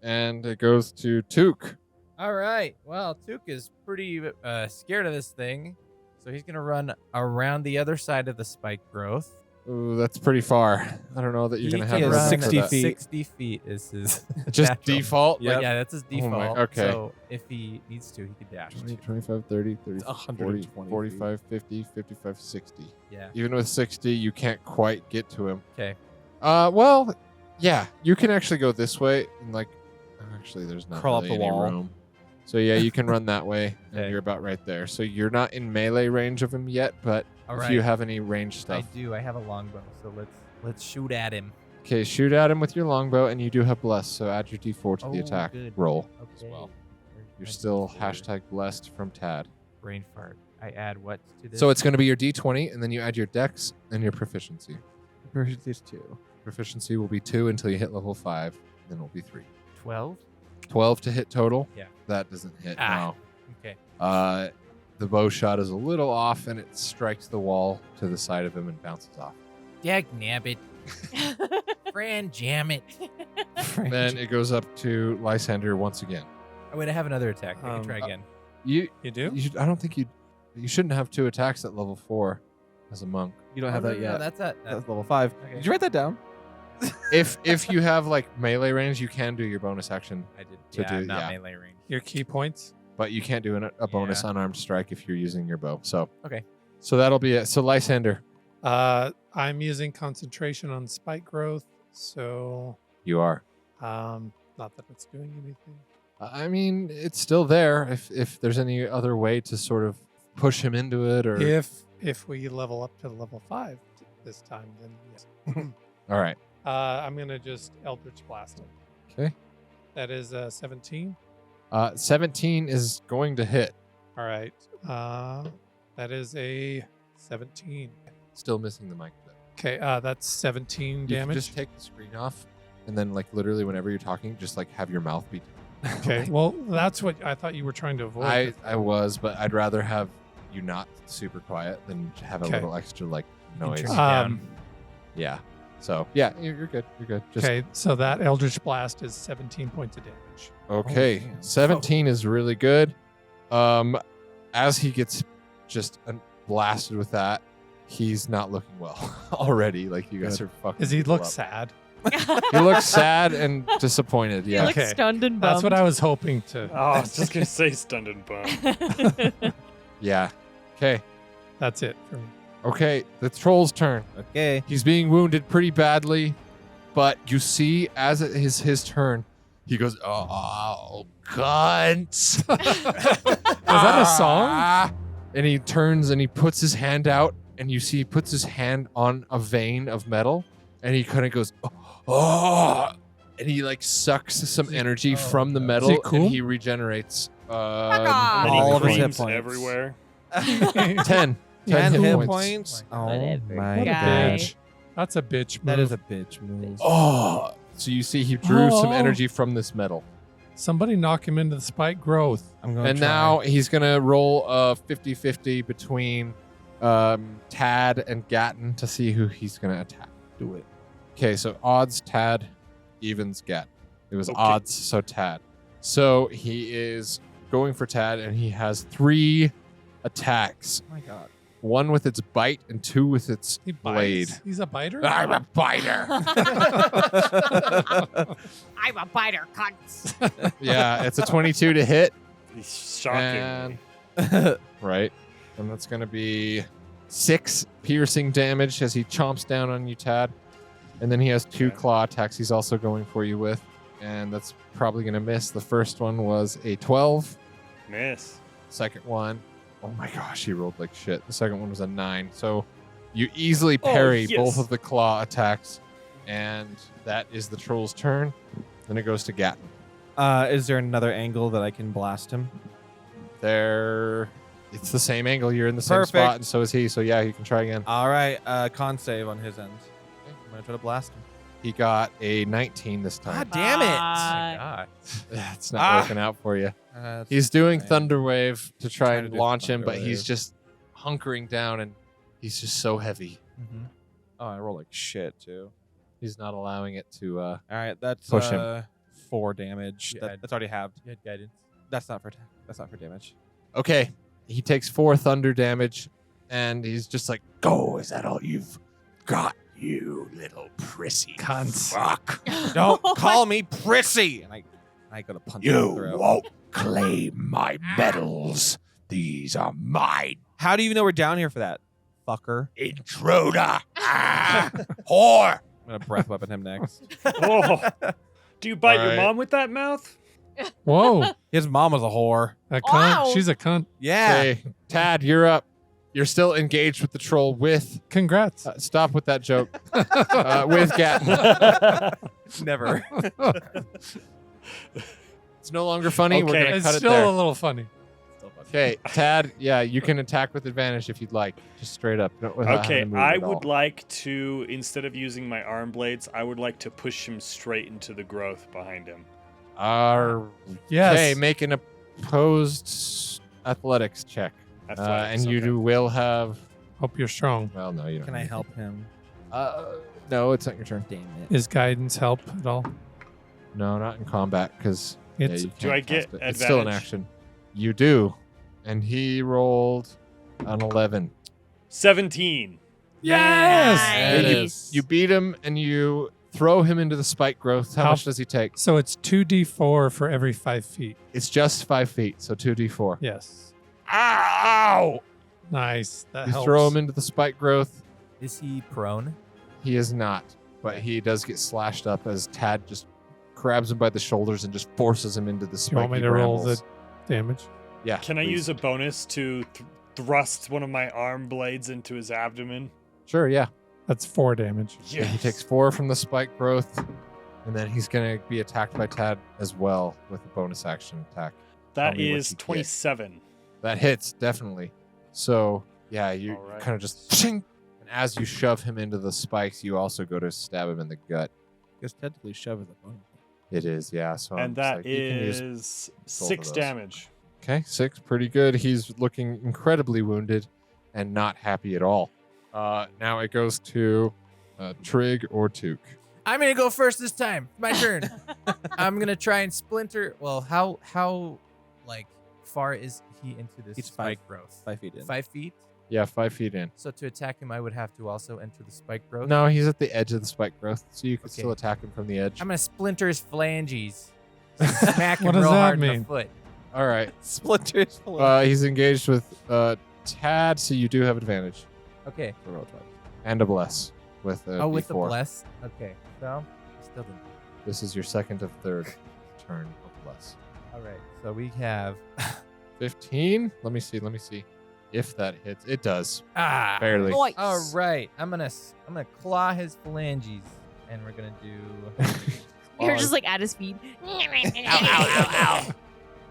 [SPEAKER 2] And it goes to Took.
[SPEAKER 7] All right. Well, Took is pretty scared of this thing, so he's gonna run around the other side of the spike growth.
[SPEAKER 2] Ooh, that's pretty far. I don't know that you're
[SPEAKER 7] He
[SPEAKER 2] going to have
[SPEAKER 7] can
[SPEAKER 2] room
[SPEAKER 7] run
[SPEAKER 2] for
[SPEAKER 8] 60
[SPEAKER 2] that.
[SPEAKER 8] feet.
[SPEAKER 7] 60 feet is his
[SPEAKER 2] Just
[SPEAKER 7] natural.
[SPEAKER 2] default?
[SPEAKER 7] Like,
[SPEAKER 2] Like,
[SPEAKER 7] yeah, that's his
[SPEAKER 2] Oh my-
[SPEAKER 7] default.
[SPEAKER 2] okay.
[SPEAKER 7] So if he needs to, he could dash.
[SPEAKER 2] 20, 25, 30, 30, 40,
[SPEAKER 8] 120
[SPEAKER 2] 45, 50, 55, 60.
[SPEAKER 7] Yeah.
[SPEAKER 2] Even with 60, you can't quite get to him.
[SPEAKER 7] Okay.
[SPEAKER 2] Well, yeah, you can actually go this way. And actually, there's not
[SPEAKER 8] Crawl up
[SPEAKER 2] really
[SPEAKER 8] the
[SPEAKER 2] any
[SPEAKER 8] wall.
[SPEAKER 2] room. So yeah, you can run that way, and
[SPEAKER 7] Okay.
[SPEAKER 2] you're about right there. So you're not in melee range of him yet, but
[SPEAKER 7] All
[SPEAKER 2] if
[SPEAKER 7] right.
[SPEAKER 2] you have any range
[SPEAKER 7] I
[SPEAKER 2] stuff,
[SPEAKER 7] do. I have a longbow, so let's shoot at him.
[SPEAKER 2] okay, shoot at him with your longbow, and you do have blessed. So add your D4 to the
[SPEAKER 7] Oh,
[SPEAKER 2] attack
[SPEAKER 7] good.
[SPEAKER 2] roll as
[SPEAKER 7] Okay.
[SPEAKER 2] well. You're
[SPEAKER 7] Nice
[SPEAKER 2] still
[SPEAKER 7] feature.
[SPEAKER 2] hashtag blessed from Tad.
[SPEAKER 7] brain fart. I add what to this?
[SPEAKER 2] So it's going to be your D20, and then you add your dex and your proficiency.
[SPEAKER 8] Proficiency is 2.
[SPEAKER 2] Proficiency will be 2 until you hit level 5, then it will be 3.
[SPEAKER 7] 12.
[SPEAKER 2] 12 to hit total.
[SPEAKER 7] Yeah.
[SPEAKER 2] That doesn't hit.
[SPEAKER 7] Ah. Okay.
[SPEAKER 2] No. The bow shot is a little off, and it strikes the wall to the side of him and bounces off.
[SPEAKER 7] Dag nabbit. Fran jam it.
[SPEAKER 2] Then it goes up to Lysander once again.
[SPEAKER 7] Oh wait, I have another attack. I can try again.
[SPEAKER 2] You
[SPEAKER 5] do?
[SPEAKER 2] I don't think you shouldn't have 2 attacks at level 4 as a monk.
[SPEAKER 8] You don't have
[SPEAKER 7] Oh,
[SPEAKER 8] that
[SPEAKER 7] no,
[SPEAKER 8] yet.
[SPEAKER 7] No, that's that.
[SPEAKER 8] That's level 5.
[SPEAKER 7] Okay.
[SPEAKER 8] Did you write that down?
[SPEAKER 2] if you have like melee range, you can do your bonus action,
[SPEAKER 7] I did.
[SPEAKER 2] to
[SPEAKER 7] Yeah,
[SPEAKER 2] do-
[SPEAKER 7] I'm not
[SPEAKER 2] yeah.
[SPEAKER 7] melee range.
[SPEAKER 5] Your key points.
[SPEAKER 2] but you can't do a bonus
[SPEAKER 7] Yeah.
[SPEAKER 2] unarmed strike if you're using your bow. So
[SPEAKER 7] Okay.
[SPEAKER 2] So that'll be it. So Lysander,
[SPEAKER 5] I'm using concentration on spike growth, so
[SPEAKER 2] you are.
[SPEAKER 5] not that it's doing anything.
[SPEAKER 2] I mean, it's still there. If there's any other way to sort of push him into it, or
[SPEAKER 5] If we level up to level 5 this time, then yes.
[SPEAKER 2] all right,
[SPEAKER 5] I'm gonna just Eldritch Blast him.
[SPEAKER 2] okay.
[SPEAKER 5] That is 17.
[SPEAKER 2] 17 is going to hit.
[SPEAKER 5] All right. That is a 17.
[SPEAKER 2] Still missing the mic. Though.
[SPEAKER 5] Okay, that's 17
[SPEAKER 2] You can
[SPEAKER 5] damage.
[SPEAKER 2] just take the screen off, and then like literally whenever you're talking, just like have your mouth be.
[SPEAKER 5] Okay, well, that's what I thought you were trying to avoid.
[SPEAKER 2] I was, but I'd rather have you not super quiet than have a
[SPEAKER 5] Okay.
[SPEAKER 2] little extra like noise.
[SPEAKER 7] turn it down.
[SPEAKER 2] Yeah. So yeah, you're good. You're good. Just
[SPEAKER 5] Okay, so that Eldritch Blast is 17 points of damage.
[SPEAKER 2] okay.
[SPEAKER 7] man.
[SPEAKER 2] 17 is really good. As he gets just blasted with that, he's not looking well already. Like you guys are fucking.
[SPEAKER 5] Does he
[SPEAKER 2] people
[SPEAKER 5] look
[SPEAKER 2] up.
[SPEAKER 5] sad?
[SPEAKER 2] He looks sad and disappointed.
[SPEAKER 9] He
[SPEAKER 2] Yeah.
[SPEAKER 9] looks
[SPEAKER 5] Okay.
[SPEAKER 9] stunned and bummed.
[SPEAKER 5] That's what I was hoping to.
[SPEAKER 3] Oh, I was just gonna say stunned and bummed.
[SPEAKER 2] Yeah. Okay.
[SPEAKER 5] That's it for me.
[SPEAKER 2] Okay. The troll's turn.
[SPEAKER 8] Okay.
[SPEAKER 2] He's being wounded pretty badly, but you see as it is his turn, he goes, "Oh, cunt!"
[SPEAKER 5] Was that a song?
[SPEAKER 2] And he turns and he puts his hand out, and you see he puts his hand on a vein of metal, and he kind of goes, "Oh!" And he like sucks some energy from the metal,
[SPEAKER 5] Is he cool?
[SPEAKER 2] and he regenerates
[SPEAKER 9] off.
[SPEAKER 3] Any
[SPEAKER 8] All of his hit
[SPEAKER 3] creams
[SPEAKER 8] points.
[SPEAKER 3] everywhere.
[SPEAKER 2] 10
[SPEAKER 8] 10
[SPEAKER 2] hit
[SPEAKER 8] hit
[SPEAKER 2] points.
[SPEAKER 8] points. Oh
[SPEAKER 4] Whatever.
[SPEAKER 8] my
[SPEAKER 5] What a
[SPEAKER 9] Guy.
[SPEAKER 5] bitch. That's a bitch move.
[SPEAKER 8] That is a bitch move.
[SPEAKER 2] Oh, so you see he drew some
[SPEAKER 5] Oh.
[SPEAKER 2] energy from this metal.
[SPEAKER 5] Somebody knock him into the spike growth.
[SPEAKER 8] I'm going
[SPEAKER 2] And
[SPEAKER 8] to
[SPEAKER 2] now he's going to roll a 50-50 between Tad and Gatton to see who he's going to attack.
[SPEAKER 8] do it.
[SPEAKER 2] Okay, so odds Tad, evens Gatton. It was
[SPEAKER 3] Okay.
[SPEAKER 2] odds, so Tad. So he is going for Tad, and he has 3 attacks.
[SPEAKER 8] Oh my god.
[SPEAKER 2] 1 with its bite and 2 with its
[SPEAKER 5] He
[SPEAKER 2] blade.
[SPEAKER 5] bites. He's a biter?
[SPEAKER 2] I'm a biter.
[SPEAKER 9] I'm a biter, cunt.
[SPEAKER 2] Yeah, it's a 22 to hit.
[SPEAKER 3] Shocking.
[SPEAKER 2] Right. And that's going to be 6 piercing damage as he chomps down on you, Tad. And then he has 2
[SPEAKER 3] Okay.
[SPEAKER 2] claw attacks he's also going for you with. And that's probably going to miss. The first one was a 12.
[SPEAKER 3] Miss.
[SPEAKER 2] Second one, oh my gosh, he rolled like shit. The second one was a 9. So you easily
[SPEAKER 3] Oh,
[SPEAKER 2] parry
[SPEAKER 3] yes.
[SPEAKER 2] both of the claw attacks. And that is the troll's turn. Then it goes to Gatton.
[SPEAKER 8] Is there another angle that I can blast him?
[SPEAKER 2] It's the same angle. You're in the same spot,
[SPEAKER 8] Perfect.
[SPEAKER 2] and so is he. So yeah, you can try again.
[SPEAKER 8] All right. Con save on his end. I'm going to try to blast him.
[SPEAKER 2] He got a 19 this time.
[SPEAKER 8] God damn it.
[SPEAKER 6] God.
[SPEAKER 2] It's not working out for you. He's doing
[SPEAKER 8] fine.
[SPEAKER 2] Thunder Wave to try
[SPEAKER 8] Trying
[SPEAKER 2] and
[SPEAKER 8] to do
[SPEAKER 2] launch him, but
[SPEAKER 8] Thunder
[SPEAKER 2] he's
[SPEAKER 8] Wave.
[SPEAKER 2] just hunkering down, and he's just so heavy.
[SPEAKER 8] Mm-hmm. Oh, I roll like shit too.
[SPEAKER 2] He's not allowing it to.
[SPEAKER 8] All right, that's
[SPEAKER 2] Push him.
[SPEAKER 8] 4 damage.
[SPEAKER 6] Yeah,
[SPEAKER 8] That's already halved.
[SPEAKER 6] You had guidance.
[SPEAKER 8] That's not for that's not for damage.
[SPEAKER 2] Okay, he takes 4 thunder damage, and he's just like,
[SPEAKER 1] Go, is that all you've got, you little prissy
[SPEAKER 5] Cunts.
[SPEAKER 1] fuck?
[SPEAKER 8] Don't call me prissy. And I go to punch him in the
[SPEAKER 1] You
[SPEAKER 8] throat.
[SPEAKER 1] won't claim my medals. These are mine,
[SPEAKER 8] How do you know we're down here for that, fucker?
[SPEAKER 1] intruder. Ah, whore.
[SPEAKER 8] I'm gonna breath weapon him next.
[SPEAKER 3] Oh. Do you bite your
[SPEAKER 2] Alright.
[SPEAKER 3] mom with that mouth?
[SPEAKER 5] Whoa.
[SPEAKER 8] His mom was a whore.
[SPEAKER 5] A cunt.
[SPEAKER 9] Wow.
[SPEAKER 5] She's a cunt.
[SPEAKER 8] Yeah.
[SPEAKER 2] "Hey, Tad, you're up. You're still engaged with the troll with."
[SPEAKER 5] Congrats.
[SPEAKER 2] Stop with that joke. With Gatton.
[SPEAKER 8] Never.
[SPEAKER 2] It's no longer funny. We're
[SPEAKER 3] Okay.
[SPEAKER 2] gonna
[SPEAKER 5] It's
[SPEAKER 2] cut it
[SPEAKER 5] still
[SPEAKER 2] there.
[SPEAKER 5] a little funny.
[SPEAKER 2] Okay, Tad. Yeah, you can attack with advantage if you'd like. Just straight up. without
[SPEAKER 3] Okay,
[SPEAKER 2] having to move
[SPEAKER 3] I
[SPEAKER 2] at all.
[SPEAKER 3] would like to, instead of using my arm blades, I would like to push him straight into the growth behind him.
[SPEAKER 5] Yes.
[SPEAKER 2] Okay, make an opposed athletics check.
[SPEAKER 3] Athletics,
[SPEAKER 2] And you
[SPEAKER 3] okay.
[SPEAKER 2] will have.
[SPEAKER 5] Hope you're strong.
[SPEAKER 2] Well, no, you don't.
[SPEAKER 8] Can I help him?
[SPEAKER 2] No, it's not your turn.
[SPEAKER 8] Damn it.
[SPEAKER 5] Is guidance help at all?
[SPEAKER 2] No, not in combat because
[SPEAKER 5] It's
[SPEAKER 3] Do I get
[SPEAKER 2] It's still an
[SPEAKER 3] advantage?
[SPEAKER 2] action. You do, and he rolled an 11.
[SPEAKER 3] 17.
[SPEAKER 5] yes.
[SPEAKER 2] And
[SPEAKER 9] Nice.
[SPEAKER 2] you beat him, and you throw him into the spike growth. How
[SPEAKER 5] How-
[SPEAKER 2] much does he take?
[SPEAKER 5] So it's 2d4 for every 5 feet.
[SPEAKER 2] It's just 5 feet, so 2d4.
[SPEAKER 5] Yes.
[SPEAKER 2] Ow!
[SPEAKER 5] Nice. That
[SPEAKER 2] You
[SPEAKER 5] helps.
[SPEAKER 2] throw him into the spike growth.
[SPEAKER 6] Is he prone?
[SPEAKER 2] He is not, but he does get slashed up as Tad just grabs him by the shoulders and just forces him into the spiky
[SPEAKER 5] You want me to roll
[SPEAKER 2] brambles.
[SPEAKER 5] the damage?
[SPEAKER 2] Yeah.
[SPEAKER 3] Can I
[SPEAKER 2] please.
[SPEAKER 3] use a bonus to thrust one of my arm blades into his abdomen?
[SPEAKER 2] Sure, yeah.
[SPEAKER 5] That's 4 damage.
[SPEAKER 2] Yeah, he takes 4 from the spike growth, and then he's going to be attacked by Tad as well with a bonus action attack.
[SPEAKER 3] That
[SPEAKER 2] Tell me what
[SPEAKER 3] is
[SPEAKER 2] you get.
[SPEAKER 3] 27.
[SPEAKER 2] That hits, definitely. So, yeah, you
[SPEAKER 3] All right.
[SPEAKER 2] kind of just... Ching! And as you shove him into the spikes, you also go to stab him in the gut.
[SPEAKER 8] Because technically shove is a bonus.
[SPEAKER 2] It is, yeah. So I'm
[SPEAKER 3] And
[SPEAKER 2] just
[SPEAKER 3] that
[SPEAKER 2] like, you can use-
[SPEAKER 3] is
[SPEAKER 2] both of
[SPEAKER 3] 6
[SPEAKER 2] those.
[SPEAKER 3] damage.
[SPEAKER 2] Okay, 6, pretty good. He's looking incredibly wounded and not happy at all. Now it goes to Trig or Took.
[SPEAKER 6] I'm gonna go first this time. My turn. I'm gonna try and splinter. Well, how like far is he into this
[SPEAKER 8] He's
[SPEAKER 6] spike growth?
[SPEAKER 8] 5 feet in.
[SPEAKER 6] 5 feet.
[SPEAKER 2] Yeah, 5 feet in.
[SPEAKER 6] So to attack him, I would have to also enter the spike growth.
[SPEAKER 2] No, he's at the edge of the spike growth, so you can
[SPEAKER 6] Okay.
[SPEAKER 2] still attack him from the edge.
[SPEAKER 6] I'm gonna splinter his phalanges. Smack him
[SPEAKER 5] What does
[SPEAKER 6] real
[SPEAKER 5] that
[SPEAKER 6] hard in
[SPEAKER 5] mean?
[SPEAKER 6] the foot.
[SPEAKER 2] All right.
[SPEAKER 8] Splinters.
[SPEAKER 2] He's engaged with Tad, so you do have advantage.
[SPEAKER 6] Okay.
[SPEAKER 2] So roll twice. And a bless with a
[SPEAKER 6] Oh, with the
[SPEAKER 2] D4.
[SPEAKER 6] bless. Okay. So still didn't.
[SPEAKER 2] This is your second of third turn of bless.
[SPEAKER 6] All right. So we have
[SPEAKER 2] 15. Let me see. If that hits, it does.
[SPEAKER 6] ah.
[SPEAKER 2] Barely.
[SPEAKER 9] Nice.
[SPEAKER 6] All right. I'm gonna claw his phalanges, and we're gonna do.
[SPEAKER 9] You're just like at his feet.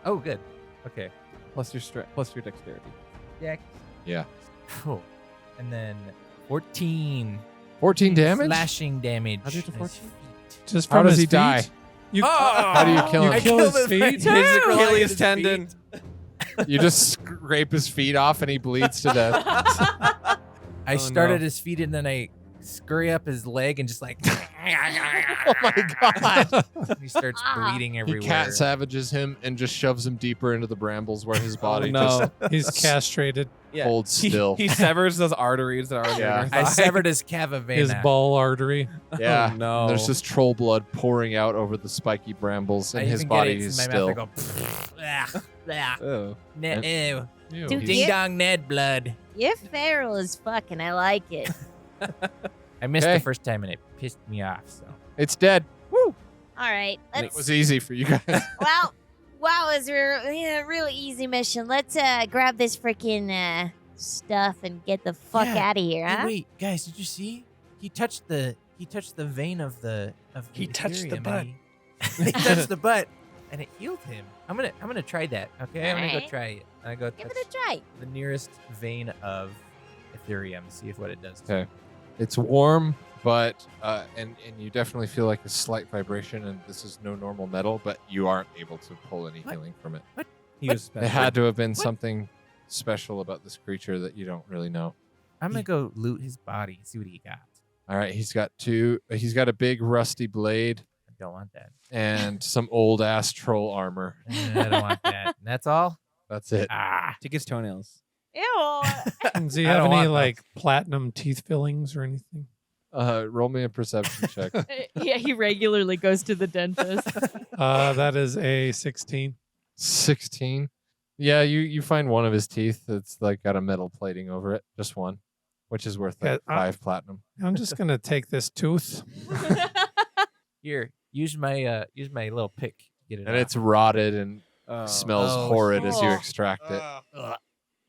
[SPEAKER 6] Oh, good.
[SPEAKER 7] Okay.
[SPEAKER 8] plus your dexterity.
[SPEAKER 7] Dex.
[SPEAKER 2] Yeah.
[SPEAKER 7] Oh. And then 14.
[SPEAKER 2] 14 damage?
[SPEAKER 7] Slashing damage.
[SPEAKER 8] How'd you get to
[SPEAKER 7] on his
[SPEAKER 8] 14?
[SPEAKER 7] feet.
[SPEAKER 5] Just
[SPEAKER 2] How
[SPEAKER 5] from
[SPEAKER 2] does
[SPEAKER 5] his
[SPEAKER 2] he
[SPEAKER 5] feet?
[SPEAKER 2] die?
[SPEAKER 5] You,
[SPEAKER 2] How do you kill him?
[SPEAKER 5] You kill his feet?
[SPEAKER 7] Physically on
[SPEAKER 8] Achilles
[SPEAKER 7] his
[SPEAKER 8] tendon.
[SPEAKER 7] feet.
[SPEAKER 2] You just scrape his feet off and he bleeds to death.
[SPEAKER 7] I
[SPEAKER 8] Oh,
[SPEAKER 7] start
[SPEAKER 8] no.
[SPEAKER 7] at his feet and then I scurry up his leg and just like
[SPEAKER 2] Oh my god.
[SPEAKER 7] he starts bleeding
[SPEAKER 2] He
[SPEAKER 7] everywhere.
[SPEAKER 2] cat savages him and just shoves him deeper into the brambles where his body
[SPEAKER 8] no.
[SPEAKER 5] He's castrated.
[SPEAKER 8] Yeah.
[SPEAKER 2] holds still.
[SPEAKER 8] He severs those arteries that are
[SPEAKER 2] Yeah.
[SPEAKER 8] in
[SPEAKER 7] I
[SPEAKER 8] her thigh.
[SPEAKER 7] severed his cava
[SPEAKER 5] His
[SPEAKER 7] vena.
[SPEAKER 5] ball artery.
[SPEAKER 2] Yeah.
[SPEAKER 8] Oh, no.
[SPEAKER 2] There's just troll blood pouring out over the spiky brambles, and
[SPEAKER 7] I
[SPEAKER 2] his
[SPEAKER 7] even
[SPEAKER 2] body
[SPEAKER 7] get it
[SPEAKER 2] is
[SPEAKER 7] in my
[SPEAKER 2] still.
[SPEAKER 7] mouth. I go, "Blah, blah,
[SPEAKER 8] Oh.
[SPEAKER 7] Ned, ew.
[SPEAKER 5] Ew.
[SPEAKER 4] Dude,
[SPEAKER 7] Ding
[SPEAKER 4] yeah.
[SPEAKER 7] dong Ned blood.
[SPEAKER 4] Your feral is fucking. I like it.
[SPEAKER 7] I missed
[SPEAKER 2] Okay.
[SPEAKER 7] the first time and it pissed me off. So
[SPEAKER 2] It's dead.
[SPEAKER 4] All right,
[SPEAKER 2] And it
[SPEAKER 4] let's.
[SPEAKER 2] was easy for you guys.
[SPEAKER 4] Wow, wow, it was a really easy mission. Let's grab this freaking stuff and get the fuck
[SPEAKER 7] Yeah.
[SPEAKER 4] out of here,
[SPEAKER 7] Hey,
[SPEAKER 4] huh?
[SPEAKER 7] wait, guys, did you see? He touched the vein of the
[SPEAKER 3] He touched the
[SPEAKER 7] Aetherium,
[SPEAKER 3] butt.
[SPEAKER 7] and he touched the butt and it healed him. I'm gonna try that. Okay, I'm gonna go
[SPEAKER 4] Alright.
[SPEAKER 7] try it. I go
[SPEAKER 4] Give
[SPEAKER 7] touch
[SPEAKER 4] it a try.
[SPEAKER 7] the nearest vein of Aetherium, see if what it does.
[SPEAKER 2] Okay. It's warm, but and you definitely feel like a slight vibration, and this is no normal metal, but you aren't able to pull any
[SPEAKER 7] What?
[SPEAKER 2] healing from it.
[SPEAKER 8] He was
[SPEAKER 2] It had to have been
[SPEAKER 7] What?
[SPEAKER 2] something special about this creature that you don't really know.
[SPEAKER 7] I'm gonna go loot his body and see what he got.
[SPEAKER 2] All right, he's got a big rusty blade
[SPEAKER 7] I don't want that.
[SPEAKER 2] and some old ass troll armor.
[SPEAKER 7] I don't want that. That's all.
[SPEAKER 2] That's it.
[SPEAKER 7] Ah,
[SPEAKER 8] Take his toenails.
[SPEAKER 4] Ew.
[SPEAKER 5] Does he
[SPEAKER 7] I
[SPEAKER 5] have
[SPEAKER 7] don't
[SPEAKER 5] any
[SPEAKER 7] want
[SPEAKER 5] like platinum teeth fillings or anything?
[SPEAKER 2] Roll me a perception check.
[SPEAKER 9] Yeah, he regularly goes to the dentist.
[SPEAKER 5] That is a 16.
[SPEAKER 2] 16. Yeah, you find one of his teeth that's like got a metal plating over it, just one, which is worth like
[SPEAKER 5] Yeah,
[SPEAKER 2] 5 platinum.
[SPEAKER 5] I'm just gonna take this tooth.
[SPEAKER 7] here, use my little pick. Get it.
[SPEAKER 2] And
[SPEAKER 7] off.
[SPEAKER 2] it's rotted and
[SPEAKER 8] Oh.
[SPEAKER 2] smells
[SPEAKER 7] Oh,
[SPEAKER 2] horrid as you
[SPEAKER 4] shit.
[SPEAKER 2] extract it.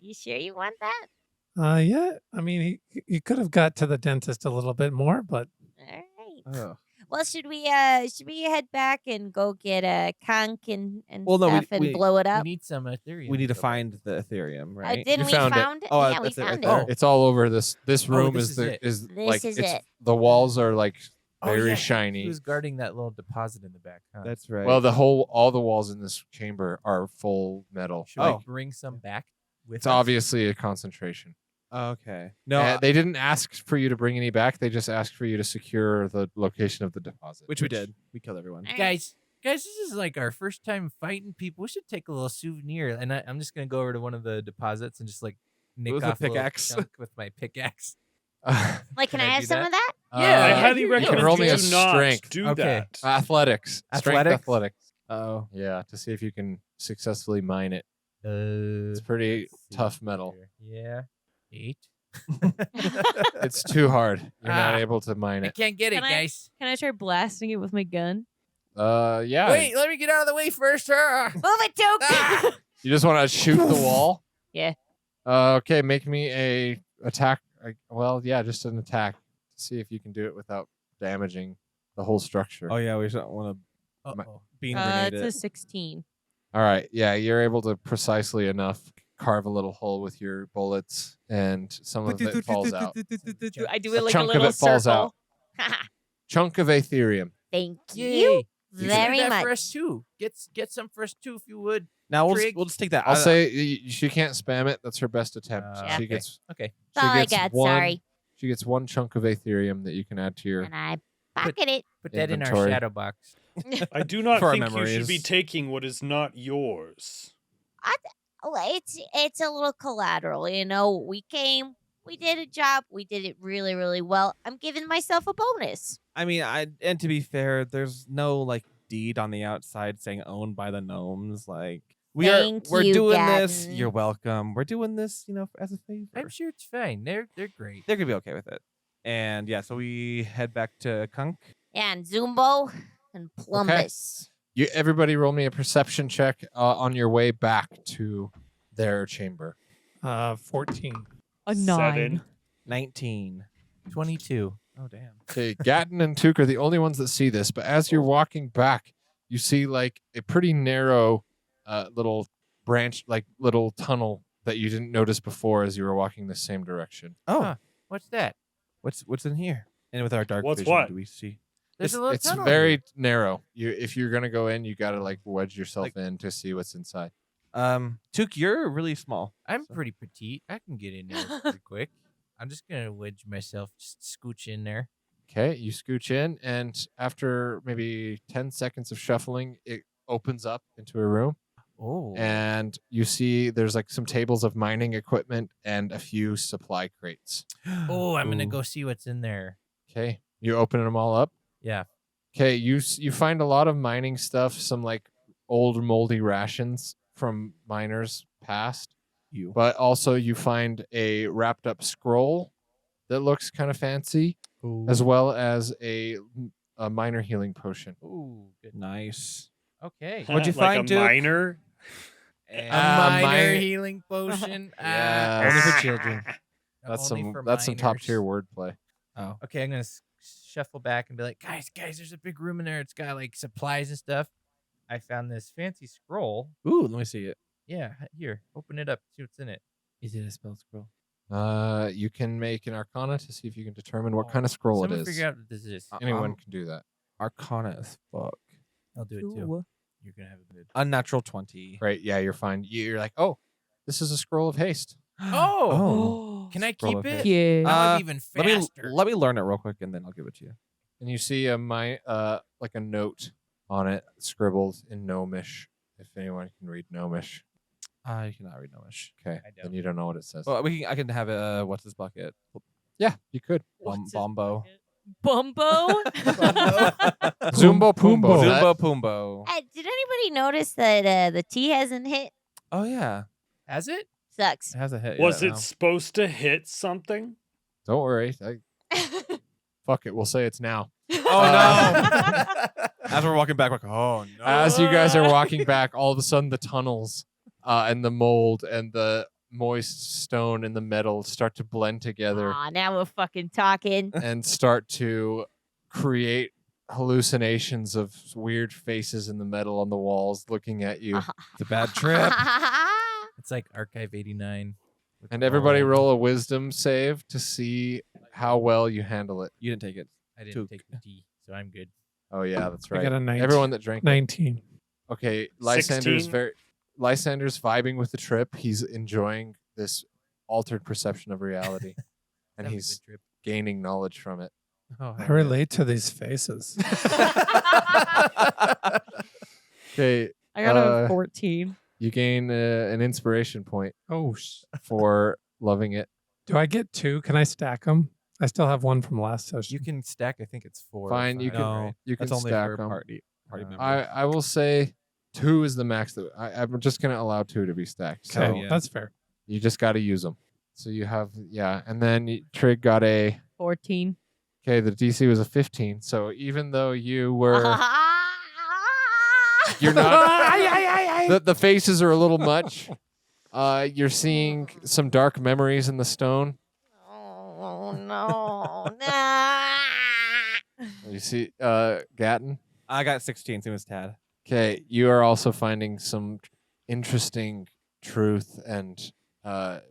[SPEAKER 4] You sure you want that?
[SPEAKER 5] Yeah. I mean, he could have got to the dentist a little bit more, but
[SPEAKER 4] All right.
[SPEAKER 8] Oh.
[SPEAKER 4] Well, should we head back and go get a conch and
[SPEAKER 8] Well, no, we-
[SPEAKER 4] stuff and
[SPEAKER 8] we-
[SPEAKER 4] blow it
[SPEAKER 7] we
[SPEAKER 4] up?
[SPEAKER 7] need some Aetherium.
[SPEAKER 8] We need to
[SPEAKER 7] go
[SPEAKER 8] find the Aetherium, right?
[SPEAKER 4] Didn't
[SPEAKER 2] You
[SPEAKER 4] we
[SPEAKER 2] found it.
[SPEAKER 4] found it?
[SPEAKER 8] Oh,
[SPEAKER 4] Yeah, we
[SPEAKER 8] that's it right
[SPEAKER 4] found
[SPEAKER 8] there.
[SPEAKER 4] it.
[SPEAKER 2] It's all over this room
[SPEAKER 7] this
[SPEAKER 2] is
[SPEAKER 7] is it.
[SPEAKER 4] This
[SPEAKER 2] like
[SPEAKER 4] is
[SPEAKER 2] it's
[SPEAKER 4] it.
[SPEAKER 2] the walls are like
[SPEAKER 7] Oh,
[SPEAKER 2] very
[SPEAKER 7] yeah,
[SPEAKER 2] shiny.
[SPEAKER 7] He was guarding that little deposit in the back. Huh?
[SPEAKER 8] That's right.
[SPEAKER 2] Well, all the walls in this chamber are full metal.
[SPEAKER 7] Should I
[SPEAKER 8] Oh.
[SPEAKER 7] bring some back with
[SPEAKER 2] It's
[SPEAKER 7] us?
[SPEAKER 2] obviously a concentration.
[SPEAKER 8] okay. No,
[SPEAKER 2] They didn't ask for you to bring any back. They just asked for you to secure the location of the deposit.
[SPEAKER 8] which we did. We killed everyone.
[SPEAKER 4] All right.
[SPEAKER 7] Guys, this is like our first time fighting people. We should take a little souvenir. And I'm just gonna go over to one of the deposits and just like nick
[SPEAKER 8] With a
[SPEAKER 7] off a little
[SPEAKER 8] pickaxe.
[SPEAKER 7] chunk with my pickaxe.
[SPEAKER 4] Like, can I have
[SPEAKER 7] do
[SPEAKER 4] some
[SPEAKER 7] that?
[SPEAKER 4] of that?
[SPEAKER 7] Yeah,
[SPEAKER 3] I
[SPEAKER 7] you
[SPEAKER 3] highly
[SPEAKER 7] can
[SPEAKER 3] recommend
[SPEAKER 2] roll me
[SPEAKER 3] you
[SPEAKER 2] a
[SPEAKER 3] do not
[SPEAKER 2] strength.
[SPEAKER 3] do
[SPEAKER 7] Okay.
[SPEAKER 3] that.
[SPEAKER 2] Athletics. Strength
[SPEAKER 7] Athletics?
[SPEAKER 2] athletics.
[SPEAKER 8] Oh.
[SPEAKER 2] Yeah, to see if you can successfully mine it. It's
[SPEAKER 7] Let's
[SPEAKER 2] pretty
[SPEAKER 7] see
[SPEAKER 2] tough metal.
[SPEAKER 7] here. Yeah. 8.
[SPEAKER 2] It's too hard. You're not
[SPEAKER 7] Ah.
[SPEAKER 2] able to mine
[SPEAKER 7] I
[SPEAKER 2] it.
[SPEAKER 7] can't get it,
[SPEAKER 9] Can I-
[SPEAKER 7] guys.
[SPEAKER 9] Can I try blasting it with my gun?
[SPEAKER 2] Yeah.
[SPEAKER 7] Wait, let me get out of the way first.
[SPEAKER 4] Move it, Duke.
[SPEAKER 7] Ah!
[SPEAKER 2] You just want to shoot the wall?
[SPEAKER 4] Yeah.
[SPEAKER 2] Okay, make me a attack. Well, yeah, just an attack to see if you can do it without damaging the whole structure.
[SPEAKER 8] Oh yeah, we don't want to
[SPEAKER 7] Uh-oh.
[SPEAKER 8] bean grenade
[SPEAKER 9] It's a
[SPEAKER 8] it.
[SPEAKER 9] 16.
[SPEAKER 2] All right. Yeah, you're able to precisely enough carve a little hole with your bullets, and some of it falls out.
[SPEAKER 9] I do
[SPEAKER 2] A
[SPEAKER 9] it like a
[SPEAKER 2] chunk of
[SPEAKER 9] little
[SPEAKER 2] it falls
[SPEAKER 9] circle.
[SPEAKER 2] out. Chunk of Aetherium.
[SPEAKER 4] Thank
[SPEAKER 7] Yay.
[SPEAKER 4] you
[SPEAKER 7] You should do
[SPEAKER 4] very
[SPEAKER 7] that
[SPEAKER 4] much.
[SPEAKER 7] for us too. Get some for us too, if you would.
[SPEAKER 8] Now
[SPEAKER 7] Trig.
[SPEAKER 8] we'll just take that.
[SPEAKER 2] I'll say she can't spam it. That's her best attempt.
[SPEAKER 7] Yeah.
[SPEAKER 2] She
[SPEAKER 7] Okay.
[SPEAKER 2] gets
[SPEAKER 7] Okay.
[SPEAKER 4] That's all I
[SPEAKER 2] gets
[SPEAKER 4] got.
[SPEAKER 2] one-
[SPEAKER 4] Sorry.
[SPEAKER 2] she gets one chunk of Aetherium that you can add to your.
[SPEAKER 4] And I pocket it.
[SPEAKER 7] Put that in our
[SPEAKER 2] Inventory.
[SPEAKER 7] shadow box.
[SPEAKER 3] I do not
[SPEAKER 8] For our
[SPEAKER 3] think you should be
[SPEAKER 8] memories.
[SPEAKER 3] taking what is not yours.
[SPEAKER 4] Oh, it's a little collateral, you know. We came, we did a job, we did it really, really well. I'm giving myself a bonus.
[SPEAKER 8] I mean, and to be fair, there's no like deed on the outside saying owned by the gnomes. Like we're
[SPEAKER 4] Thank you,
[SPEAKER 8] doing this.
[SPEAKER 4] Gatton.
[SPEAKER 8] You're welcome. We're doing this, as a favor.
[SPEAKER 7] I'm sure it's fine. They're great.
[SPEAKER 8] They're gonna be okay with it. And yeah, so we head back to Kunk.
[SPEAKER 4] And Zumbo and Plumbus.
[SPEAKER 2] Everybody roll me a perception check on your way back to their chamber.
[SPEAKER 5] 14.
[SPEAKER 9] A 9.
[SPEAKER 3] 7.
[SPEAKER 8] 19.
[SPEAKER 7] 22.
[SPEAKER 8] Oh damn.
[SPEAKER 2] Okay, Gatton and Took are the only ones that see this, but as you're walking back, you see like a pretty narrow little branch, like little tunnel that you didn't notice before as you were walking the same direction.
[SPEAKER 8] Oh,
[SPEAKER 7] Huh. What's that?
[SPEAKER 8] what's in here? And with our dark
[SPEAKER 3] What's
[SPEAKER 8] vision,
[SPEAKER 3] what?
[SPEAKER 8] do we see?
[SPEAKER 7] There's a little
[SPEAKER 2] It's
[SPEAKER 7] tunnel
[SPEAKER 2] very
[SPEAKER 7] here.
[SPEAKER 2] narrow. If you're gonna go in, you gotta like wedge yourself in to see what's inside.
[SPEAKER 8] Took, you're really small.
[SPEAKER 7] I'm pretty petite. I can get in there pretty quick. I'm just gonna wedge myself, just scooch in there.
[SPEAKER 2] Okay, you scooch in, and after maybe 10 seconds of shuffling, it opens up into a room.
[SPEAKER 7] Oh.
[SPEAKER 2] And you see there's like some tables of mining equipment and a few supply crates.
[SPEAKER 7] Oh, I'm gonna
[SPEAKER 8] Ooh.
[SPEAKER 7] go see what's in there.
[SPEAKER 2] Okay, you open them all up.
[SPEAKER 7] Yeah.
[SPEAKER 2] Okay, you find a lot of mining stuff, some like old moldy rations from miners past, but also you find a wrapped up scroll that looks kind of fancy, as well as a miner healing potion.
[SPEAKER 7] Ooh, good.
[SPEAKER 8] Nice.
[SPEAKER 7] Okay.
[SPEAKER 8] What'd you
[SPEAKER 3] like
[SPEAKER 8] find,
[SPEAKER 3] a
[SPEAKER 8] Duke?
[SPEAKER 3] miner?
[SPEAKER 7] A
[SPEAKER 2] Uh,
[SPEAKER 7] minor
[SPEAKER 2] mi-
[SPEAKER 7] healing potion.
[SPEAKER 2] Yeah.
[SPEAKER 8] Only for children.
[SPEAKER 2] That's
[SPEAKER 7] only
[SPEAKER 2] some
[SPEAKER 7] for
[SPEAKER 2] that's some top tier
[SPEAKER 7] minors.
[SPEAKER 2] wordplay.
[SPEAKER 8] Oh.
[SPEAKER 7] Okay, I'm gonna shuffle back and be like, guys, there's a big room in there. It's got like supplies and stuff. I found this fancy scroll.
[SPEAKER 8] Ooh, let me see it.
[SPEAKER 7] Yeah, here, open it up. See what's in it.
[SPEAKER 8] Is it a spell scroll?
[SPEAKER 2] You can make an Arcana to see if you can determine what kind of scroll it
[SPEAKER 7] Someone
[SPEAKER 2] is.
[SPEAKER 7] figure out what this is.
[SPEAKER 2] Anyone can do that.
[SPEAKER 8] Arcana as fuck.
[SPEAKER 7] I'll do it too. You're gonna have a good.
[SPEAKER 8] Unnatural 20.
[SPEAKER 2] Right? Yeah, you're fine. You're like, oh, this is a scroll of haste.
[SPEAKER 7] Oh, can I
[SPEAKER 8] Scroll
[SPEAKER 7] keep
[SPEAKER 8] of
[SPEAKER 7] it?
[SPEAKER 8] haste.
[SPEAKER 9] Yeah.
[SPEAKER 7] Now I'm even
[SPEAKER 8] Let me
[SPEAKER 7] faster.
[SPEAKER 8] let me learn it real quick and then I'll give it to you.
[SPEAKER 2] And you see like a note on it scribbled in Gnomish. If anyone can read Gnomish,
[SPEAKER 8] I cannot read Gnomish.
[SPEAKER 2] okay,
[SPEAKER 7] I
[SPEAKER 2] then
[SPEAKER 7] don't.
[SPEAKER 2] you don't know what it says.
[SPEAKER 8] Well, I can have it. What's this bucket?
[SPEAKER 2] Yeah, you could.
[SPEAKER 8] Bombo.
[SPEAKER 9] Bumbo.
[SPEAKER 2] Zumbo Pumbo. That-
[SPEAKER 8] Zumbo Pumbo.
[SPEAKER 4] Did anybody notice that the tea hasn't hit?
[SPEAKER 8] Oh yeah,
[SPEAKER 7] Has it?
[SPEAKER 4] Sucks.
[SPEAKER 8] it has a hit.
[SPEAKER 3] Was
[SPEAKER 8] yeah.
[SPEAKER 3] it supposed to hit something?
[SPEAKER 2] Don't worry. Fuck it. We'll say it's now.
[SPEAKER 8] Oh no! As we're walking back, we're like, oh no!
[SPEAKER 2] As you guys are walking back, all of a sudden the tunnels and the mold and the moist stone and the metal start to blend together
[SPEAKER 4] Aw, now we're fucking talking.
[SPEAKER 2] and start to create hallucinations of weird faces in the metal on the walls looking at you.
[SPEAKER 8] It's a bad trip.
[SPEAKER 7] It's like Archive 89. with
[SPEAKER 2] And
[SPEAKER 7] the
[SPEAKER 2] everybody
[SPEAKER 7] mold.
[SPEAKER 2] roll a wisdom save to see how well you handle it.
[SPEAKER 8] You didn't take it.
[SPEAKER 7] I didn't
[SPEAKER 8] Took.
[SPEAKER 7] take the tea, so I'm good.
[SPEAKER 2] Oh yeah, that's
[SPEAKER 5] I
[SPEAKER 2] right.
[SPEAKER 5] got a 19.
[SPEAKER 2] Everyone that drank it.
[SPEAKER 5] 19.
[SPEAKER 2] Okay, Lysander's
[SPEAKER 3] 16.
[SPEAKER 2] Lysander's vibing with the trip. He's enjoying this altered perception of reality. And
[SPEAKER 7] That was a
[SPEAKER 2] he's
[SPEAKER 7] good trip.
[SPEAKER 2] gaining knowledge from it.
[SPEAKER 8] Oh,
[SPEAKER 5] I relate to these faces.
[SPEAKER 2] Okay,
[SPEAKER 9] I got a
[SPEAKER 2] Uh,
[SPEAKER 9] 14.
[SPEAKER 2] you gain an inspiration point
[SPEAKER 5] Oh,
[SPEAKER 2] for loving it.
[SPEAKER 5] do I get 2? Can I stack them? I still have one from last session.
[SPEAKER 8] You can stack. I think it's 4. or
[SPEAKER 2] Fine, you
[SPEAKER 8] 5,
[SPEAKER 2] can
[SPEAKER 8] right?
[SPEAKER 2] you can
[SPEAKER 8] That's only
[SPEAKER 2] stack
[SPEAKER 8] for
[SPEAKER 2] 'em.
[SPEAKER 8] party
[SPEAKER 5] Uh,
[SPEAKER 8] members.
[SPEAKER 2] I will say 2 is the max that I'm just gonna allow 2 to be stacked. So
[SPEAKER 5] Okay,
[SPEAKER 8] yeah.
[SPEAKER 5] that's fair.
[SPEAKER 2] you just got to use them. So you have and then Trig got a
[SPEAKER 9] 14.
[SPEAKER 2] okay. The DC was a 15. So even though you were you're not the faces are a little much. You're seeing some dark memories in the stone.
[SPEAKER 4] Oh no. Nah.
[SPEAKER 2] You see, Gatton.
[SPEAKER 8] I got 16. Same as Tad.
[SPEAKER 2] Okay, you are also finding some interesting truth and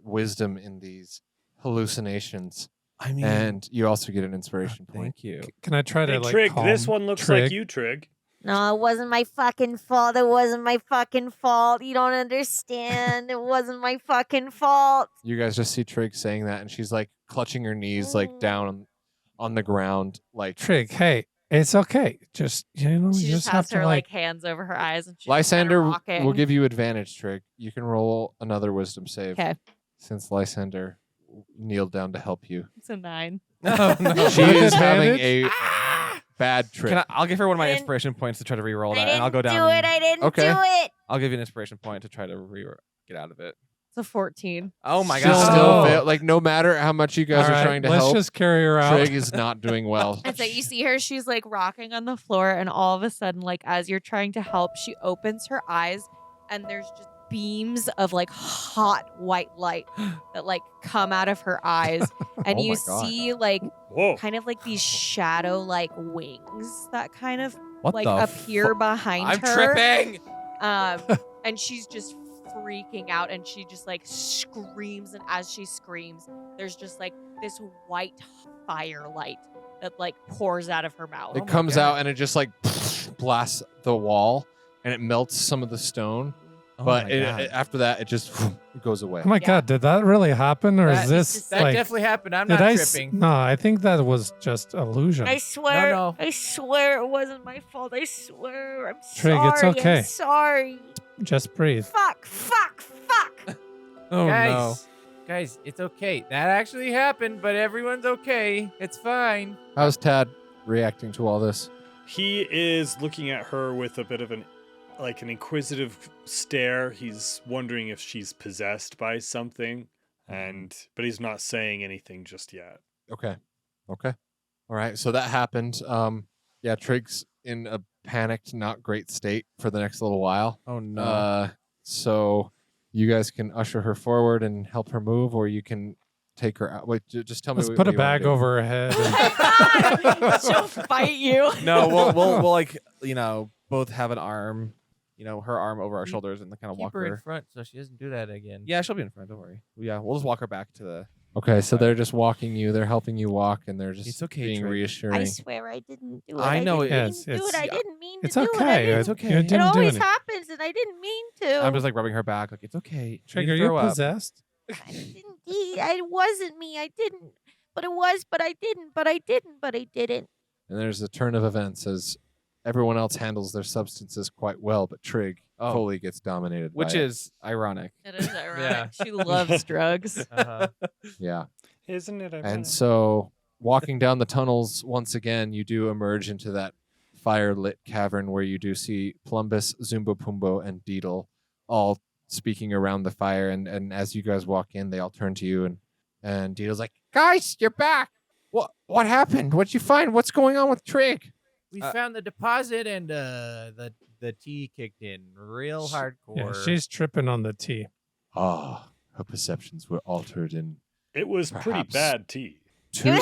[SPEAKER 2] wisdom in these hallucinations,
[SPEAKER 8] I mean,
[SPEAKER 2] and you also get an inspiration point.
[SPEAKER 8] thank you.
[SPEAKER 5] Can I try
[SPEAKER 3] Hey,
[SPEAKER 5] to like
[SPEAKER 3] Trig,
[SPEAKER 5] calm
[SPEAKER 3] this one looks
[SPEAKER 5] Trig?
[SPEAKER 3] like you, Trig.
[SPEAKER 4] No, it wasn't my fucking fault. It wasn't my fucking fault. You don't understand. It wasn't my fucking fault.
[SPEAKER 2] You guys just see Trig saying that, and she's like clutching her knees, like down on the ground, like
[SPEAKER 5] Trig, hey, it's okay. Just
[SPEAKER 9] She
[SPEAKER 5] you
[SPEAKER 9] just
[SPEAKER 5] just have
[SPEAKER 9] has
[SPEAKER 5] to
[SPEAKER 9] her
[SPEAKER 5] like.
[SPEAKER 9] hands over her eyes and she's just kinda
[SPEAKER 2] Lysander
[SPEAKER 9] rocking.
[SPEAKER 2] will give you advantage, Trig. You can roll another wisdom save.
[SPEAKER 9] 'Kay.
[SPEAKER 2] Since Lysander kneeled down to help you.
[SPEAKER 9] It's a 9.
[SPEAKER 8] Oh, no.
[SPEAKER 2] She is having
[SPEAKER 5] Advantage?
[SPEAKER 2] a bad trip.
[SPEAKER 8] I'll give her one of my
[SPEAKER 4] And-
[SPEAKER 8] inspiration points to try to re-roll
[SPEAKER 4] I
[SPEAKER 8] that,
[SPEAKER 4] didn't
[SPEAKER 8] and I'll go down.
[SPEAKER 4] do it. I didn't
[SPEAKER 2] Okay.
[SPEAKER 4] do it.
[SPEAKER 8] I'll give you an inspiration point to try to get out of it.
[SPEAKER 9] It's a 14.
[SPEAKER 8] Oh my
[SPEAKER 2] She'll
[SPEAKER 8] god!
[SPEAKER 2] still
[SPEAKER 5] Oh.
[SPEAKER 2] fail. Like no matter how much you guys
[SPEAKER 5] All
[SPEAKER 2] are
[SPEAKER 5] right,
[SPEAKER 2] trying to
[SPEAKER 5] let's
[SPEAKER 2] help,
[SPEAKER 5] just carry her out.
[SPEAKER 2] Trig is not doing well.
[SPEAKER 9] And so you see her, she's like rocking on the floor, and all of a sudden, like as you're trying to help, she opens her eyes, and there's just beams of like hot white light that like come out of her eyes, and
[SPEAKER 8] Oh
[SPEAKER 9] you
[SPEAKER 8] my God.
[SPEAKER 9] see like
[SPEAKER 3] Whoa.
[SPEAKER 9] kind of like these shadow like wings that kind of
[SPEAKER 8] What
[SPEAKER 9] like
[SPEAKER 8] the
[SPEAKER 9] appear behind
[SPEAKER 8] I'm
[SPEAKER 9] her.
[SPEAKER 8] tripping.
[SPEAKER 9] And she's just freaking out, and she just like screams, and as she screams, there's just like this white firelight that like pours out of her mouth.
[SPEAKER 2] It comes out and it just like blasts the wall and it melts some of the stone.
[SPEAKER 8] Oh
[SPEAKER 2] But
[SPEAKER 8] my
[SPEAKER 2] it,
[SPEAKER 8] God.
[SPEAKER 2] after that, it just it goes away.
[SPEAKER 5] Oh my God, did that really happen, or is this
[SPEAKER 7] That
[SPEAKER 5] like?
[SPEAKER 7] definitely happened. I'm
[SPEAKER 5] Did
[SPEAKER 7] not
[SPEAKER 5] I?
[SPEAKER 7] tripping.
[SPEAKER 5] No, I think that was just illusion.
[SPEAKER 9] I swear,
[SPEAKER 7] No.
[SPEAKER 9] I swear it wasn't my fault. I swear, I'm
[SPEAKER 5] Trig,
[SPEAKER 9] sorry.
[SPEAKER 5] it's okay.
[SPEAKER 9] I'm sorry.
[SPEAKER 5] Just breathe.
[SPEAKER 9] Fuck.
[SPEAKER 8] Oh
[SPEAKER 7] guys,
[SPEAKER 8] no.
[SPEAKER 7] guys, it's okay. That actually happened, but everyone's okay. It's fine.
[SPEAKER 2] How's Tad reacting to all this?
[SPEAKER 3] He is looking at her with a bit of an inquisitive stare. He's wondering if she's possessed by something, but he's not saying anything just yet.
[SPEAKER 2] Okay. All right. So that happened. Yeah, Trig's in a panicked, not great state for the next little while.
[SPEAKER 8] Oh no.
[SPEAKER 2] So you guys can usher her forward and help her move, or you can take her out. Wait, just tell me.
[SPEAKER 5] Let's
[SPEAKER 2] what
[SPEAKER 5] put a
[SPEAKER 2] you wanna
[SPEAKER 5] bag
[SPEAKER 2] do.
[SPEAKER 5] over her head. and-
[SPEAKER 9] She'll fight you.
[SPEAKER 8] No, we'll like both have an arm, her arm over our shoulders and kind of
[SPEAKER 7] Keep
[SPEAKER 8] walk
[SPEAKER 7] her in
[SPEAKER 8] her.
[SPEAKER 7] front so she doesn't do that again.
[SPEAKER 8] Yeah, she'll be in front. Don't worry. Yeah, we'll just walk her back to the.
[SPEAKER 2] Okay, so they're just walking you. They're helping you walk, and they're just
[SPEAKER 8] It's okay,
[SPEAKER 2] being
[SPEAKER 8] Trig.
[SPEAKER 2] reassuring.
[SPEAKER 4] I swear I didn't do it.
[SPEAKER 8] I know it
[SPEAKER 4] didn't
[SPEAKER 5] is.
[SPEAKER 4] mean to do it. I
[SPEAKER 5] It's-
[SPEAKER 4] didn't mean
[SPEAKER 5] It's
[SPEAKER 4] to do it. I
[SPEAKER 5] okay.
[SPEAKER 4] didn't-
[SPEAKER 8] It's okay.
[SPEAKER 5] You
[SPEAKER 4] It
[SPEAKER 5] didn't do
[SPEAKER 4] always
[SPEAKER 5] anything.
[SPEAKER 4] happens, and I didn't mean to.
[SPEAKER 8] I'm just like rubbing her back, like it's okay.
[SPEAKER 5] Trig,
[SPEAKER 8] You
[SPEAKER 5] are
[SPEAKER 8] can
[SPEAKER 5] you
[SPEAKER 8] throw up.
[SPEAKER 5] possessed?
[SPEAKER 4] I didn't. It wasn't me. I didn't. But it was. But I didn't. But I didn't. But I didn't.
[SPEAKER 2] And there's a turn of events as everyone else handles their substances quite well, but Trig
[SPEAKER 8] Oh.
[SPEAKER 2] fully gets dominated.
[SPEAKER 8] Which
[SPEAKER 2] by it.
[SPEAKER 8] is ironic.
[SPEAKER 9] It is ironic.
[SPEAKER 7] Yeah.
[SPEAKER 9] She loves drugs.
[SPEAKER 7] Uh-huh.
[SPEAKER 2] Yeah.
[SPEAKER 3] Isn't it?
[SPEAKER 2] And so, walking down the tunnels once again, you do emerge into that fire-lit cavern where you do see Plumbus, Zumbo Pumbo, and Deedle all speaking around the fire. And as you guys walk in, they all turn to you, and Deedle's like, "Guys, you're back. What happened? What'd you find? What's going on with Trig?"
[SPEAKER 7] We found the deposit and the tea kicked in real hardcore.
[SPEAKER 5] Yeah, she's tripping on the tea.
[SPEAKER 2] Ah, her perceptions were altered in
[SPEAKER 3] It was pretty
[SPEAKER 2] Perhaps.
[SPEAKER 3] bad tea.
[SPEAKER 2] two.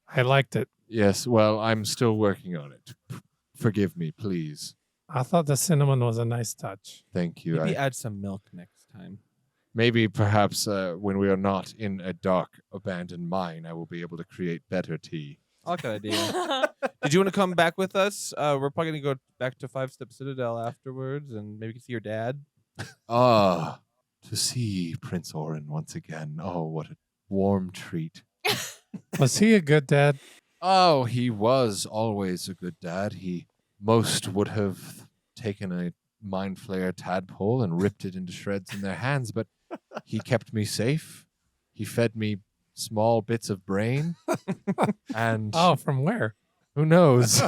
[SPEAKER 5] I liked it.
[SPEAKER 2] Yes, well, I'm still working on it. Forgive me, please.
[SPEAKER 5] I thought the cinnamon was a nice touch.
[SPEAKER 2] Thank you.
[SPEAKER 8] Maybe add some milk next time.
[SPEAKER 2] Maybe perhaps when we are not in a dark, abandoned mine, I will be able to create better tea.
[SPEAKER 8] I like that idea. Did you want to come back with us? We're probably gonna go back to 5 Citadel afterwards, and maybe you can see your dad.
[SPEAKER 2] Ah, to see Prince Orin once again. Oh, what a warm treat.
[SPEAKER 5] Was he a good dad?
[SPEAKER 2] Oh, he was always a good dad. He most would have taken a mind flayer tadpole and ripped it into shreds in their hands, but he kept me safe. He fed me small bits of brain. And
[SPEAKER 5] Oh, from where?
[SPEAKER 2] who knows?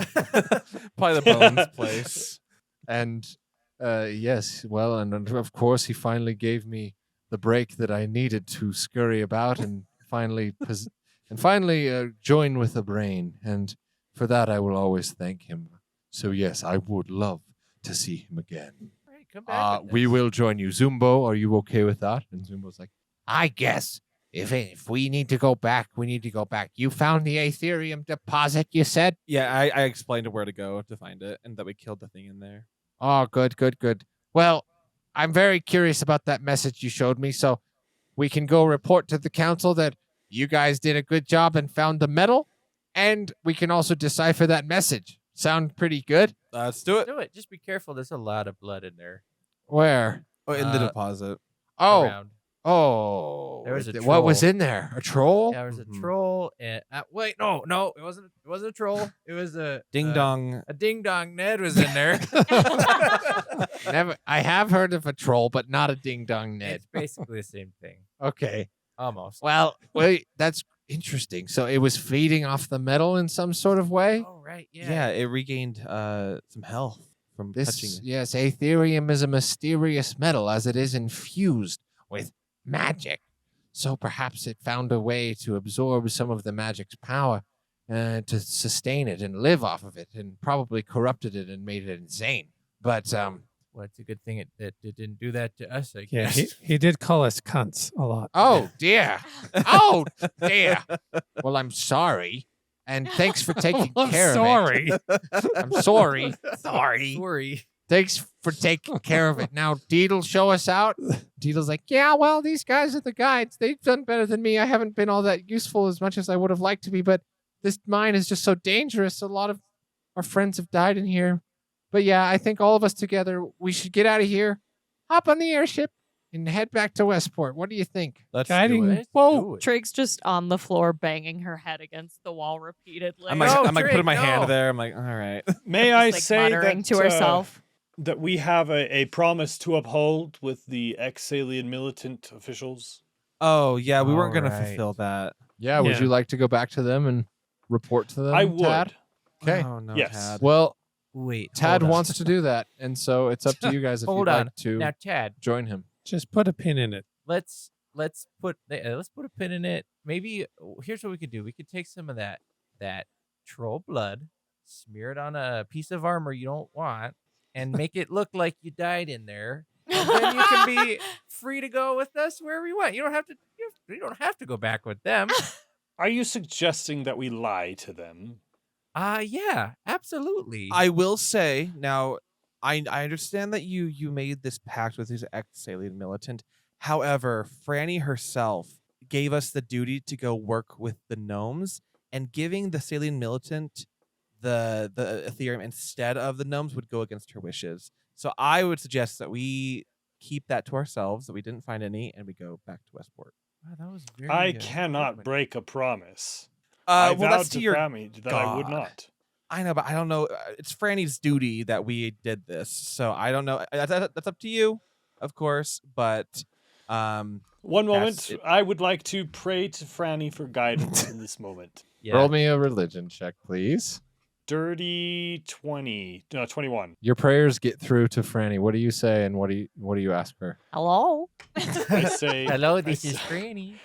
[SPEAKER 8] Probably the Bones place.
[SPEAKER 2] And yes, well, and of course, he finally gave me the break that I needed to scurry about and finally join with the brain. And for that, I will always thank him. So yes, I would love to see him again.
[SPEAKER 7] All right, come back. with
[SPEAKER 2] We
[SPEAKER 7] us.
[SPEAKER 2] will join you. Zumbo, are you okay with that? And Zumbo's like, I guess. If we need to go back, we need to go back. You found the Aetherium deposit, you said?
[SPEAKER 8] Yeah, I explained where to go to find it, and that we killed the thing in there.
[SPEAKER 10] Oh, good. Well, I'm very curious about that message you showed me, so we can go report to the council that you guys did a good job and found the metal, and we can also decipher that message. Sound pretty good?
[SPEAKER 8] Let's do it.
[SPEAKER 7] Do it. Just be careful. There's a lot of blood in there.
[SPEAKER 10] Where?
[SPEAKER 8] Oh, in the deposit.
[SPEAKER 10] Oh,
[SPEAKER 7] Around.
[SPEAKER 10] oh.
[SPEAKER 7] There was a
[SPEAKER 10] What was
[SPEAKER 7] troll.
[SPEAKER 10] in there? A troll?
[SPEAKER 7] There was a
[SPEAKER 8] Mhm.
[SPEAKER 7] troll. And wait, no, it wasn't. It wasn't a troll. It was a
[SPEAKER 8] Ding dong.
[SPEAKER 7] A ding dong Ned was in there.
[SPEAKER 10] Never. I have heard of a troll, but not a ding dong Ned.
[SPEAKER 7] It's basically the same thing,
[SPEAKER 10] Okay.
[SPEAKER 7] almost.
[SPEAKER 10] Well, wait. That's interesting. So it was feeding off the metal in some sort of way.
[SPEAKER 7] Oh right,
[SPEAKER 8] Yeah. it regained some health from touching
[SPEAKER 10] This,
[SPEAKER 8] it.
[SPEAKER 10] yes, Aetherium is a mysterious metal as it is infused with magic. So perhaps it found a way to absorb some of the magic's power to sustain it and live off of it, and probably corrupted it and made it insane. But
[SPEAKER 7] Well, it's a good thing it didn't do that to us. I
[SPEAKER 5] Yeah,
[SPEAKER 7] guess.
[SPEAKER 5] he did call us cunts a lot.
[SPEAKER 10] oh dear, oh dear. Well, I'm sorry, and thanks for taking care of it.
[SPEAKER 5] Sorry.
[SPEAKER 10] I'm sorry.
[SPEAKER 7] Sorry.
[SPEAKER 10] Thanks for taking care of it. Now, Deedle, show us out. Deedle's like, yeah, well, these guys are the guides. They've done better than me. I haven't been all that useful as much as I would have liked to be, but this mine is just so dangerous. A lot of our friends have died in here. But yeah, I think all of us together, we should get out of here, hop on the airship, and head back to Westport. What do you think?
[SPEAKER 8] Let's
[SPEAKER 5] Guiding
[SPEAKER 8] do it.
[SPEAKER 5] bolt.
[SPEAKER 9] Trig's just on the floor banging her head against the wall repeatedly.
[SPEAKER 8] I'm like,
[SPEAKER 7] No,
[SPEAKER 8] I'm like
[SPEAKER 7] Drake,
[SPEAKER 8] putting my
[SPEAKER 7] no.
[SPEAKER 8] hand there. I'm like, all right.
[SPEAKER 3] May I
[SPEAKER 9] Just,
[SPEAKER 3] say
[SPEAKER 9] muttering
[SPEAKER 3] that,
[SPEAKER 9] to herself.
[SPEAKER 3] that we have a promise to uphold with the ex-alien militant officials?
[SPEAKER 8] Oh yeah, we weren't gonna
[SPEAKER 7] Alright.
[SPEAKER 8] fulfill that.
[SPEAKER 2] Yeah, would
[SPEAKER 5] Yeah.
[SPEAKER 2] you like to go back to them and report to them?
[SPEAKER 3] I would.
[SPEAKER 2] Tad? Okay.
[SPEAKER 8] Oh no,
[SPEAKER 3] Yes.
[SPEAKER 8] Tad.
[SPEAKER 2] Well,
[SPEAKER 7] Wait,
[SPEAKER 2] Tad
[SPEAKER 7] hold on.
[SPEAKER 2] wants to do that, and so it's up to you guys if
[SPEAKER 7] Hold
[SPEAKER 2] you'd
[SPEAKER 7] on.
[SPEAKER 2] like to
[SPEAKER 7] Now, Tad,
[SPEAKER 2] join him.
[SPEAKER 5] Just put a pin in it.
[SPEAKER 7] let's put a pin in it. Maybe here's what we could do. We could take some of that troll blood, smear it on a piece of armor you don't want, and make it look like you died in there. And then you can be free to go with us wherever you want. You don't have to. You don't have to go back with them.
[SPEAKER 3] Are you suggesting that we lie to them?
[SPEAKER 7] Yeah, absolutely.
[SPEAKER 8] I will say now, I understand that you made this pact with his ex-alien militant. However, Franny herself gave us the duty to go work with the gnomes, and giving the Salient militant the Aetherium instead of the gnomes would go against her wishes. So I would suggest that we keep that to ourselves, that we didn't find any, and we go back to Westport.
[SPEAKER 7] Wow, that was very.
[SPEAKER 3] I cannot break a promise.
[SPEAKER 8] Well,
[SPEAKER 3] I
[SPEAKER 8] that's
[SPEAKER 3] vowed
[SPEAKER 8] to your
[SPEAKER 3] family that I would
[SPEAKER 8] God.
[SPEAKER 3] not.
[SPEAKER 8] I know, but I don't know. It's Franny's duty that we did this, so I don't know. That's up to you, of course. But
[SPEAKER 3] One
[SPEAKER 8] Yes,
[SPEAKER 3] moment,
[SPEAKER 8] it-
[SPEAKER 3] I would like to pray to Franny for guidance in this moment.
[SPEAKER 7] Yeah.
[SPEAKER 2] Roll me a religion check, please.
[SPEAKER 3] Dirty 20, no, 21.
[SPEAKER 2] Your prayers get through to Franny. What do you say, and what do you ask her?
[SPEAKER 9] Hello.
[SPEAKER 3] I say,
[SPEAKER 7] Hello, this
[SPEAKER 3] I
[SPEAKER 7] is
[SPEAKER 3] s-
[SPEAKER 7] Franny.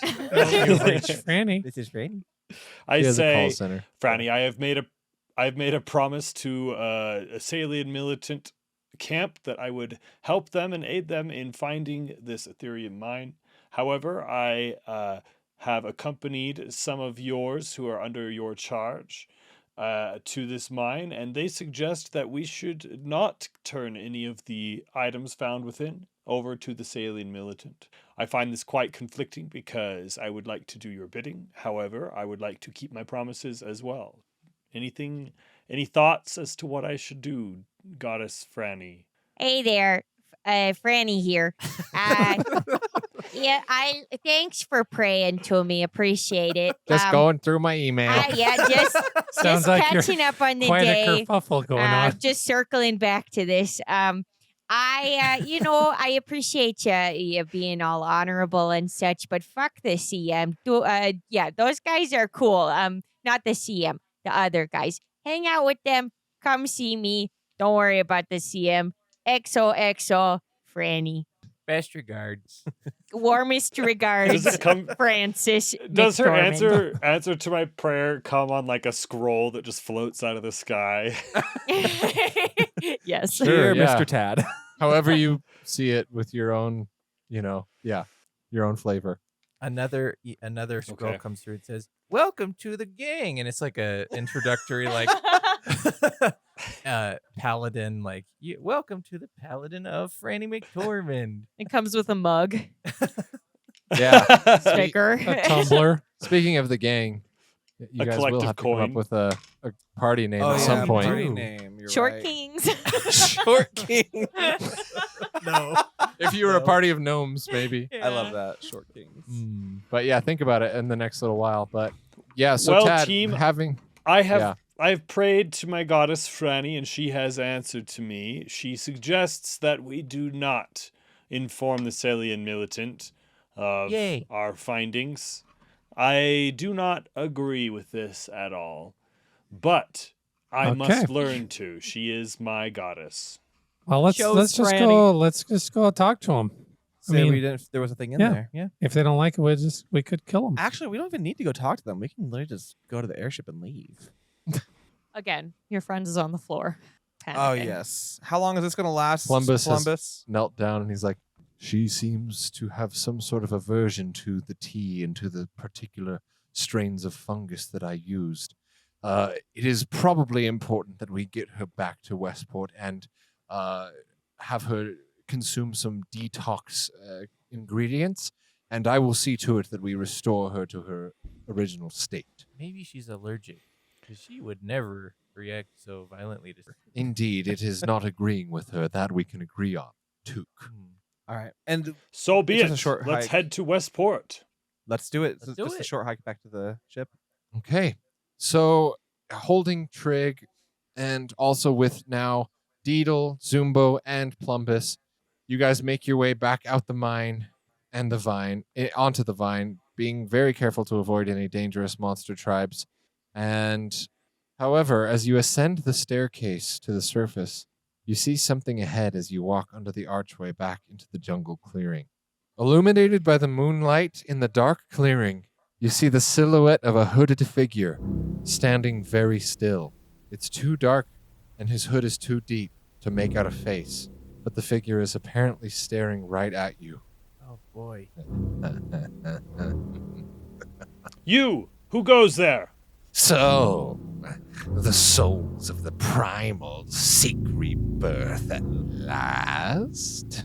[SPEAKER 5] You've reached Franny.
[SPEAKER 7] This is Franny.
[SPEAKER 3] I
[SPEAKER 2] She has a call
[SPEAKER 3] say,
[SPEAKER 2] center.
[SPEAKER 3] Franny, I have made a promise to a Salian militant camp that I would help them and aid them in finding this Aetherium mine. However, I have accompanied some of yours who are under your charge to this mine, and they suggest that we should not turn any of the items found within over to the Salian militant. I find this quite conflicting because I would like to do your bidding. However, I would like to keep my promises as well. Any thoughts as to what I should do, Goddess Franny?
[SPEAKER 4] Hey there, Franny here. Yeah, thanks for praying to me. Appreciate it.
[SPEAKER 2] Just going through my email.
[SPEAKER 4] Just
[SPEAKER 5] Sounds like you're
[SPEAKER 4] catching up on the
[SPEAKER 5] Quite
[SPEAKER 4] day.
[SPEAKER 5] a kerfuffle going on.
[SPEAKER 4] Just circling back to this. I appreciate you being all honorable and such, but fuck the CM. Those guys are cool. Not the CM, the other guys. Hang out with them. Come see me. Don't worry about the CM. XOXO, Franny.
[SPEAKER 7] Best regards.
[SPEAKER 4] Warmest
[SPEAKER 3] Does
[SPEAKER 4] regards,
[SPEAKER 3] it come?
[SPEAKER 4] Francis.
[SPEAKER 3] Does her
[SPEAKER 4] McDormand.
[SPEAKER 3] answer to my prayer come on like a scroll that just floats out of the sky?
[SPEAKER 9] Yes.
[SPEAKER 2] Sure,
[SPEAKER 8] Dear
[SPEAKER 2] yeah.
[SPEAKER 8] Mr. Tad.
[SPEAKER 2] However you see it with your own, your own flavor.
[SPEAKER 7] Another scroll
[SPEAKER 3] Okay.
[SPEAKER 7] comes through. It says, "Welcome to the gang," and it's like a introductory paladin, welcome to the paladin of Franny McDormand.
[SPEAKER 9] It comes with a mug,
[SPEAKER 2] Yeah.
[SPEAKER 9] sticker.
[SPEAKER 5] A tumbler.
[SPEAKER 2] Speaking of the gang, you
[SPEAKER 3] A
[SPEAKER 2] guys will
[SPEAKER 3] collective
[SPEAKER 2] have to come up
[SPEAKER 3] coin.
[SPEAKER 2] with a party name
[SPEAKER 8] Oh,
[SPEAKER 2] at
[SPEAKER 8] yeah,
[SPEAKER 2] some point.
[SPEAKER 8] party
[SPEAKER 7] Ooh.
[SPEAKER 8] name. You're
[SPEAKER 9] Short
[SPEAKER 8] right.
[SPEAKER 9] Kings.
[SPEAKER 8] Short King. No.
[SPEAKER 2] If you were a party of gnomes, maybe.
[SPEAKER 8] I love that. Short Kings.
[SPEAKER 2] But yeah, think about it in the next little while. But yeah, so
[SPEAKER 3] Well,
[SPEAKER 2] Tad,
[SPEAKER 3] team,
[SPEAKER 2] having
[SPEAKER 3] I have prayed to my goddess Franny, and she has answered to me. She suggests that we do not inform the Salian militant of
[SPEAKER 7] Yay.
[SPEAKER 3] our findings. I do not agree with this at all, but I
[SPEAKER 5] Okay.
[SPEAKER 3] must learn to. She is my goddess.
[SPEAKER 5] Well, let's
[SPEAKER 9] Shows
[SPEAKER 5] just
[SPEAKER 9] Franny.
[SPEAKER 5] go. Let's just go talk to them.
[SPEAKER 8] Say we didn't. There was a thing in
[SPEAKER 5] yeah.
[SPEAKER 8] there. Yeah.
[SPEAKER 5] If they don't like it, we could kill them.
[SPEAKER 8] Actually, we don't even need to go talk to them. We can literally just go to the airship and leave.
[SPEAKER 9] Again, your friend is on the floor.
[SPEAKER 8] Oh
[SPEAKER 9] panicking.
[SPEAKER 8] yes. How long is this going to last?
[SPEAKER 2] Columbus has-
[SPEAKER 8] Columbus.
[SPEAKER 2] knelt down and he's like, she seems to have some sort of aversion to the tea and to the particular strains of fungus that I used. It is probably important that we get her back to Westport, and have her consume some detox ingredients, and I will see to it that we restore her to her original state.
[SPEAKER 7] Maybe she's allergic, because she would never react so violently to.
[SPEAKER 2] Indeed, it is not agreeing with her. That we can agree on. Took.
[SPEAKER 8] All right, and
[SPEAKER 3] So be
[SPEAKER 8] It's
[SPEAKER 3] it.
[SPEAKER 8] just a short
[SPEAKER 3] Let's
[SPEAKER 8] hike.
[SPEAKER 3] head to Westport.
[SPEAKER 8] let's do it.
[SPEAKER 7] Let's
[SPEAKER 8] Just
[SPEAKER 7] do
[SPEAKER 8] a
[SPEAKER 7] it.
[SPEAKER 8] short hike back to the ship.
[SPEAKER 2] Okay. So holding Trig and also with now Deedle, Zumbo, and Plumbus, you guys make your way back out the mine and the vine, onto the vine, being very careful to avoid any dangerous monster tribes. And however, as you ascend the staircase to the surface, you see something ahead as you walk under the archway back into the jungle clearing. Illuminated by the moonlight in the dark clearing, you see the silhouette of a hooded figure standing very still. It's too dark and his hood is too deep to make out a face, but the figure is apparently staring right at you.
[SPEAKER 7] Oh boy.
[SPEAKER 3] You, who goes there?
[SPEAKER 1] So, the souls of the primals seek rebirth at last.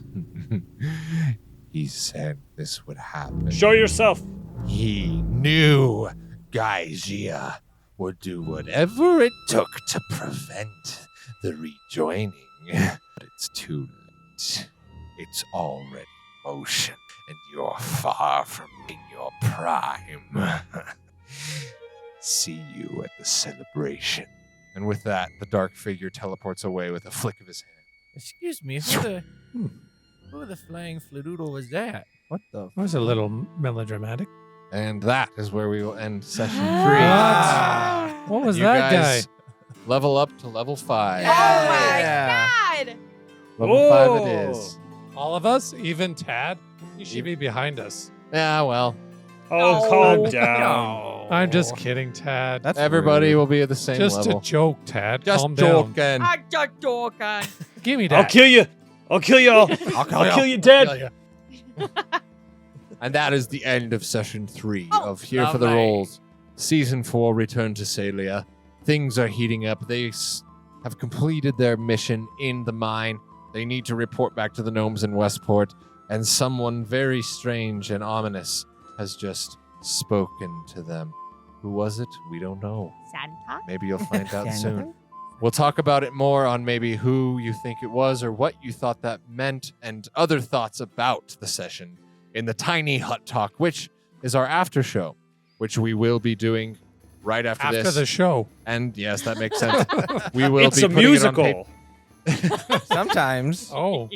[SPEAKER 1] He said this would happen.
[SPEAKER 3] Show yourself.
[SPEAKER 1] He knew Gaijia would do whatever it took to prevent the rejoining. But it's too late. It's already in motion, and you're far from being your prime. See you at the celebration.
[SPEAKER 2] And with that, the dark figure teleports away with a flick of his hand.
[SPEAKER 7] Excuse me, who the flying fladoodle was that?
[SPEAKER 8] What the?
[SPEAKER 5] That was a little melodramatic.
[SPEAKER 2] And that is where we will end session 3.
[SPEAKER 5] What was
[SPEAKER 2] You
[SPEAKER 5] that
[SPEAKER 2] guys
[SPEAKER 5] guy?
[SPEAKER 2] level up to level 5.
[SPEAKER 9] Oh my
[SPEAKER 8] Yeah.
[SPEAKER 9] god!
[SPEAKER 2] Level 5 it
[SPEAKER 3] Whoa.
[SPEAKER 2] is.
[SPEAKER 5] All of us? Even Tad? He should be behind us.
[SPEAKER 2] Yeah, well,
[SPEAKER 3] Oh,
[SPEAKER 9] No.
[SPEAKER 3] calm down.
[SPEAKER 5] I'm just kidding, Tad.
[SPEAKER 8] That's
[SPEAKER 2] everybody
[SPEAKER 8] rude.
[SPEAKER 2] will be at the same
[SPEAKER 5] just
[SPEAKER 2] level.
[SPEAKER 5] a joke, Tad.
[SPEAKER 2] Just
[SPEAKER 5] Calm down.
[SPEAKER 2] joking.
[SPEAKER 9] I just talking.
[SPEAKER 5] Give me
[SPEAKER 3] I'll
[SPEAKER 5] that.
[SPEAKER 3] kill you. I'll kill y'all. I'll kill you dead.
[SPEAKER 2] And that is the end of session 3
[SPEAKER 9] Oh,
[SPEAKER 2] of Here for the
[SPEAKER 7] lovely.
[SPEAKER 2] Rolls. Season 4, Return to CEYLIA. Things are heating up. They have completed their mission in the mine. They need to report back to the gnomes in Westport. And someone very strange and ominous has just spoken to them. Who was it? We don't know.
[SPEAKER 4] Santa?
[SPEAKER 2] Maybe you'll find out soon. We'll talk about it more on maybe who you think it was or what you thought that meant and other thoughts about the session in the Tiny Hut Talk, which is our after show, which we will be doing right after
[SPEAKER 5] After
[SPEAKER 2] this.
[SPEAKER 5] the show.
[SPEAKER 2] And yes, that makes sense. We will
[SPEAKER 3] It's
[SPEAKER 2] be
[SPEAKER 3] a
[SPEAKER 2] putting it on
[SPEAKER 3] musical.
[SPEAKER 8] Sometimes.
[SPEAKER 5] Oh.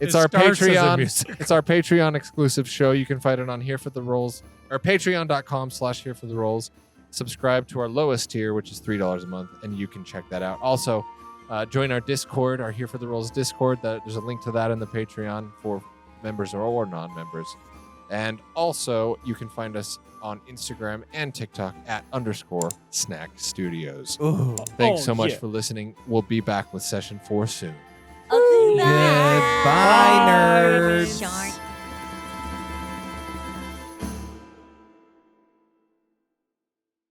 [SPEAKER 2] It's
[SPEAKER 5] It
[SPEAKER 2] our
[SPEAKER 5] starts as a
[SPEAKER 2] Patreon.
[SPEAKER 5] music.
[SPEAKER 2] It's our Patreon exclusive show. You can find it on Here for the Rolls or patreon.com/Here for the Rolls. Subscribe to our lowest tier, which is $3 a month, and you can check that out. Also, join our Discord, our Here for the Rolls Discord. There's a link to that in the Patreon for members or non-members. And also, you can find us on Instagram and TikTok at _Snack Studios.
[SPEAKER 8] Ooh.
[SPEAKER 2] Thanks
[SPEAKER 3] Oh,
[SPEAKER 2] so much
[SPEAKER 3] yeah.
[SPEAKER 2] for listening. We'll be back with session 4 soon.
[SPEAKER 4] Okay,
[SPEAKER 8] Goodbye, nerds.
[SPEAKER 4] Shark.